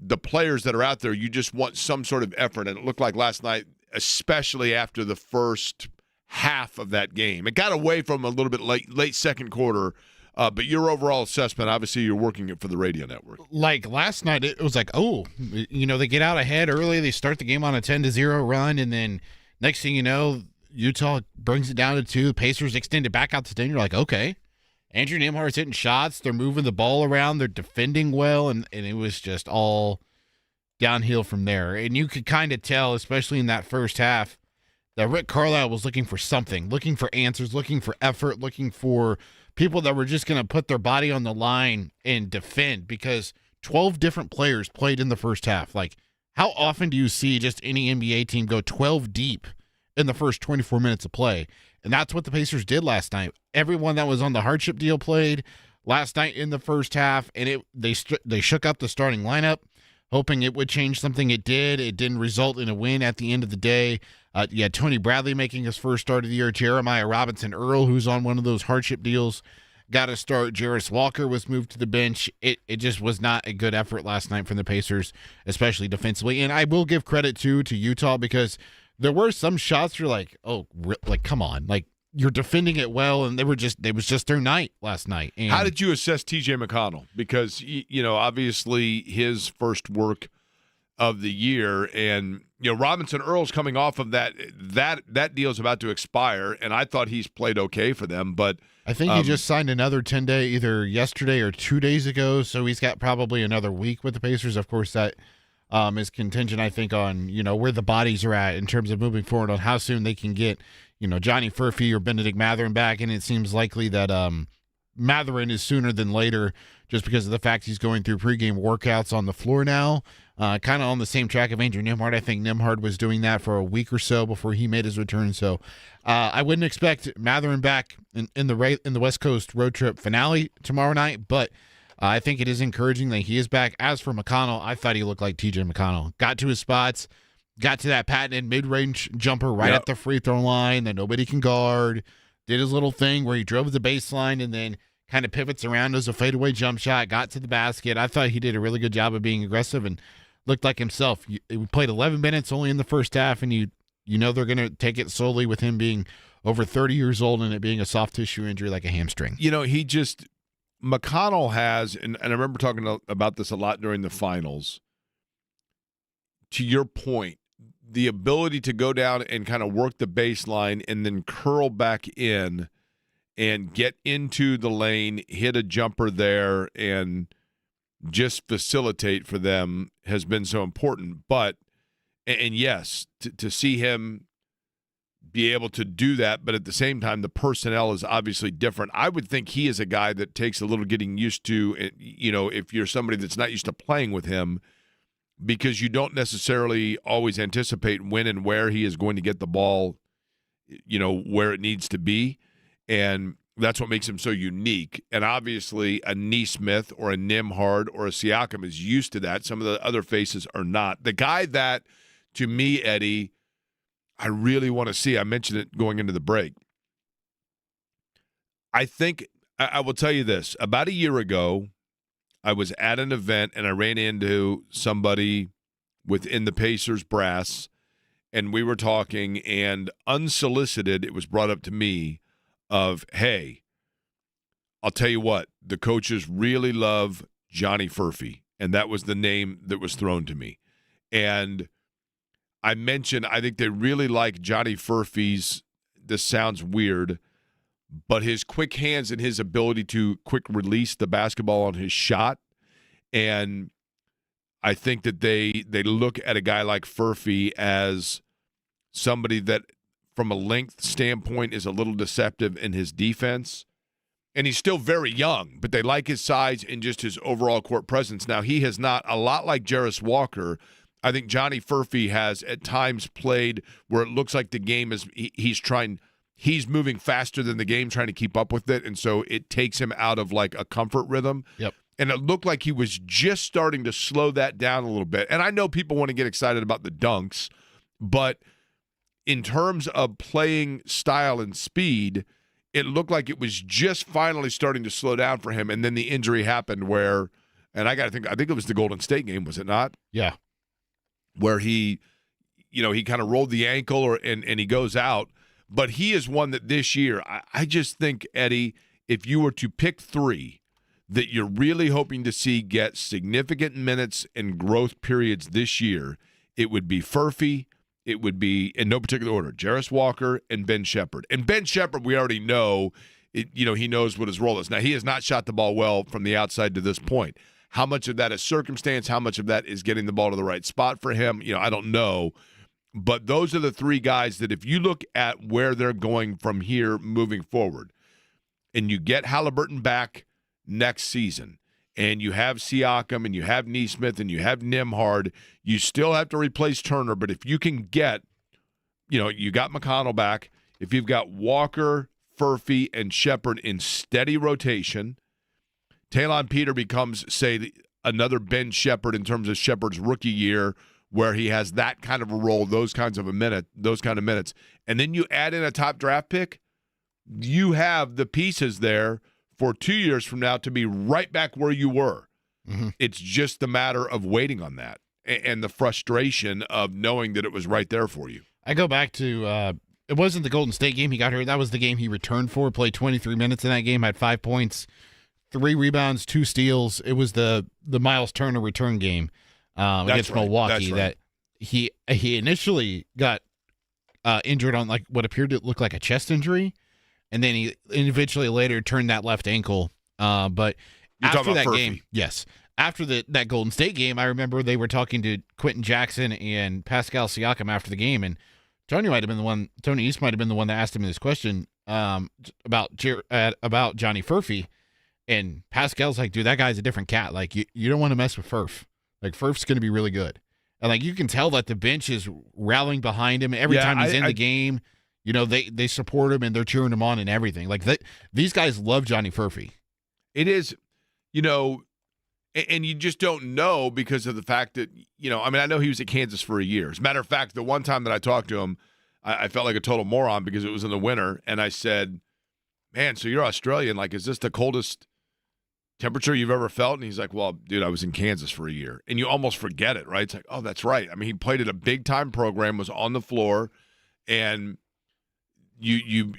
the players that are out there. You just want some sort of effort. And it looked like last night, especially after the first half of that game. It got away from a little bit late second quarter. But your overall assessment, obviously you're working it for the radio network. Like last night, it was like, they get out ahead early. They start the game on a 10-0 run. And then next thing you know, Utah brings it down to 2. Pacers extend it back out to 10. You're like, okay. Andrew Nembhard's hitting shots. They're moving the ball around. They're defending well. And it was just all downhill from there. And you could kind of tell, especially in that first half, that Rick Carlisle was looking for something, looking for answers, looking for effort, looking for people that were just going to put their body on the line and defend, because 12 different players played in the first half. Like, how often do you see just any NBA team go 12 deep in the first 24 minutes of play? And that's what the Pacers did last night. Everyone that was on the hardship deal played last night in the first half, and they shook up the starting lineup, hoping it would change something. It did. It didn't result in a win at the end of the day. You had Tony Bradley making his first start of the year. Jeremiah Robinson-Earl, who's on one of those hardship deals, got a start. Jarris Walker was moved to the bench. It just was not a good effort last night from the Pacers, especially defensively. And I will give credit to Utah, because there were some shots you're like, come on. Like, you're defending it well, and it was just their night last night. And how did you assess TJ McConnell? Because, obviously his first work of the year, and, Robinson Earl's coming off of that deal's about to expire, and I thought he's played okay for them, but I think he just signed another 10-day either yesterday or 2 days ago, so he's got probably another week with the Pacers. Of course, that is contingent, I think, on, where the bodies are at in terms of moving forward, on how soon they can get, Johnny Furphy or Benedict Mathurin back. And it seems likely that Mathurin is sooner than later, just because of the fact he's going through pregame workouts on the floor now, kind of on the same track of Andrew Nembhard. I think Nembhard was doing that for a week or so before he made his return. So I wouldn't expect Mathurin back in the West Coast road trip finale tomorrow night, but I think it is encouraging that he is back. As for McConnell, I thought he looked like TJ McConnell. Got to his spots, got to that patented mid-range jumper right at the free throw line that nobody can guard, did his little thing where he drove the baseline and then kind of pivots around as a fadeaway jump shot, got to the basket. I thought he did a really good job of being aggressive and looked like himself. We played 11 minutes only in the first half, and you know they're going to take it slowly with him being over 30 years old and it being a soft tissue injury like a hamstring. McConnell has, and I remember talking about this a lot during the finals, to your point, the ability to go down and kind of work the baseline and then curl back in and get into the lane, hit a jumper there, and just facilitate for them has been so important. But, and yes, to see him be able to do that, but at the same time, the personnel is obviously different. I would think he is a guy that takes a little getting used to, if you're somebody that's not used to playing with him, because you don't necessarily always anticipate when and where he is going to get the ball, where it needs to be. And that's what makes him so unique. And obviously a Nesmith or a Nembhard or a Siakam is used to that. Some of the other faces are not. The guy that, to me, Eddie, I really want to see, I mentioned it going into the break. I think, I will tell you this, about a year ago, I was at an event and I ran into somebody within the Pacers brass, and we were talking, and unsolicited, it was brought up to me of, hey, I'll tell you what, the coaches really love Johnny Furphy, and that was the name that was thrown to me. And I mentioned I think they really like Johnny Furphy's, this sounds weird, but his quick hands and his ability to quick release the basketball on his shot. And I think that they look at a guy like Furphy as somebody that, from a length standpoint, is a little deceptive in his defense. And he's still very young, but they like his size and just his overall court presence. Now, he has not, a lot like Jarris Walker, I think Johnny Furphy has at times played where it looks like the game is, he's moving faster than the game, trying to keep up with it, and so it takes him out of like a comfort rhythm. Yep. And it looked like he was just starting to slow that down a little bit. And I know people want to get excited about the dunks, but in terms of playing style and speed, it looked like it was just finally starting to slow down for him. And then the injury happened where, and I think it was the Golden State game, was it not? Yeah. Where he kind of rolled the ankle and he goes out. But he is one that this year, I just think, Eddie, if you were to pick three that you're really hoping to see get significant minutes and growth periods this year, it would be Furphy. It would be, in no particular order, Jarris Walker and Ben Sheppard. And Ben Sheppard, we already know, he knows what his role is. Now, he has not shot the ball well from the outside to this point. How much of that is circumstance? How much of that is getting the ball to the right spot for him? I don't know. But those are the three guys that if you look at where they're going from here moving forward, and you get Halliburton back next season, and you have Siakam, and you have Nesmith, and you have Nembhard, you still have to replace Turner. But if you can get, you got McConnell back, if you've got Walker, Furphy, and Sheppard in steady rotation, Talon Peter becomes, say, another Ben Sheppard in terms of Sheppard's rookie year, where he has that kind of a role, those kind of minutes, and then you add in a top draft pick, you have the pieces there for 2 years from now to be right back where you were. Mm-hmm. It's just a matter of waiting on that and the frustration of knowing that it was right there for you. I go back to it wasn't the Golden State game he got hurt. That was the game he returned for, played 23 minutes in that game, had 5 points, 3 rebounds, 2 steals. It was the Miles Turner return game. Against Milwaukee, that he initially got injured on like what appeared to look like a chest injury, and then he eventually later turned that left ankle. But You're after that Furphy. game, yes, after that Golden State game, I remember they were talking to Quentin Jackson and Pascal Siakam after the game, and Tony East might have been the one that asked him this question about Johnny Furphy, and Pascal's like, dude, that guy's a different cat. Like you don't want to mess with Furph. Like, Furph's going to be really good. And, like, you can tell that the bench is rallying behind him. Every time he's in the game, they support him and they're cheering him on and everything. Like, these guys love Johnny Furphy. It is, and you just don't know because of the fact that, I know he was at Kansas for a year. As a matter of fact, the one time that I talked to him, I felt like a total moron because it was in the winter. And I said, man, so you're Australian. Like, is this the coldest temperature you've ever felt? And he's like, well, dude, I was in Kansas for a year. And you almost forget it, right? It's like, oh, that's right. I mean, he played at a big time program, was on the floor, and you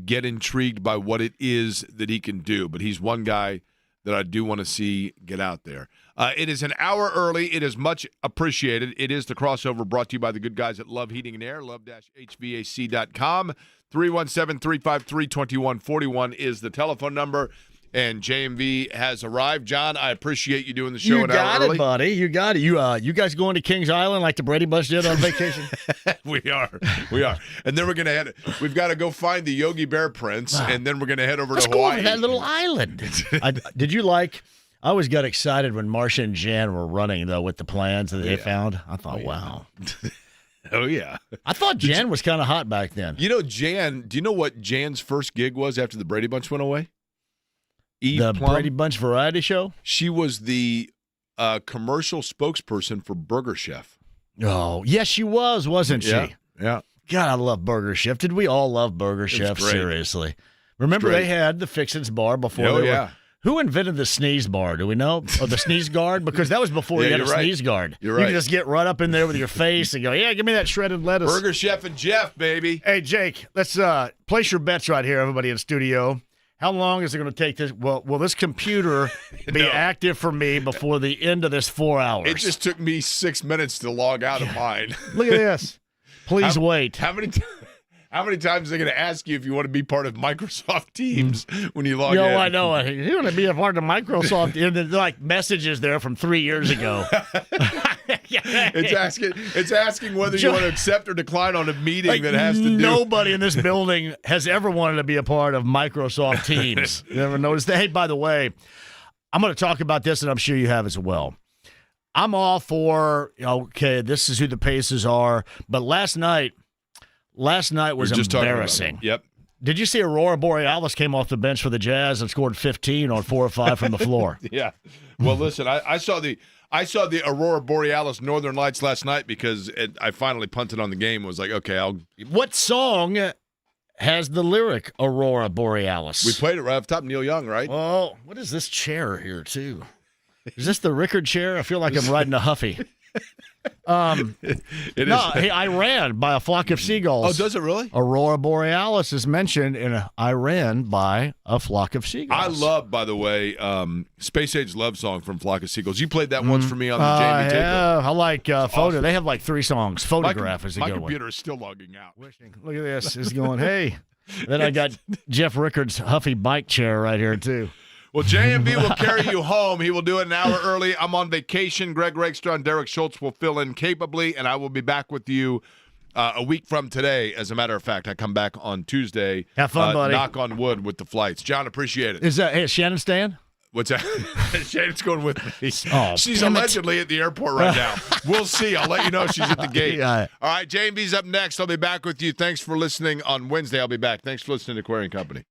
get intrigued by what it is that he can do. But he's one guy that I do want to see get out there. It is an hour early. It is much appreciated. It is the crossover brought to you by the good guys at Love Heating and Air, love-hvac.com. 317-353-2141 is the telephone number. And JMV has arrived. John, I appreciate you doing the show an hour early. You got it, buddy. You got it. You guys going to Kings Island like the Brady Bunch did on vacation? We are. And then we've got to go find the Yogi Bear prints, and then we're going to head over Let's to Hawaii. Go over that little island. I always got excited when Marcia and Jan were running, though, with the plans that they found. I thought, wow. Oh, yeah. I thought Jan was kind of hot back then. Jan, do you know what Jan's first gig was after the Brady Bunch went away? The Brady Bunch variety show? She was the commercial spokesperson for Burger Chef. Oh, yes, she was, wasn't she? Yeah. God, I love Burger Chef. Did we all love Burger Chef? Seriously. Remember they had the Fixins bar before Who invented the sneeze bar? Do we know? Or the sneeze guard? Because that was before you had a sneeze guard. You're You right. could just get right up in there with your face and go, yeah, give me that shredded lettuce. Burger Chef and Jeff, baby. Hey, Jake, let's place your bets right here, everybody in the studio. How long is it going to take this? Well, will this computer be active for me before the end of this 4 hours? It just took me 6 minutes to log out of mine. Look at this. Please wait. How many times are they going to ask you if you want to be part of Microsoft Teams when you log in? I know. You want to be a part of Microsoft? And there's like messages there from 3 years ago. It's asking whether you want to accept or decline on a meeting that has to do. Nobody in this building has ever wanted to be a part of Microsoft Teams. You ever noticed that? Hey, by the way, I'm going to talk about this, and I'm sure you have as well. I'm all for, okay, this is who the Pacers are, but last night was embarrassing. Yep. Did you see Aurora Borealis came off the bench for the Jazz and scored 15 on 4 or 5 from the floor? Yeah. Well, listen, I saw the Aurora Borealis Northern Lights last night because I finally punted on the game. It was like, okay, What song has the lyric Aurora Borealis? we played it right off the top. Neil Young, right? Oh, what is this chair here, too? Is this the Rickard chair? I feel like I'm riding a Huffy. It is. No, hey, Iran by a flock of seagulls. Oh, does it really? Aurora Borealis is mentioned in Iran by a flock of seagulls. I love, by the way, Space Age Love Song from Flock of Seagulls. You played that once for me on the Jamie tape. Yeah, I like Photo. Awesome. They have like 3 songs. Photograph is a my good one. computer is still logging out. Look at this. It's going, hey. Then I got Jeff Rickard's Huffy bike chair right here, too. Well, JMB will carry you home. He will do it an hour early. I'm on vacation. Greg Rakestraw and Derek Schultz will fill in capably, and I will be back with you a week from today. As a matter of fact, I come back on Tuesday. Have fun, buddy. Knock on wood with the flights. John, appreciate it. Is Shannon staying? What's that? Shannon's going with me. Oh, She's damn it. allegedly at the airport right now. We'll see. I'll let you know if she's at the gate. Yeah. All right, JMB's up next. I'll be back with you. Thanks for listening on Wednesday. I'll be back. Thanks for listening to Aquarian Company.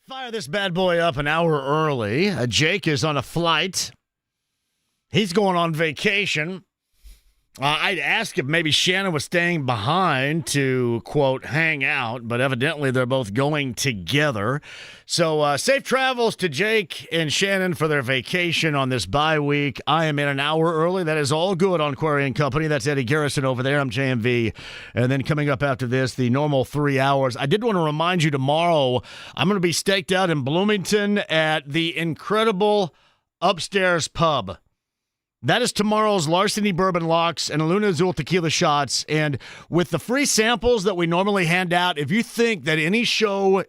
Fire this bad boy up an hour early. Jake is on a flight. He's going on vacation. I'd ask if maybe Shannon was staying behind to, quote, hang out, but evidently they're both going together. So safe travels to Jake and Shannon for their vacation on this bye week. I am in an hour early. That is all good on Query and Company. That's Eddie Garrison over there. I'm JMV. And then coming up after this, the normal 3 hours. I did want to remind you tomorrow, I'm going to be staked out in Bloomington at the incredible Upstairs Pub. That is tomorrow's Larceny Bourbon Locks and Luna Azul Tequila Shots. And with the free samples that we normally hand out, if you think that any show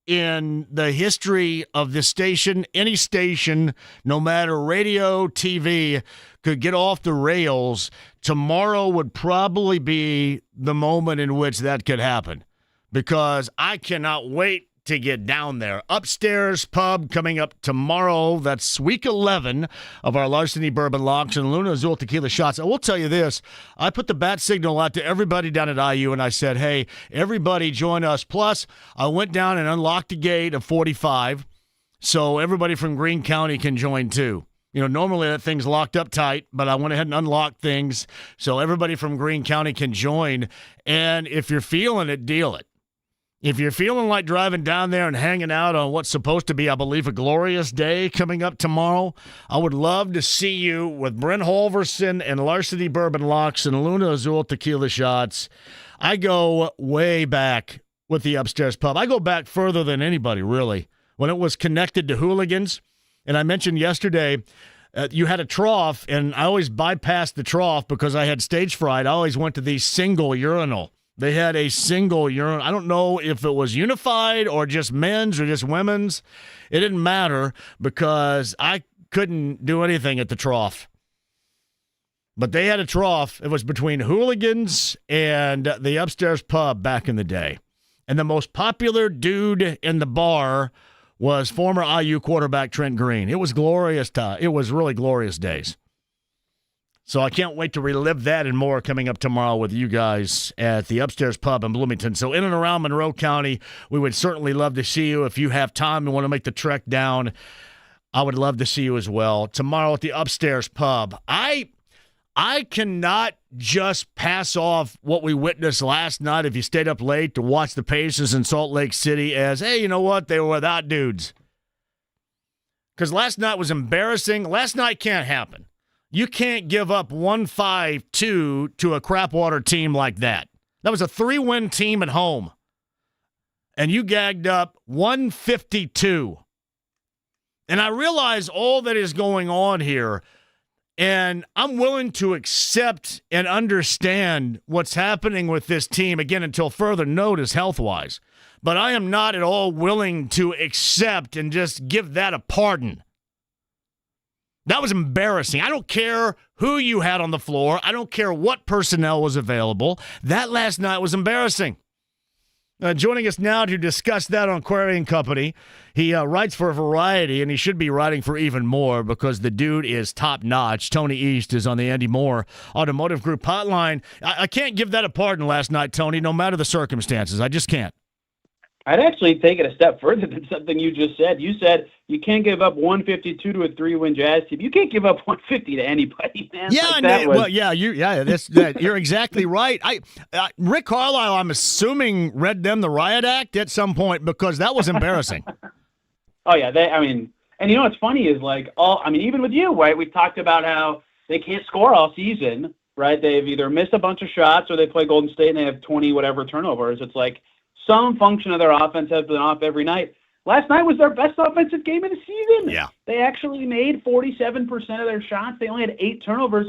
in the history of this station, any station, no matter radio, TV, could get off the rails, tomorrow would probably be the moment in which that could happen. Because I cannot wait to get down there. Upstairs Pub coming up tomorrow. That's week 11 of our Larceny Bourbon Locks and Luna Azul Tequila Shots. I will tell you this. I put the bat signal out to everybody down at IU, and I said, hey, everybody join us. Plus, I went down and unlocked the gate of 45, so everybody from Greene County can join too. You know, normally that thing's locked up tight, but I went ahead and unlocked things so everybody from Greene County can join. And if you're feeling it, deal it. If you're feeling like driving down there and hanging out on what's supposed to be, I believe, a glorious day coming up tomorrow, I would love to see you with Brent Holverson and Larceny Bourbon Locks and Luna Azul Tequila Shots. I go way back with the Upstairs Pub. I go back further than anybody, really. When it was connected to Hooligans, and I mentioned yesterday, you had a trough, and I always bypassed the trough because I had stage fright. I always went to the single urinal. They had a single urinal. I don't know if it was unified or just men's or just women's. It didn't matter because I couldn't do anything at the trough. But they had a trough. It was between Hooligans and the Upstairs Pub back in the day. And the most popular dude in the bar was former IU quarterback Trent Green. It was glorious time. It was really glorious days. So I can't wait to relive that and more coming up tomorrow with you guys at the Upstairs Pub in Bloomington. So in and around Monroe County, we would certainly love to see you. If you have time and want to make the trek down, I would love to see you as well. Tomorrow at the Upstairs Pub. I cannot just pass off what we witnessed last night if you stayed up late to watch the Pacers in Salt Lake City as, hey, you know what? They were without dudes. Because last night was embarrassing. Last night can't happen. You can't give up 1-5-2 to a crapwater team like that. That was a 3-win team at home. And you gagged up 152. And I realize all that is going on here, and I'm willing to accept and understand what's happening with this team, again, until further notice health-wise. But I am not at all willing to accept and just give that a pardon. That was embarrassing. I don't care who you had on the floor. I don't care what personnel was available. That last night was embarrassing. Joining us now to discuss that on Query and Company, he writes for Variety, and he should be writing for even more because the dude is top-notch. Tony East is on the Andy Moore Automotive Group hotline. I can't give that a pardon last night, Tony, no matter the circumstances. I just can't. I'd actually take it a step further than something you just said. You said you can't give up 152 to a 3-win Jazz team. You can't give up 150 to anybody, man. Yeah, you're exactly right. Rick Carlisle, I'm assuming, read them the riot act at some point because that was embarrassing. Oh yeah, and you know what's funny is even with you, right? We've talked about how they can't score all season, right? They've either missed a bunch of shots or they play Golden State and they have 20 whatever turnovers. It's like some function of their offense has been off every night. Last night was their best offensive game of the season. Yeah. They actually made 47% of their shots. They only had 8 turnovers.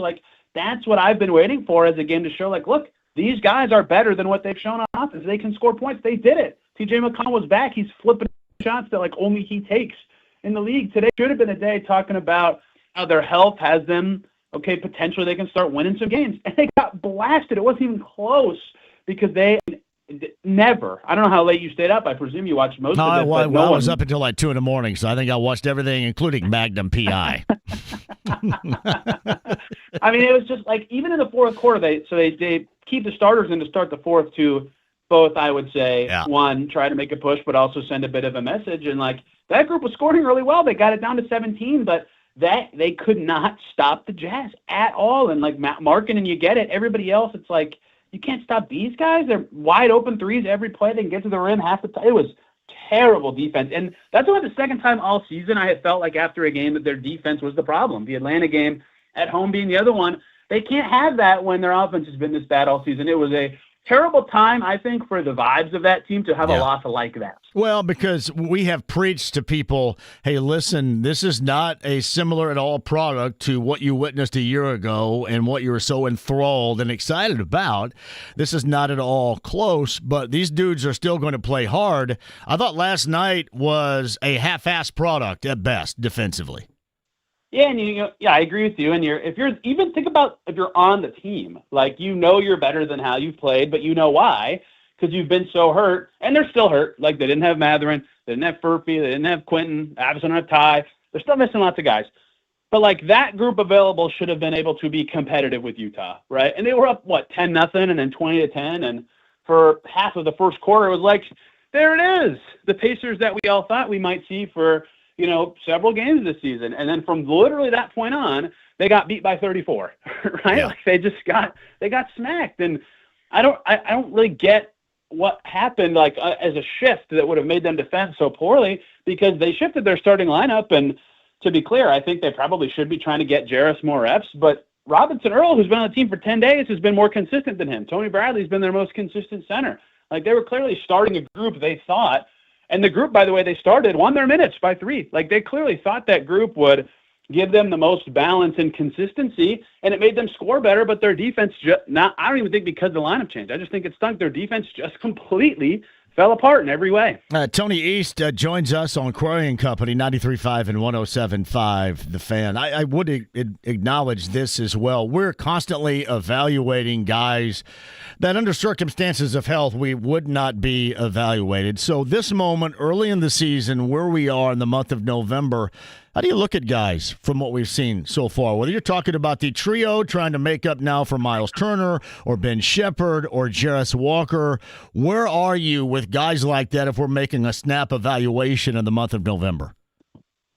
That's what I've been waiting for as a game to show, look, these guys are better than what they've shown on offense. They can score points. They did it. TJ McConnell was back. He's flipping shots that only he takes in the league. Today should have been a day talking about how their health has them, okay, potentially they can start winning some games. And they got blasted. It wasn't even close because they never. I don't know how late you stayed up. I presume you watched most of it. I was up until 2 a.m, so I think I watched everything, including Magnum PI. It was just even in the fourth quarter, they keep the starters in to start the fourth to both, I would say, Yeah. one, try to make a push, but also send a bit of a message. And like that group was scoring really well. They got it down to 17, but they could not stop the Jazz at all. And like Markin, and you get it. Everybody else, it's like you can't stop these guys. They're wide open threes every play. They can get to the rim half the time. It was terrible defense. And that's only the second time all season I had felt like after a game that their defense was the problem. The Atlanta game at home being the other one. They can't have that when their offense has been this bad all season. It was a terrible time, I think, for the vibes of that team to have a loss like that. Well, because we have preached to people, hey, listen, this is not a similar at all product to what you witnessed a year ago and what you were so enthralled and excited about. This is not at all close, but these dudes are still going to play hard. I thought last night was a half-assed product at best defensively. Yeah, and I agree with you. And if you're on the team, like you're better than how you've played, but you know why? Because you've been so hurt, and they're still hurt. Like they didn't have Matherin, they didn't have Furphy, they didn't have Quentin, obviously don't have Ty. They're still missing lots of guys. But like that group available should have been able to be competitive with Utah, right? And they were up 10-0, and then 20-10, and for half of the first quarter, it was like, there it is, the Pacers that we all thought we might see for several games this season. And then from literally that point on, they got beat by 34, right? Yeah. Like they got smacked. And I don't really get what happened like as a shift that would have made them defend so poorly, because they shifted their starting lineup. And to be clear, I think they probably should be trying to get Jarris more reps, but Robinson Earl, who's been on the team for 10 days, has been more consistent than him. Tony Bradley's been their most consistent center. Like they were clearly starting a group they thought. And the group, by the way, they started won their minutes by 3. Like they clearly thought that group would give them the most balance and consistency, and it made them score better. But their defense I don't even think because the lineup changed. I just think it stunk. Their defense just completely fell apart in every way. Tony East joins us on Quarry & Company, 93.5 and 107.5 The Fan. I would acknowledge this as well. We're constantly evaluating guys that under circumstances of health we would not be evaluated. So this moment early in the season, where we are in the month of November, how do you look at guys from what we've seen so far? Whether you're talking about the trio trying to make up now for Miles Turner or Ben Shepherd or Jarris Walker, where are you with guys like that if we're making a snap evaluation in the month of November?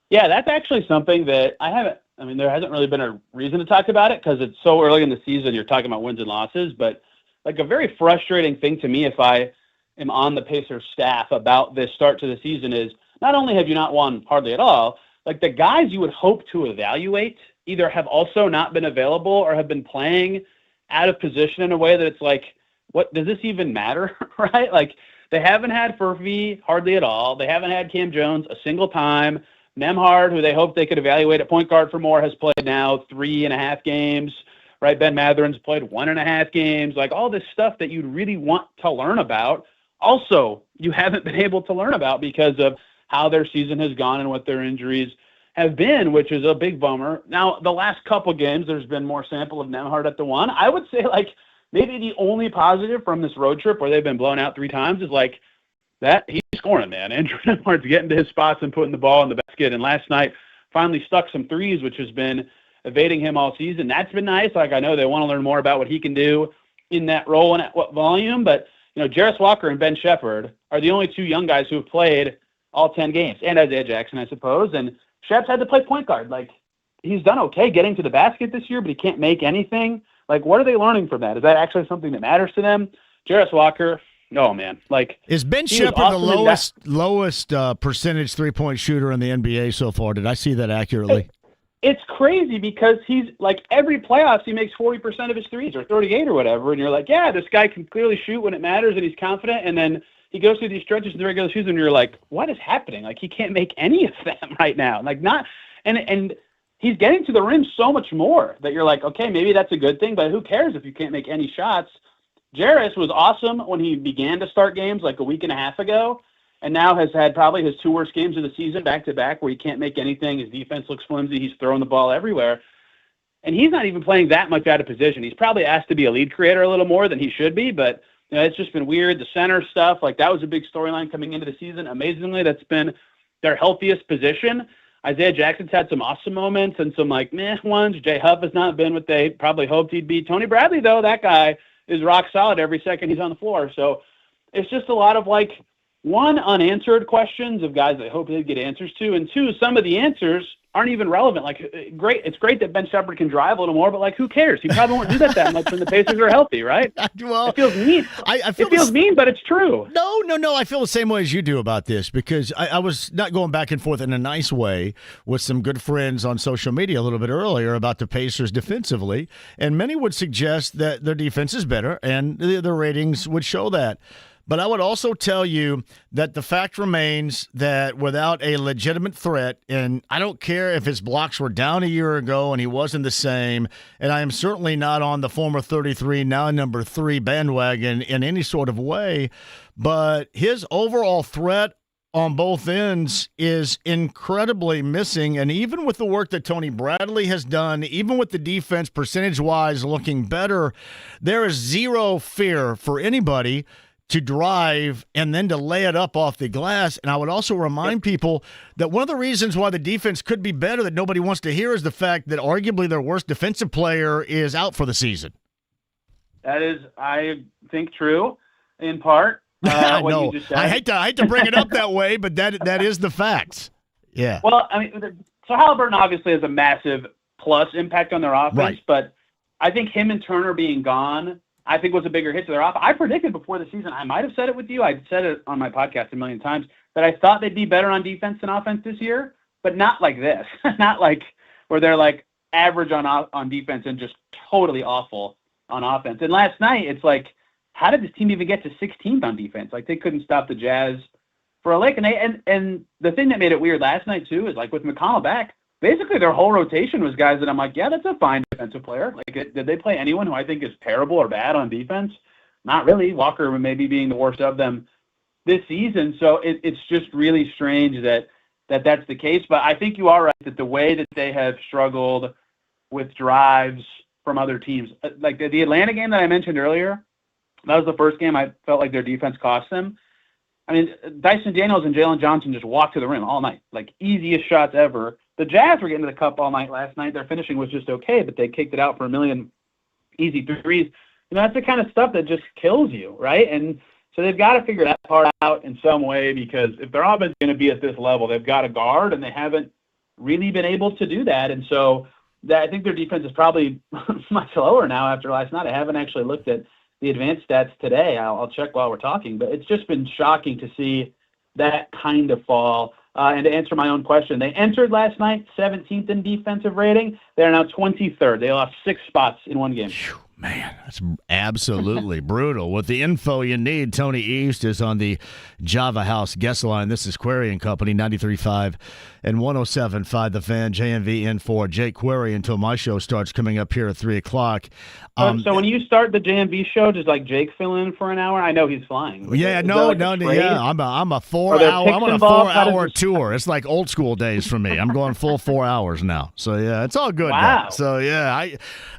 Yeah, that's actually something that there hasn't really been a reason to talk about it because it's so early in the season. You're talking about wins and losses, but like a very frustrating thing to me if I am on the Pacers staff about this start to the season is not only have you not won hardly at all, like the guys you would hope to evaluate either have also not been available or have been playing out of position in a way that it's like, what does this even matter? Right? Like they haven't had Furphy hardly at all. They haven't had Cam Jones a single time. Nembhard, who they hoped they could evaluate at point guard for more, has played now 3.5 games. Right? Ben Matherin's played 1.5 games. Like all this stuff that you'd really want to learn about. Also, you haven't been able to learn about because of how their season has gone and what their injuries have been, which is a big bummer. Now, the last couple games, there's been more sample of Nembhard at the one. I would say, like, maybe the only positive from this road trip where they've been blown out 3 times is, like, that he's scoring, man. Andrew Nembhard's getting to his spots and putting the ball in the basket. And last night, finally stuck some threes, which has been evading him all season. That's been nice. Like, I know they want to learn more about what he can do in that role and at what volume. But, Jarris Walker and Ben Shepherd are the only 2 young guys who have played all 10 games, and Isaiah Jackson, I suppose. And Shep's had to play point guard. Like, he's done okay getting to the basket this year, but he can't make anything. Like, what are they learning from that? Is that actually something that matters to them? Jarris Walker, no, man. Like, is Ben Shepherd the lowest percentage three-point shooter in the NBA so far? Did I see that accurately? It's crazy because he's like every playoffs he makes 40% of his threes or 38 or whatever, and you're like, yeah, this guy can clearly shoot when it matters, and he's confident, and then he goes through these stretches in the regular season, and you're like, what is happening? Like, he can't make any of them right now. Like, not – and he's getting to the rim so much more that you're like, okay, maybe that's a good thing, but who cares if you can't make any shots? Jarris was awesome when he began to start games like a week and a half ago, and now has had probably his 2 worst games of the season back-to-back where he can't make anything. His defense looks flimsy. He's throwing the ball everywhere. And he's not even playing that much out of position. He's probably asked to be a lead creator a little more than he should be, but – it's just been weird. The center stuff, like that was a big storyline coming into the season. Amazingly, that's been their healthiest position. Isaiah Jackson's had some awesome moments and some like meh ones. Jay Huff has not been what they probably hoped he'd be. Tony Bradley, though, that guy is rock solid every second he's on the floor. So it's just a lot of like, one, unanswered questions of guys that hope they'd get answers to, and two, some of the answers aren't even relevant. Like, it's great that Ben Shepherd can drive a little more, but like, who cares? He probably won't do that much when the Pacers are healthy, right? Well, it feels mean. I feel it feels mean, but it's true. No. I feel the same way as you do about this because I was not going back and forth in a nice way with some good friends on social media a little bit earlier about the Pacers defensively, and many would suggest that their defense is better, and the ratings would show that. But I would also tell you that the fact remains that without a legitimate threat, and I don't care if his blocks were down a year ago and he wasn't the same, and I am certainly not on the former 33, now number 3 bandwagon in any sort of way, but his overall threat on both ends is incredibly missing. And even with the work that Tony Bradley has done, even with the defense percentage-wise looking better, there is zero fear for anybody to drive and then to lay it up off the glass. And I would also remind people that one of the reasons why the defense could be better that nobody wants to hear is the fact that arguably their worst defensive player is out for the season. That is, I think, true in part. I what know. you just said. I hate to bring it up that way, but that is the facts. Yeah. Well, I mean, so Halliburton obviously has a massive plus impact on their offense, right. But I think him and Turner being gone, I think was a bigger hit to their offense. I predicted before the season, I might have said it with you, I said it on my podcast a million times, that I thought they'd be better on defense than offense this year, but not like this. Not like where they're like average on defense and just totally awful on offense. And last night, it's like, how did this team even get to 16th on defense? Like, they couldn't stop the Jazz for a lick. And the thing that made it weird last night, too, is like with McConnell back, basically their whole rotation was guys that I'm like, yeah, that's a fine defensive player. Like, did they play anyone who I think is terrible or bad on defense? Not really. Walker maybe being the worst of them this season. So it's just really strange that's the case. But I think you are right that the way that they have struggled with drives from other teams, like the Atlanta game that I mentioned earlier, that was the first game I felt like their defense cost them. I mean, Dyson Daniels and Jalen Johnson just walked to the rim all night, like easiest shots ever. The Jazz were getting to the cup all night last night. Their finishing was just okay, but they kicked it out for a million easy threes. You know, that's the kind of stuff that just kills you, right? And so they've got to figure that part out in some way, because if their offense is going to be at this level, they've got to guard, and they haven't really been able to do that. And so I think their defense is probably much lower now after last night. I haven't actually looked at the advanced stats today. I'll check while we're talking, but it's just been shocking to see that kind of fall. And to answer my own question, they entered last night 17th in defensive rating. They're now 23rd. They lost 6 spots in one game. Man, that's absolutely brutal. With the info you need, Tony East is on the Java House guest line. This is Query and Company, 93.5 and 107.5 The Fan, JMV in for Jake Query until my show starts coming up here at 3 o'clock. So when you start the JMV show, does like Jake fill in for an hour? I know he's flying. Yeah, I'm on a 4-hour tour. It's like old school days for me. I'm going full 4 hours now. So yeah, it's all good. Wow. Now. So yeah,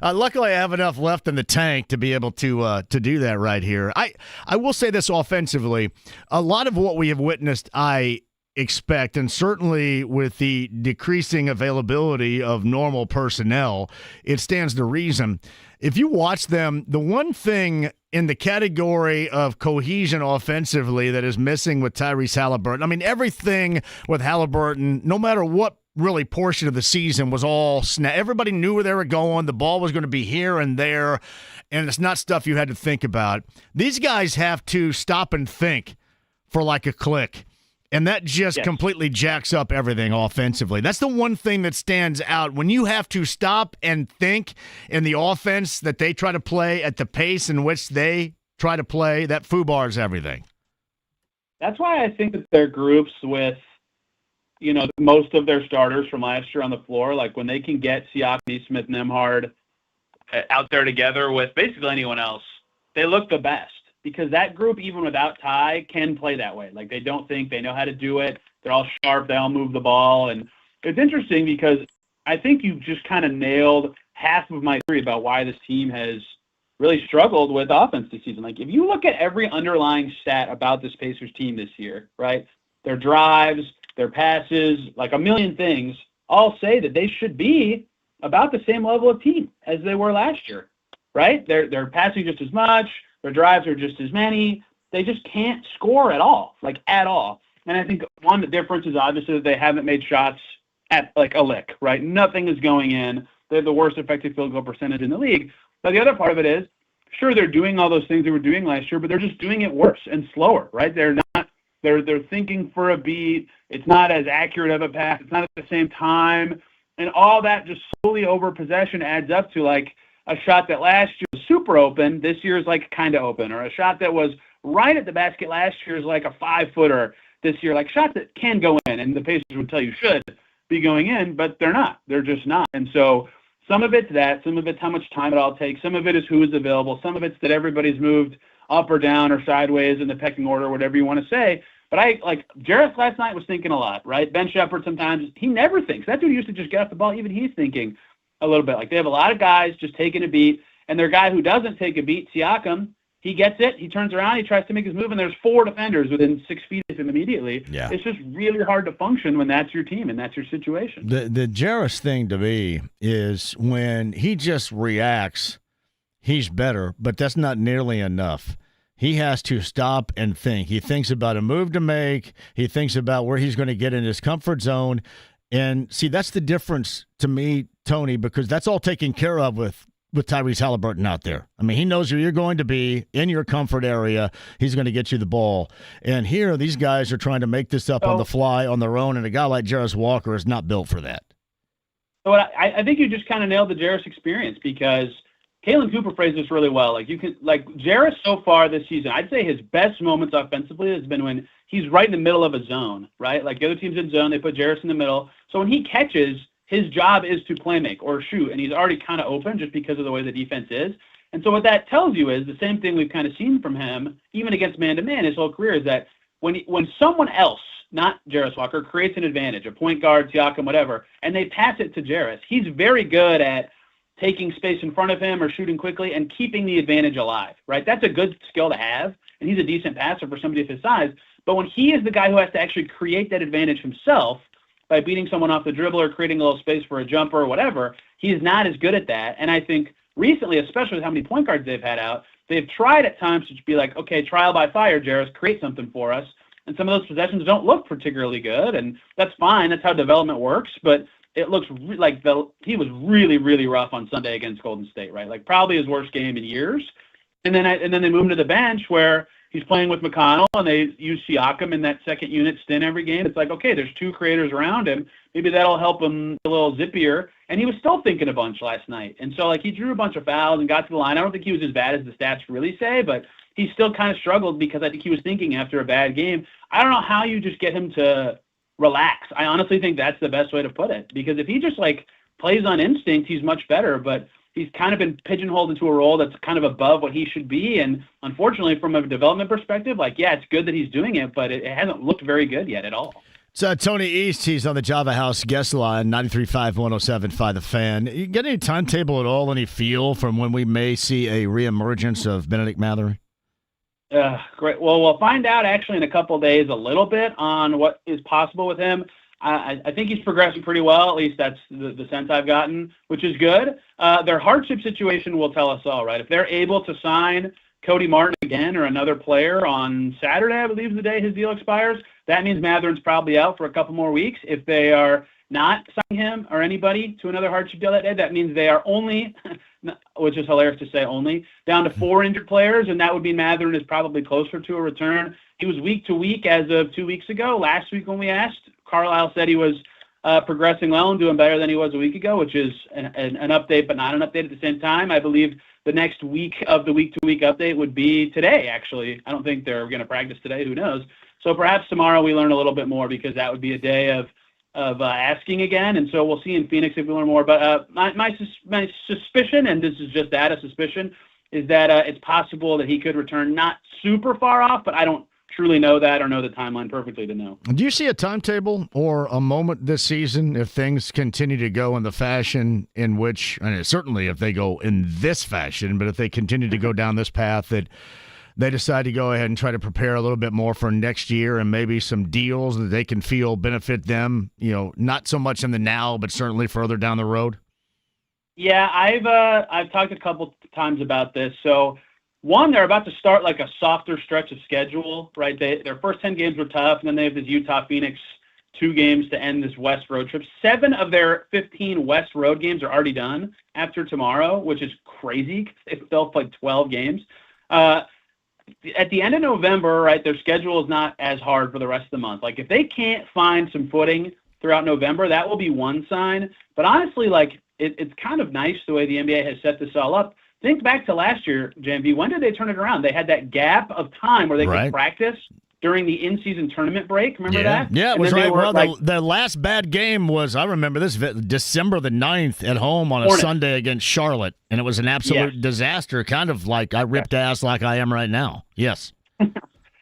I luckily I have enough left in the tank to be able to do that right here. I will say this offensively, a lot of what we have witnessed, I expect, and certainly with the decreasing availability of normal personnel, it stands to reason. If you watch them, the one thing in the category of cohesion offensively that is missing with Tyrese Halliburton, I mean, everything with Halliburton, no matter what really portion of the season, was all snap. Everybody knew where they were going. The ball was going to be here and there, and it's not stuff you had to think about. These guys have to stop and think for like a click. And that just completely jacks up everything offensively. That's the one thing that stands out. When you have to stop and think in the offense that they try to play at the pace in which they try to play, that FUBARs everything. That's why I think that their groups with, you know, most of their starters from last year on the floor, like when they can get Siakam, Smith, Nembhard out there together with basically anyone else, they look the best. Because that group, even without Ty, can play that way. Like, they don't think they know how to do it. They're all sharp. They all move the ball. And it's interesting because I think you've just kind of nailed half of my theory about why this team has really struggled with offense this season. Like, if you look at every underlying stat about this Pacers team this year, right, their drives, their passes, like a million things, all say that they should be about the same level of team as they were last year, right? They're passing just as much. Their drives are just as many. they just can't score at all, like at all. And I think one, the difference is obviously that they haven't made shots at like a lick, right? Nothing is going in. They have the worst effective field goal percentage in the league. But the other part of it is, sure, they're doing all those things they were doing last year, but they're just doing it worse and slower, right? They're thinking for a beat. It's not as accurate of a pass. It's not at the same time. And all that just slowly over possession adds up to like a shot that last year was super open. This year is like kind of open, or a shot that was right at the basket last year is like a 5-footer this year, like shots that can go in. And the Pacers would tell you should be going in, but they're not. They're just not. And so some of it's that, some of it's how much time it all takes, some of it is who is available, some of it's that everybody's moved up or down or sideways in the pecking order, whatever you want to say. But Jarrett last night was thinking a lot, right? Ben Shepherd sometimes, he never thinks. That dude used to just get off the ball. Even he's thinking a little bit. Like they have a lot of guys just taking a beat, and their guy who doesn't take a beat, Siakam, he gets it, he turns around, he tries to make his move, and there's 4 defenders within 6 feet of him immediately. Yeah. It's just really hard to function when that's your team and that's your situation. The Jarris thing to me is when he just reacts, he's better, but that's not nearly enough. He has to stop and think. He thinks about a move to make. He thinks about where he's going to get in his comfort zone. And see, that's the difference to me, Tony, because that's all taken care of with Tyrese Halliburton out there. I mean, he knows where you're going to be in your comfort area. He's going to get you the ball. And here, these guys are trying to make this up on the fly on their own, and a guy like Jarris Walker is not built for that. So I think you just kind of nailed the Jarris experience, because Kalen Cooper phrased this really well. Jarris so far this season, I'd say his best moments offensively has been when he's right in the middle of a zone, right? Like the other team's in zone, they put Jarris in the middle. So when he catches, his job is to play make or shoot, and he's already kind of open just because of the way the defense is. And so what that tells you is the same thing we've kind of seen from him, even against man-to-man his whole career, is that when someone else, not Jarris Walker, creates an advantage, a point guard, Siakam, whatever, and they pass it to Jarris, he's very good at taking space in front of him or shooting quickly and keeping the advantage alive, right? That's a good skill to have, and he's a decent passer for somebody of his size. But when he is the guy who has to actually create that advantage himself by beating someone off the dribble or creating a little space for a jumper or whatever, he's not as good at that. And I think recently, especially with how many point guards they've had out, they've tried at times to be like, okay, trial by fire, Jarris, create something for us. And some of those possessions don't look particularly good, and that's fine. That's how development works. But it looks like he was really, really rough on Sunday against Golden State, right? Like probably his worst game in years. And then they move him to the bench where he's playing with McConnell, and they use Siakam in that second unit stint every game. It's like, okay, there's 2 creators around him. Maybe that'll help him a little zippier. And he was still thinking a bunch last night. And so, he drew a bunch of fouls and got to the line. I don't think he was as bad as the stats really say, but he still kind of struggled because I think he was thinking after a bad game. I don't know how you just get him to relax. I honestly think that's the best way to put it, because if he just plays on instinct, he's much better, but he's kind of been pigeonholed into a role that's kind of above what he should be. And unfortunately, from a development perspective, it's good that he's doing it, but it hasn't looked very good yet at all. So Tony East, he's on the Java House guest line, 93.5, 107.5 The Fan. You get any timetable at all, any feel from when we may see a reemergence of Benedict Mathurin? Great. Well, we'll find out actually in a couple of days a little bit on what is possible with him. I think he's progressing pretty well. At least that's the sense I've gotten, which is good. Their hardship situation will tell us all, right? If they're able to sign Cody Martin again or another player on Saturday, I believe is the day his deal expires, that means Mathurin's probably out for a couple more weeks. If they are not signing him or anybody to another hardship deal that day, that means they are only, which is hilarious to say only, down to 4 injured players, and that would mean Mathurin is probably closer to a return. He was week to week as of 2 weeks ago. Last week when we asked, Carlisle said he was progressing well and doing better than he was a week ago, which is an update, but not an update at the same time. I believe the next week of the week-to-week update would be today, actually. I don't think they're going to practice today. Who knows? So perhaps tomorrow we learn a little bit more, because that would be a day of asking again. And so we'll see in Phoenix if we learn more. But my suspicion, and this is just that, a suspicion, is that it's possible that he could return not super far off, but I don't truly know that or know the timeline perfectly to know. Do you see a timetable or a moment this season if things continue to go in the fashion in which, and certainly if they go in this fashion, but if they continue to go down this path, that they decide to go ahead and try to prepare a little bit more for next year and maybe some deals that they can feel benefit them, not so much in the now, but certainly further down the road? Yeah, I've talked a couple times about this. So one, they're about to start like a softer stretch of schedule, right? Their first 10 games were tough, and then they have this Utah Phoenix 2 games to end this West road trip. 7 of their 15 West road games are already done after tomorrow, which is crazy. They'll play 12 games. At the end of November, right, their schedule is not as hard for the rest of the month. Like, if they can't find some footing throughout November, that will be one sign. But honestly, like, it's kind of nice the way the NBA has set this all up. Think back to last year, JMV. When did they turn it around? They had that gap of time where they could practice during the in-season tournament break. Remember that? Yeah, it and was right. Well, like, the last bad game was, I remember this, December the 9th at home on a Sunday against Charlotte, and it was an absolute disaster, kind of like I ripped ass like I am right now. Yes.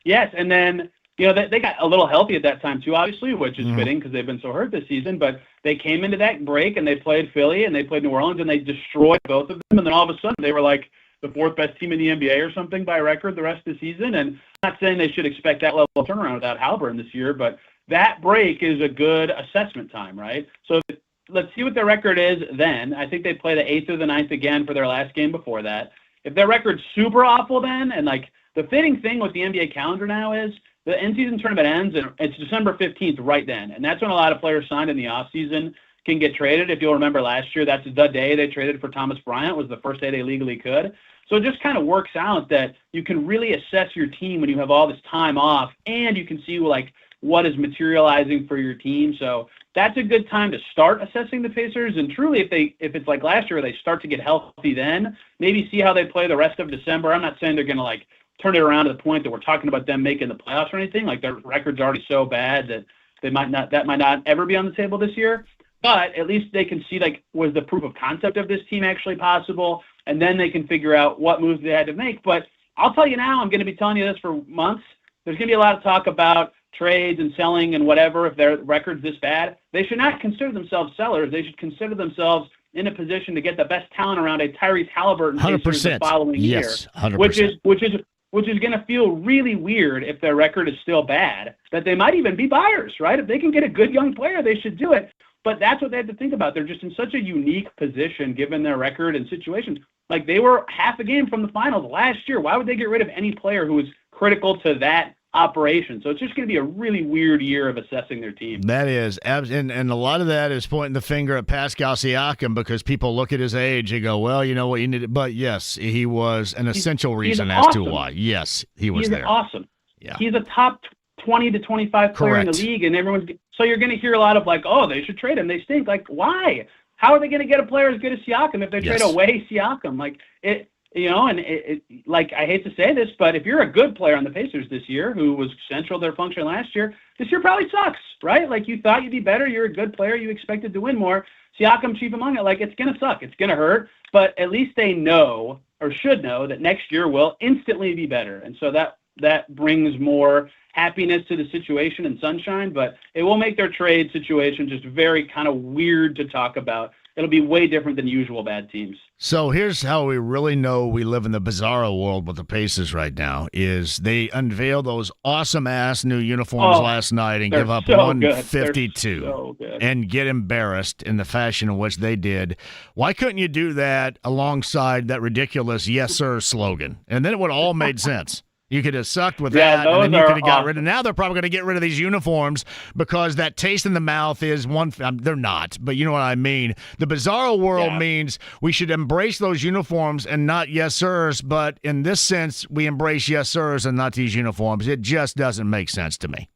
Yes, and then, you know, they got a little healthy at that time too, obviously, which is fitting because they've been so hurt this season, but they came into that break and they played Philly and they played New Orleans and they destroyed both of them, and then all of a sudden they were like the 4th best team in the NBA or something by record the rest of the season. And I'm not saying they should expect that level of turnaround without Haliburton this year, but that break is a good assessment time, right? So let's see what their record is then. I think they play the 8th or the 9th again for their last game before that. If their record's super awful then, and like the fitting thing with the NBA calendar now is the in-season tournament ends and it's December 15th right then. And that's when a lot of players signed in the offseason can get traded. If you'll remember last year, that's the day they traded for Thomas Bryant, was the first day they legally could. So it just kind of works out that you can really assess your team when you have all this time off, and you can see like what is materializing for your team. So that's a good time to start assessing the Pacers. And truly, if it's like last year, where they start to get healthy, then maybe see how they play the rest of December. I'm not saying they're going to like turn it around to the point that we're talking about them making the playoffs or anything. Like, their record's already so bad that that might not ever be on the table this year. But at least they can see, like, was the proof of concept of this team actually possible? And then they can figure out what moves they had to make. But I'll tell you now, I'm going to be telling you this for months. There's going to be a lot of talk about trades and selling and whatever. If their record's this bad, they should not consider themselves sellers. They should consider themselves in a position to get the best talent around a Tyrese Haliburton 100%. the following year. 100%. Which is going to feel really weird if their record is still bad, that they might even be buyers, right? If they can get a good young player, they should do it. But that's what they have to think about. They're just in such a unique position given their record and situation. Like, they were half a game from the finals last year. Why would they get rid of any player who was critical to that operation? So it's just going to be a really weird year of assessing their team. That is, and a lot of that is pointing the finger at Pascal Siakam, because people look at his age and go, well, you know what, you need it. But yes, he was an essential reason as to why. Yes, he was there. He's awesome. Yeah. He's a top 20 to 25 player in the league, and so you're going to hear a lot of like, oh, they should trade him. They stink. Like, why? How are they going to get a player as good as Siakam if they trade away Siakam? Like, it, you know, and like, I hate to say this, but if you're a good player on the Pacers this year, who was central to their function last year, this year probably sucks, right? Like, you thought you'd be better. You're a good player. You expected to win more. Siakam chief among it. Like, it's going to suck. It's going to hurt. But at least they know, or should know, that next year will instantly be better. And so that brings more happiness to the situation and sunshine, but it will make their trade situation just very kind of weird to talk about. It'll be way different than usual bad teams. So here's how we really know we live in the bizarro world with the Pacers right now, is they unveil those awesome-ass new uniforms last night and give up so 152 and get embarrassed in the fashion in which they did. Why couldn't you do that alongside that ridiculous yes, sir slogan? And then it would have all made sense. You could have sucked with that, and then you could have got rid of. Now they're probably going to get rid of these uniforms because that taste in the mouth is one. They're not, but you know what I mean. The bizarro world means we should embrace those uniforms and not yes sirs. But in this sense, we embrace yes sirs and not these uniforms. It just doesn't make sense to me.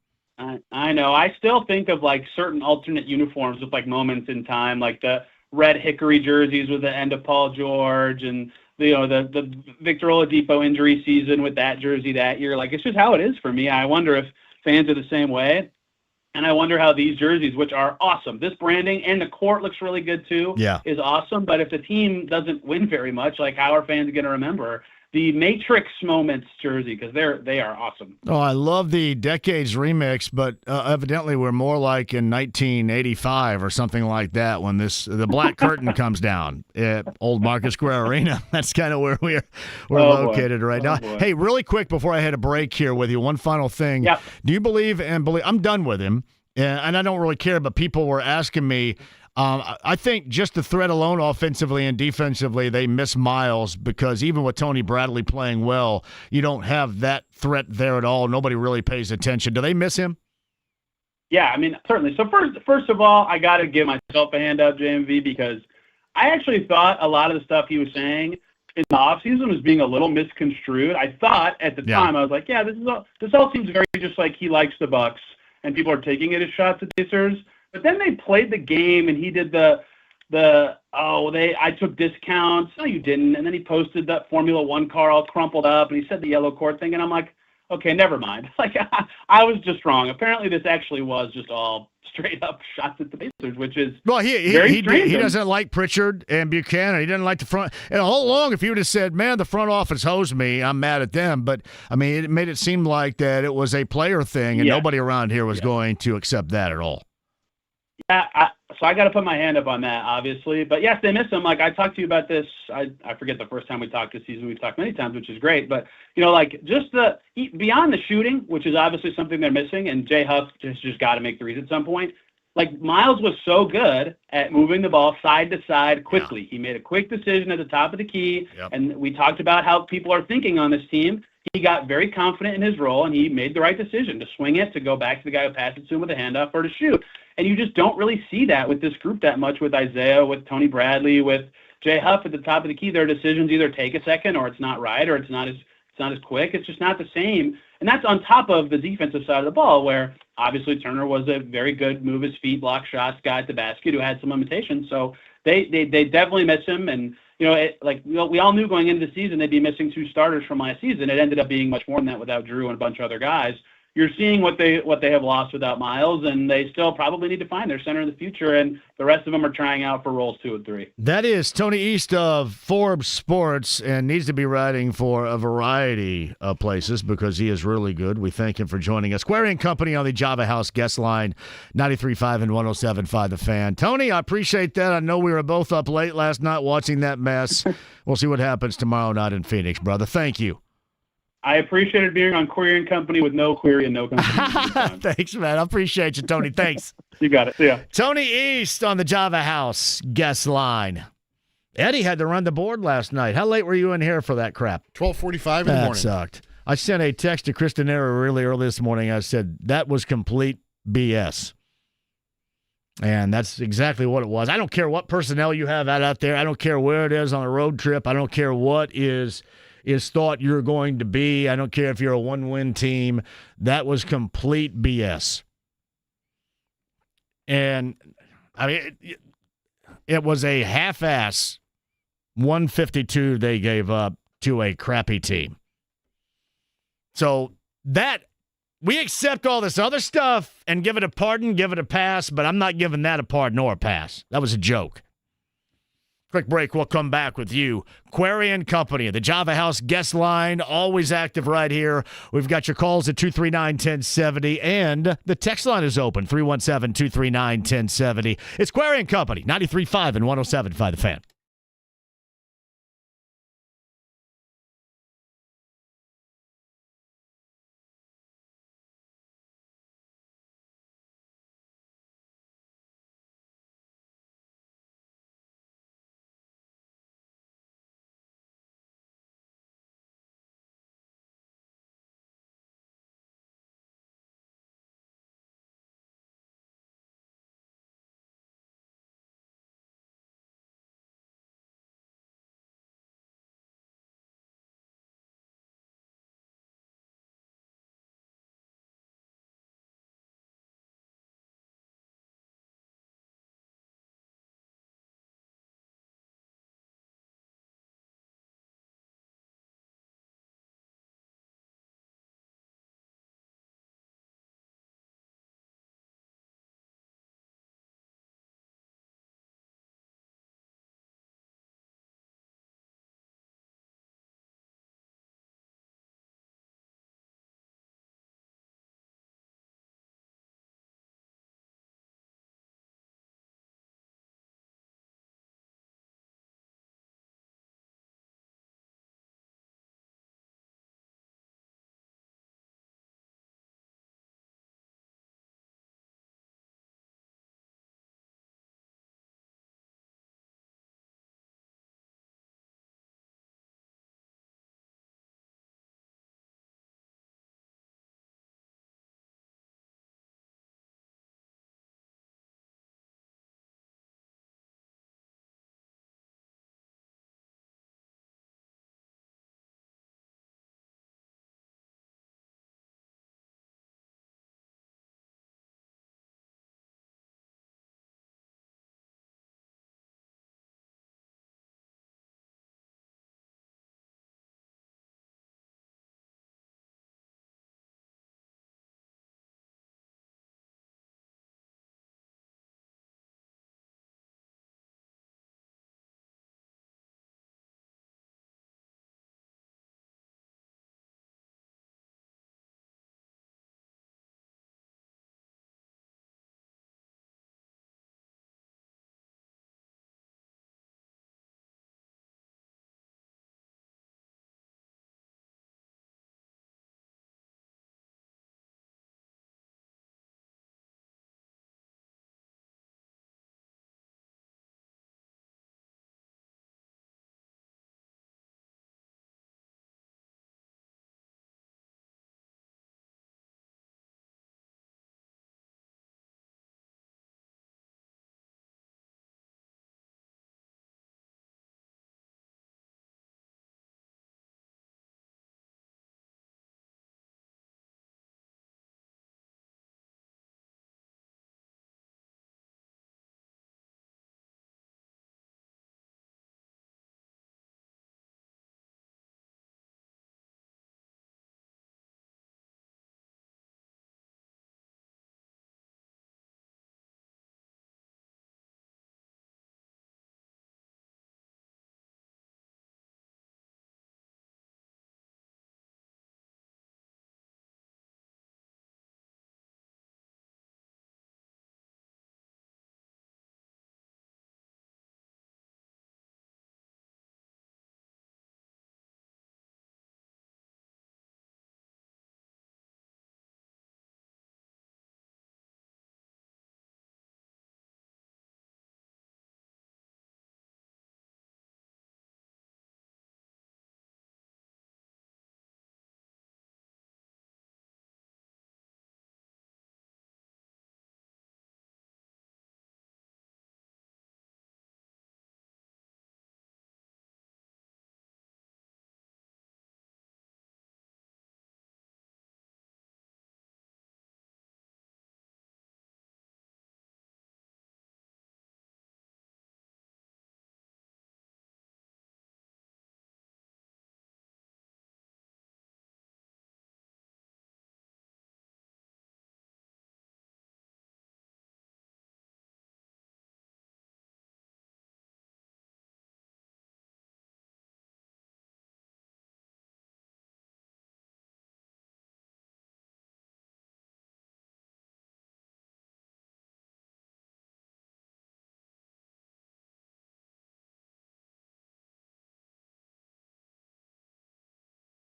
I know. I still think of like certain alternate uniforms with like moments in time, like the red hickory jerseys with the end of Paul George and the Victor Oladipo injury season with that jersey that year. Like, it's just how it is for me. I wonder if fans are the same way. And I wonder how these jerseys, which are awesome, this branding and the court looks really good too, is awesome. But if the team doesn't win very much, like, how are fans going to remember the Matrix Moments jersey? Because they are awesome. Oh, I love the Decades remix, but evidently we're more like in 1985 or something like that when the black curtain comes down at Old Market Square Arena. That's kind of where we're located right now. Boy. Hey, really quick before I had a break here with you, one final thing. Yep. Do you believe I'm done with him, and I don't really care, but people were asking me, I think just the threat alone, offensively and defensively, they miss Miles because even with Tony Bradley playing well, you don't have that threat there at all. Nobody really pays attention. Do they miss him? Yeah, I mean, certainly. So first of all, I got to give myself a hand up, JMV, because I actually thought a lot of the stuff he was saying in the offseason was being a little misconstrued. I thought at the time, I was like, yeah, this all seems very just like he likes the Bucks and people are taking it as shots at Pacers. But then they played the game and he did I took discounts. No, you didn't. And then he posted that Formula One car all crumpled up and he said the yellow court thing. And I'm like, okay, never mind. Like I was just wrong. Apparently this actually was just all straight up shots at the Pacers, which is very strange. He doesn't like Pritchard and Buchanan. He doesn't like the front. And all along, if he would have said, man, the front office hosed me, I'm mad at them. But, I mean, it made it seem like that it was a player thing and nobody around here was going to accept that at all. Yeah, so I got to put my hand up on that, obviously. But yes, they miss him. Like I talked to you about this. I forget the first time we talked this season. We've talked many times, which is great. But like just beyond the shooting, which is obviously something they're missing, and Jay Huff just got to make threes at some point. Like Miles was so good at moving the ball side to side quickly. Yeah. He made a quick decision at the top of the key, and we talked about how people are thinking on this team. He got very confident in his role, and he made the right decision to swing it, to go back to the guy who passed it to him with a handoff, or to shoot. And you just don't really see that with this group that much, with Isaiah, with Tony Bradley, with Jay Huff at the top of the key. Their decisions either take a second, or it's not right, or it's not as quick. It's just not the same. And that's on top of the defensive side of the ball, where obviously Turner was a very good move his feet, block shots guy at the basket who had some limitations. So they definitely miss him. And we all knew going into the season they'd be missing 2 starters from last season. It ended up being much more than that without Drew and a bunch of other guys. You're seeing what they have lost without Miles, and they still probably need to find their center in the future, and the rest of them are trying out for roles 2 and 3. That is Tony East of Forbes Sports, and needs to be writing for a variety of places because he is really good. We thank him for joining us. Query & Company on the Java House guest line, 93.5 and 107.5 The Fan. Tony, I appreciate that. I know we were both up late last night watching that mess. We'll see what happens tomorrow night in Phoenix, brother. Thank you. I appreciated being on Query & Company with no query and no company. Thanks, man. I appreciate you, Tony. Thanks. You got it. Yeah. Tony East on the Java House guest line. Eddie had to run the board last night. How late were you in here for that crap? 12:45 in the morning. That sucked. I sent a text to Kristinera really early this morning. I said, that was complete BS. And that's exactly what it was. I don't care what personnel you have out there. I don't care where it is on a road trip. I don't care what is thought you're going to be. I don't care if you're a one-win team. That was complete BS. And, I mean, it was a half-ass 152 they gave up to a crappy team. So that, we accept all this other stuff and give it a pardon, give it a pass, but I'm not giving that a pardon or a pass. That was a joke. Quick break. We'll come back with you. Query & Company, the Java House guest line, always active right here. We've got your calls at 239-1070, and the text line is open, 317-239-1070. It's Query & Company, 93.5 and 107.5 The Fan.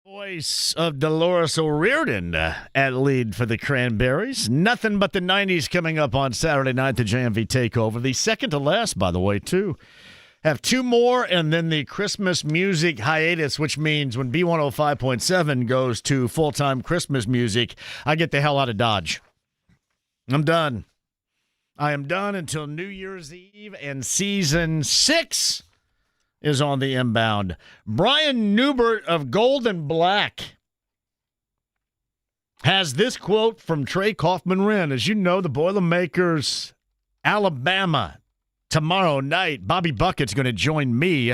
Voice of Dolores O'Riordan at lead for the Cranberries. Nothing but the 90s coming up on Saturday night, the JMV Takeover. The second to last, by the way, too. Have two more, and then the Christmas music hiatus, which means when B105.7 goes to full-time Christmas music, I get the hell out of Dodge. I'm done. I am done until New Year's Eve, and Season 6 is on the inbound. Brian Newbert of Golden Black has this quote from Trey Kaufman-Wren. As you know, the Boilermakers, Alabama, tomorrow night. Bobby Bucket's going to join me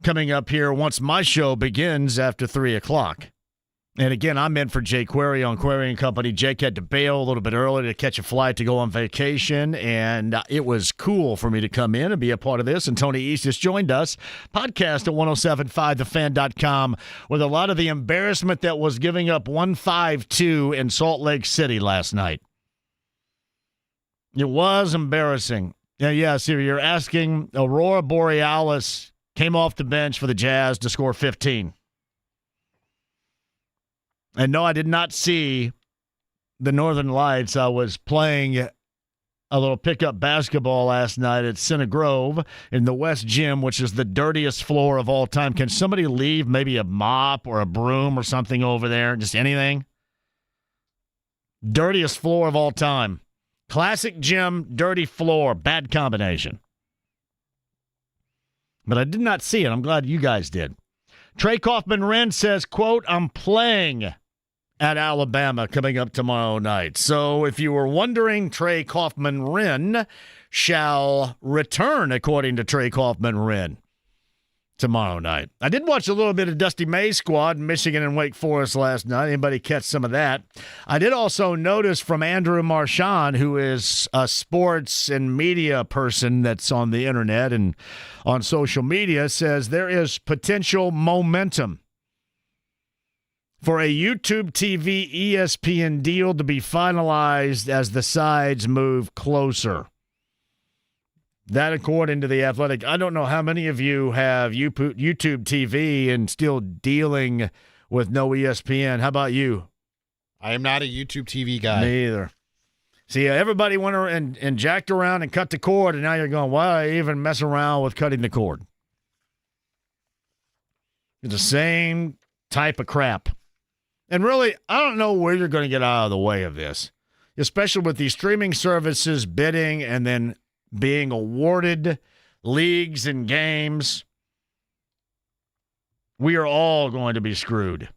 coming up here once my show begins after 3 o'clock. And again, I'm in for Jake Query on Query & Company. Jake had to bail a little bit early to catch a flight to go on vacation, and it was cool for me to come in and be a part of this. And Tony East has joined us. Podcast at 1075thefan.com with a lot of the embarrassment that was giving up 152 in Salt Lake City last night. It was embarrassing. Yeah, so you're asking Aurora Borealis came off the bench for the Jazz to score 15. And no, I did not see the Northern Lights. I was playing a little pickup basketball last night at Center Grove in the West Gym, which is the dirtiest floor of all time. Can somebody leave maybe a mop or a broom or something over there? Just anything? Dirtiest floor of all time. Classic gym, dirty floor, bad combination. But I did not see it. I'm glad you guys did. Trey Kaufman-Wren says, quote, I'm playing at Alabama coming up tomorrow night. So if you were wondering, Trey Kaufman-Wren shall return, according to Trey Kaufman-Wren, tomorrow night. I did watch a little bit of Dusty May's squad, Michigan and Wake Forest last night. Anybody catch some of that? I did also notice from Andrew Marchand, who is a sports and media person that's on the internet and on social media, says there is potential momentum for a YouTube TV ESPN deal to be finalized as the sides move closer. That, according to The Athletic. I don't know how many of you have YouTube TV and still dealing with no ESPN. How about you? I am not a YouTube TV guy. Me either. See, everybody went around and jacked around and cut the cord, and now you're going, why even mess around with cutting the cord? It's the same type of crap. And really, I don't know where you're going to get out of the way of this, especially with these streaming services bidding and then being awarded leagues and games. We are all going to be screwed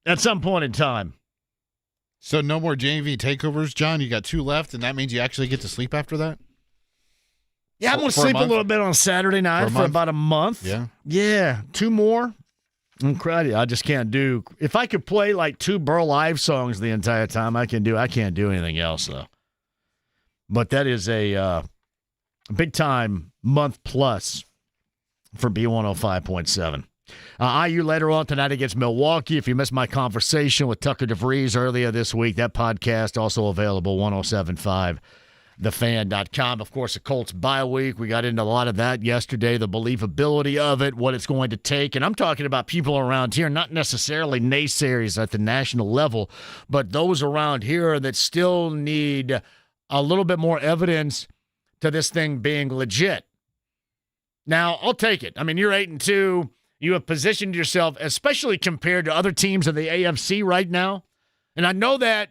at some point in time. So no more JV takeovers, John? You got 2 left, and that means you actually get to sleep after that? Yeah, I'm going to sleep a little bit on Saturday night for about a month. Yeah. Yeah, 2 more. Incredible. I just can't do. If I could play like 2 Burl Ives songs the entire time, I can't do anything else, though. But that is a big-time month plus for B105.7. IU later on tonight against Milwaukee. If you missed my conversation with Tucker DeVries earlier this week, that podcast also available, 1075thefan.com. Of course, the Colts bye week. We got into a lot of that yesterday, the believability of it, what it's going to take. And I'm talking about people around here, not necessarily naysayers at the national level, but those around here that still need a little bit more evidence to this thing being legit. Now, I'll take it. I mean, you're 8-2. You have positioned yourself, especially compared to other teams in the AFC right now. And I know that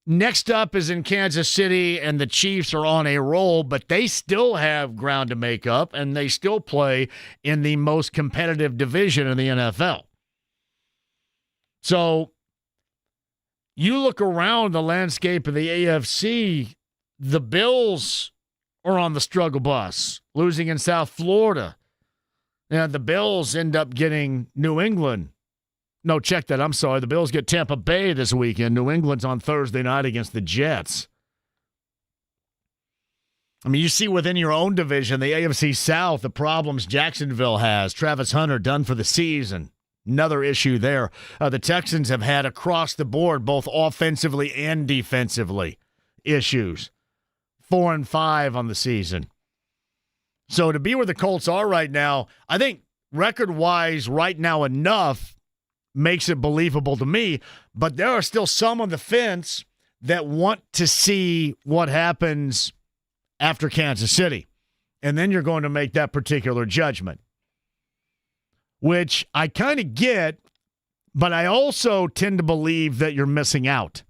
next up is in Kansas City, and the Chiefs are on a roll, but they still have ground to make up, and they still play in the most competitive division in the NFL. So you look around the landscape of the AFC, the Bills are on the struggle bus, losing in South Florida. And the Bills end up getting New England. No, check that. I'm sorry. The Bills get Tampa Bay this weekend. New England's on Thursday night against the Jets. I mean, you see within your own division, the AFC South, the problems Jacksonville has. Travis Hunter done for the season. Another issue there. The Texans have had across the board, both offensively and defensively, issues. 4-5 on the season. So to be where the Colts are right now, I think record-wise right now enough makes it believable to me, but there are still some on the fence that want to see what happens after Kansas City. And then you're going to make that particular judgment, which I kind of get, but I also tend to believe that you're missing out.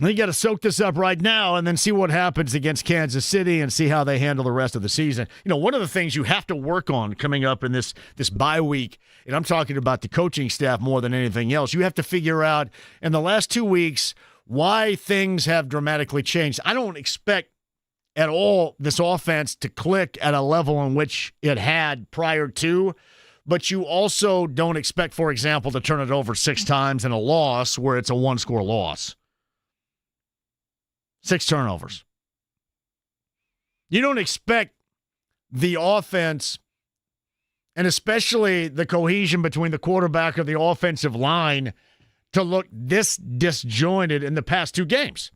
You got to soak this up right now and then see what happens against Kansas City and see how they handle the rest of the season. You know, one of the things you have to work on coming up in this bye week, and I'm talking about the coaching staff more than anything else, you have to figure out in the last 2 weeks why things have dramatically changed. I don't expect at all this offense to click at a level in which it had prior to, but you also don't expect, for example, to turn it over 6 times in a loss where it's a 1-score loss. 6 turnovers. You don't expect the offense, and especially the cohesion between the quarterback and the offensive line, to look this disjointed in the past 2 games.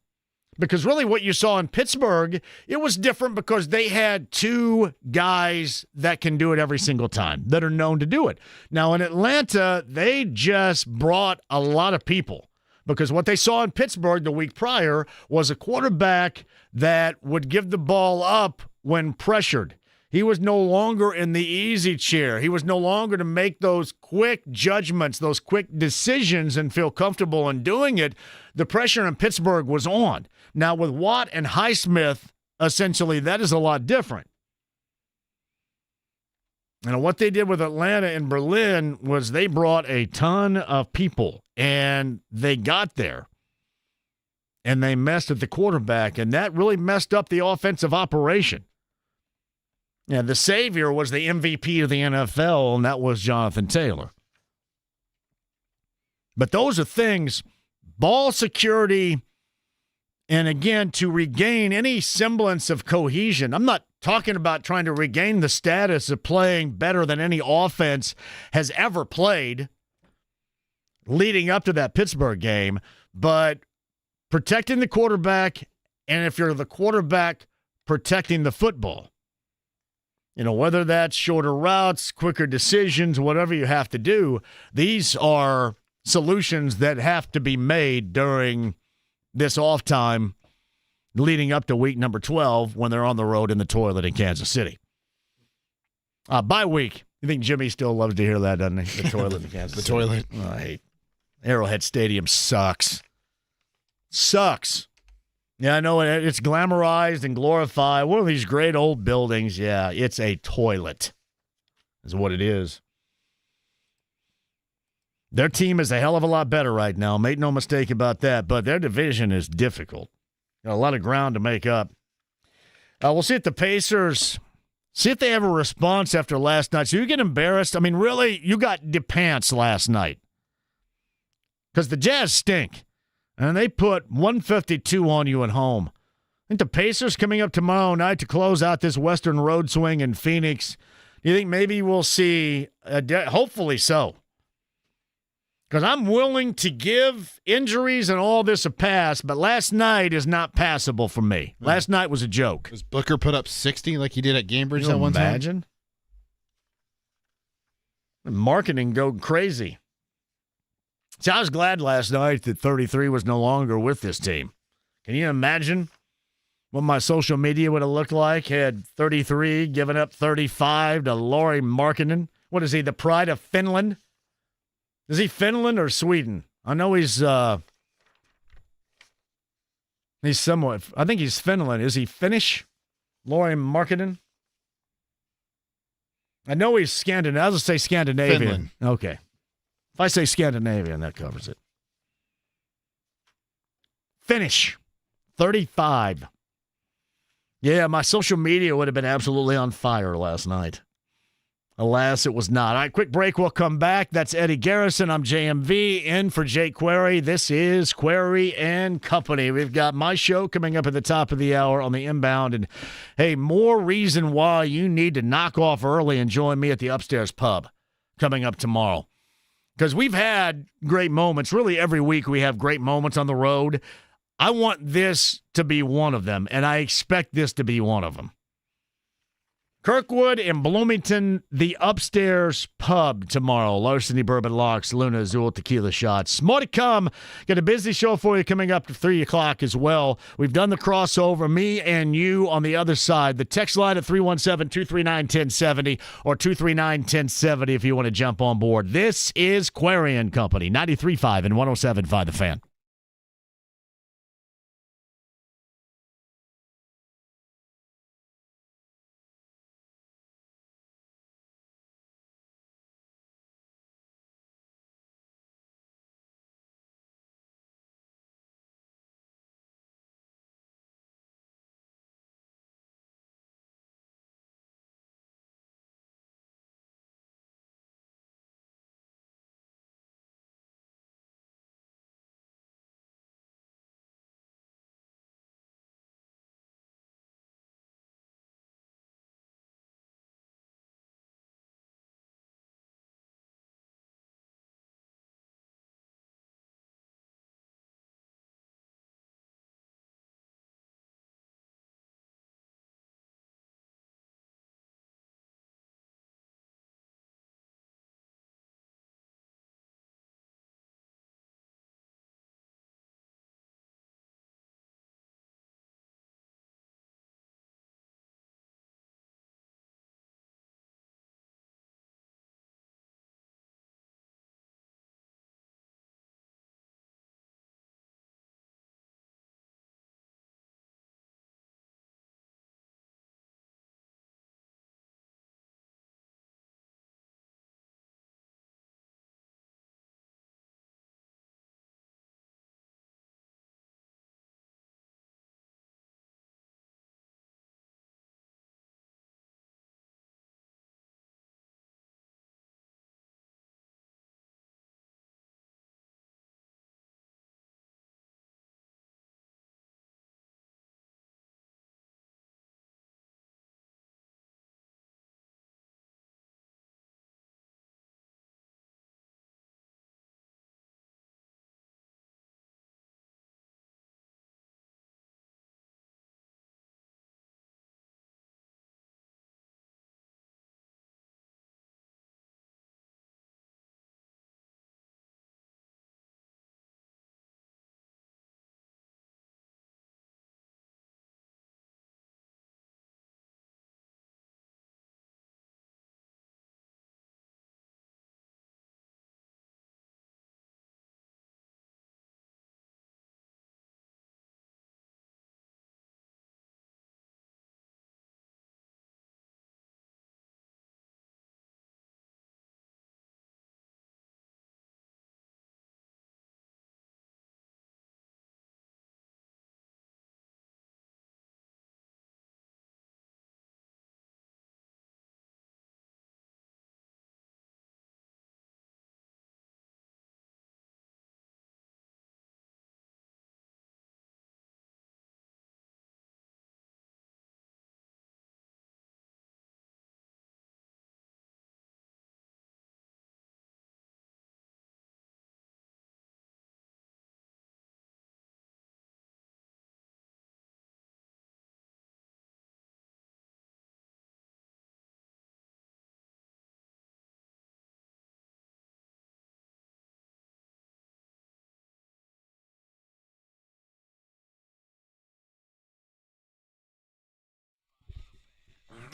Because really what you saw in Pittsburgh, it was different because they had 2 guys that can do it every single time, that are known to do it. Now in Atlanta, they just brought a lot of people. Because what they saw in Pittsburgh the week prior was a quarterback that would give the ball up when pressured. He was no longer in the easy chair. He was no longer to make those quick judgments, those quick decisions and feel comfortable in doing it. The pressure in Pittsburgh was on. Now with Watt and Highsmith, essentially, that is a lot different. And what they did with Atlanta and Berlin was they brought a ton of people, and they got there, and they messed at the quarterback, and that really messed up the offensive operation. Yeah, the savior was the MVP of the NFL, and that was Jonathan Taylor. But those are things, ball security, and again, to regain any semblance of cohesion. I'm not talking about trying to regain the status of playing better than any offense has ever played leading up to that Pittsburgh game, but protecting the quarterback, and if you're the quarterback, protecting the football. You know, whether that's shorter routes, quicker decisions, whatever you have to do, these are solutions that have to be made during this off time leading up to week number 12 when they're on the road in the toilet in Kansas City. Bye week. You think Jimmy still loves to hear that, doesn't he? The toilet in Kansas City. The toilet. Oh, I hate Arrowhead Stadium sucks. Sucks. Yeah, I know it's glamorized and glorified. One of these great old buildings. Yeah, it's a toilet is what it is. Their team is a hell of a lot better right now. Make no mistake about that. But their division is difficult. Got a lot of ground to make up. We'll see if the Pacers, see if they have a response after last night. So you get embarrassed. I mean, really, you got depants last night. Because the Jazz stink. And they put 152 on you at home. I think the Pacers coming up tomorrow night to close out this Western road swing in Phoenix. Do you think maybe we'll see, hopefully so. Because I'm willing to give injuries and all this a pass, but last night is not passable for me. Last night was a joke. Does Booker put up 60 like he did at Cambridge that one time? Imagine. Marketing go crazy. See, I was glad last night that 33 was no longer with this team. Can you imagine what my social media would have looked like had 33 given up 35 to Lauri Markkanen? What is he, the pride of Finland? Is he Finland or Sweden? I know he's somewhat, I think he's Finland. Is he Finnish? Lauri Markkanen? I know he's Scandinavian. I'll just say Scandinavian. Finland. Okay. If I say Scandinavian, that covers it. Finnish. 35. Yeah, my social media would have been absolutely on fire last night. Alas, it was not. All right, quick break. We'll come back. That's Eddie Garrison. I'm JMV, in for Jake Query. This is Query and Company. We've got my show coming up at the top of the hour on the inbound. And, hey, more reason why you need to knock off early and join me at the Upstairs Pub coming up tomorrow. Because we've had great moments. Really, every week we have great moments on the road. I want this to be one of them, and I expect this to be one of them. Kirkwood and Bloomington, the Upstairs Pub tomorrow. Larceny Bourbon Locks, Luna Azul Tequila Shots. More to come. Got a busy show for you coming up to 3 o'clock as well. We've done the crossover, me and you on the other side. The text line at 317-239-1070 or 239-1070 if you want to jump on board. This is Quarian Company, 93.5 and 107.5 The Fan.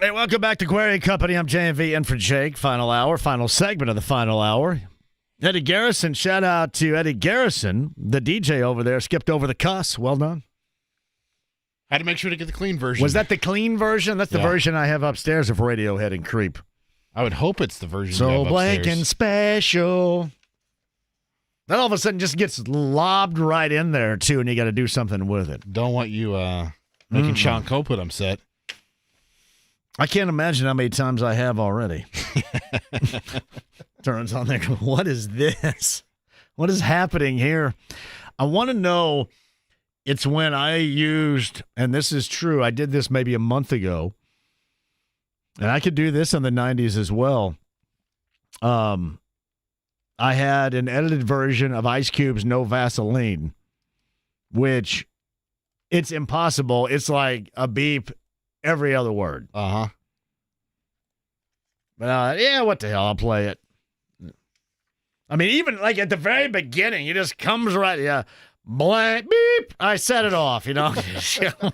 Hey, welcome back to Query Company. I'm JMV in for Jake. Final hour, final segment of the final hour. Eddie Garrison, shout out to Eddie Garrison, the DJ over there, skipped over the cuss. Well done. Had to make sure to get the clean version. Was that the clean version? That's the version I have upstairs of Radiohead and Creep. I would hope it's the version you So have blank upstairs. and special. Then all of a sudden just gets lobbed right in there, too, and you got to do something with it. Don't want you making Sean Copeland upset. I can't imagine how many times I have already. Turns on there. What is this? What is happening here? I want to know. It's when I used, and this is true, I did this maybe a month ago, and I could do this in the 90s as well. I had an edited version of Ice Cube's No Vaseline, which it's impossible. It's like a beep every other word. Uh-huh. But yeah, what the hell? I'll play it. I mean, even like at the very beginning, it just comes right. Yeah, blank beep. I set it off. You know.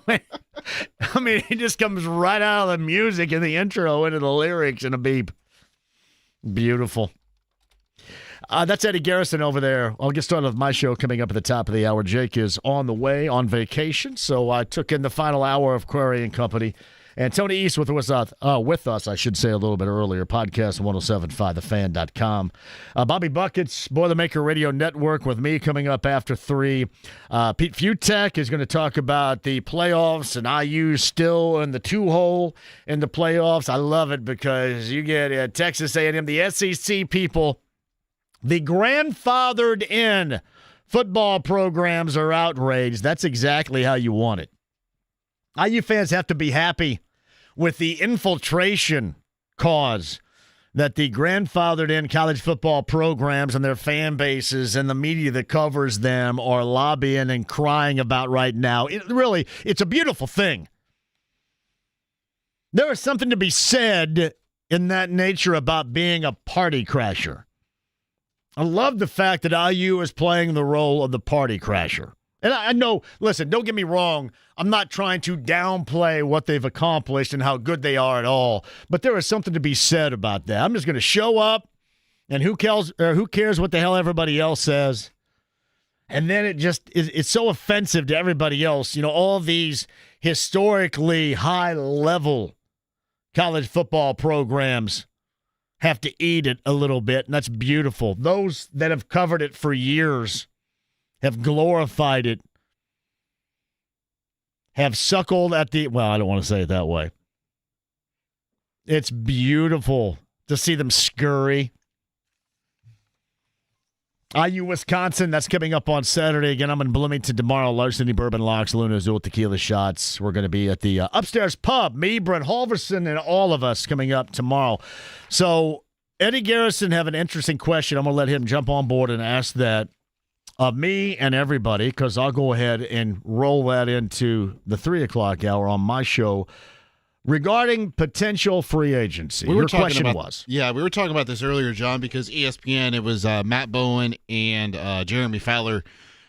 I mean, it just comes right out of the music in the intro into the lyrics in a beep. Beautiful. That's Eddie Garrison over there. I'll get started with my show coming up at the top of the hour. Jake is on the way on vacation, so I took in the final hour of Query and Company. And Tony East with us, I should say, a little bit earlier. Podcast 1075thefan.com. Bobby Buckets, Boilermaker Radio Network with me coming up after 3. Pete Futek is going to talk about the playoffs and IU still in the 2-hole in the playoffs. I love it because you get Texas A&M, the SEC people, the grandfathered in football programs are outraged. That's exactly how you want it. IU fans have to be happy with the infiltration cause that the grandfathered in college football programs and their fan bases and the media that covers them are lobbying and crying about right now. It's a beautiful thing. There is something to be said in that nature about being a party crasher. I love the fact that IU is playing the role of the party crasher. And I know, listen, don't get me wrong, I'm not trying to downplay what they've accomplished and how good they are at all, but there is something to be said about that. I'm just going to show up, and who cares what the hell everybody else says? And then it's so offensive to everybody else. You know, all these historically high-level college football programs have to eat it a little bit, and that's beautiful. Those that have covered it for years have glorified it, have suckled at the, well, I don't want to say it that way. It's beautiful to see them scurry. IU Wisconsin, that's coming up on Saturday. Again, I'm in Bloomington tomorrow. Larceny Bourbon Locks, Luna Azul Tequila Shots. We're going to be at the Upstairs Pub. Me, Brent Halverson, and all of us coming up tomorrow. So Eddie Garrison have an interesting question. I'm going to let him jump on board and ask that of me and everybody, because I'll go ahead and roll that into the 3 o'clock hour on my show regarding potential free agency. Your question was. Yeah, we were talking about this earlier, John, because ESPN, it was Matt Bowen and Jeremy Fowler.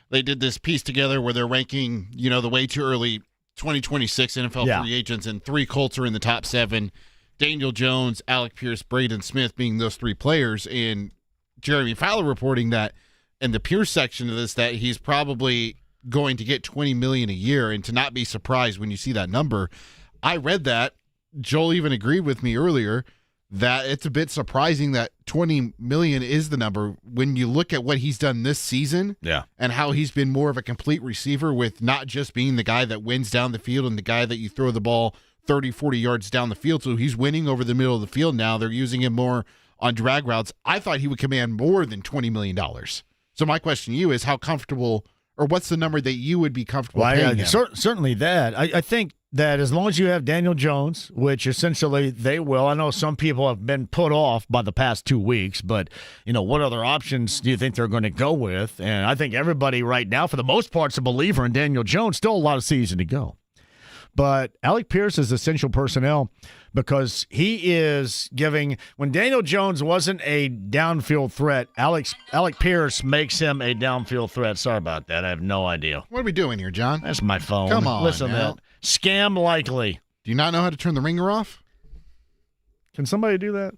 They did this piece together where they're ranking, the way too early 2026 NFL free agents, and 3 Colts are in the top 7. Daniel Jones, Alec Pierce, Braden Smith being those 3 players. And Jeremy Fowler reporting that in the Pierce section of this, that he's probably going to get $20 million a year, and to not be surprised when you see that number. I read that. Joel even agreed with me earlier that it's a bit surprising that $20 million is the number when you look at what he's done this season, and how he's been more of a complete receiver, with not just being the guy that wins down the field and the guy that you throw the ball 30, 40 yards down the field. So he's winning over the middle of the field now. They're using him more on drag routes. I thought he would command more than $20 million. So my question to you is, how comfortable, or what's the number that you would be comfortable paying him? Certainly that. I think that as long as you have Daniel Jones, which essentially they will. I know some people have been put off by the past 2 weeks, but, what other options do you think they're going to go with? And I think everybody right now, for the most part, is a believer in Daniel Jones. Still a lot of season to go. But Alec Pierce is essential personnel because he is giving – when Daniel Jones wasn't a downfield threat, Alec Pierce makes him a downfield threat. Sorry about that. I have no idea. What are we doing here, John? That's my phone. Come on. Listen to that. Scam likely. Do you not know how to turn the ringer off? Can somebody do that?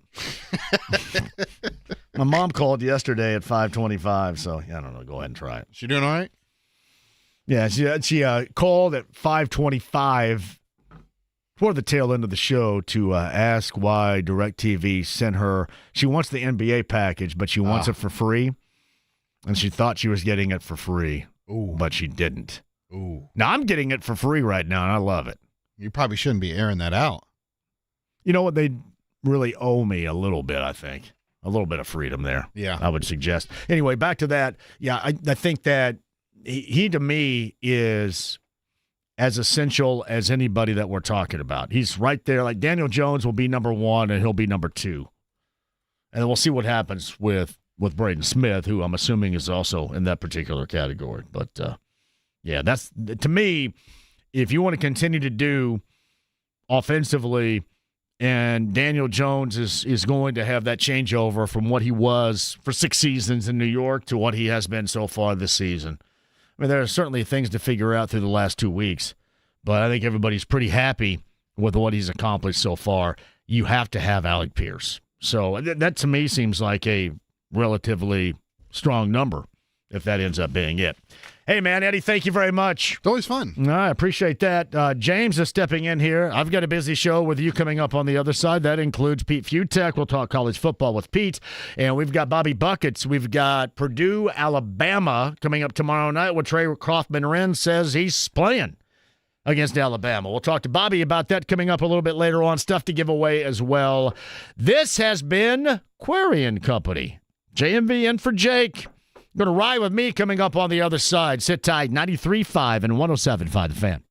My mom called yesterday at 5:25, so I don't know. Go ahead and try it. She doing all right? Yeah, she called at 5:25 toward the tail end of the show to ask why DirecTV sent her. She wants the NBA package, but she wants it for free, and she thought she was getting it for free, but she didn't. Ooh. Now, I'm getting it for free right now, and I love it. You probably shouldn't be airing that out. You know what? They really owe me a little bit, I think. A little bit of freedom there. Yeah. I would suggest. Anyway, back to that. Yeah, I think that he to me is as essential as anybody that we're talking about. He's right there. Like Daniel Jones will be number 1 and he'll be number 2. And then we'll see what happens with Braden Smith, who I'm assuming is also in that particular category. But, yeah, that's to me, if you want to continue to do offensively And Daniel Jones is going to have that changeover from what he was for 6 seasons in New York to what he has been so far this season. I mean, there are certainly things to figure out through the last 2 weeks, but I think everybody's pretty happy with what he's accomplished so far. You have to have Alec Pierce. So that to me seems like a relatively strong number if that ends up being it. Hey, man, Eddie, thank you very much. It's always fun. I appreciate that. James is stepping in here. I've got a busy show with you coming up on the other side. That includes Pete Futek. We'll talk college football with Pete. And we've got Bobby Buckets. We've got Purdue, Alabama coming up tomorrow night, where Trey Kaufman-Renn says he's playing against Alabama. We'll talk to Bobby about that coming up a little bit later on. Stuff to give away as well. This has been Query and Company. JMV in for Jake. Going to ride with me coming up on the other side. Sit tight. 93.5 and 107.5 The Fan.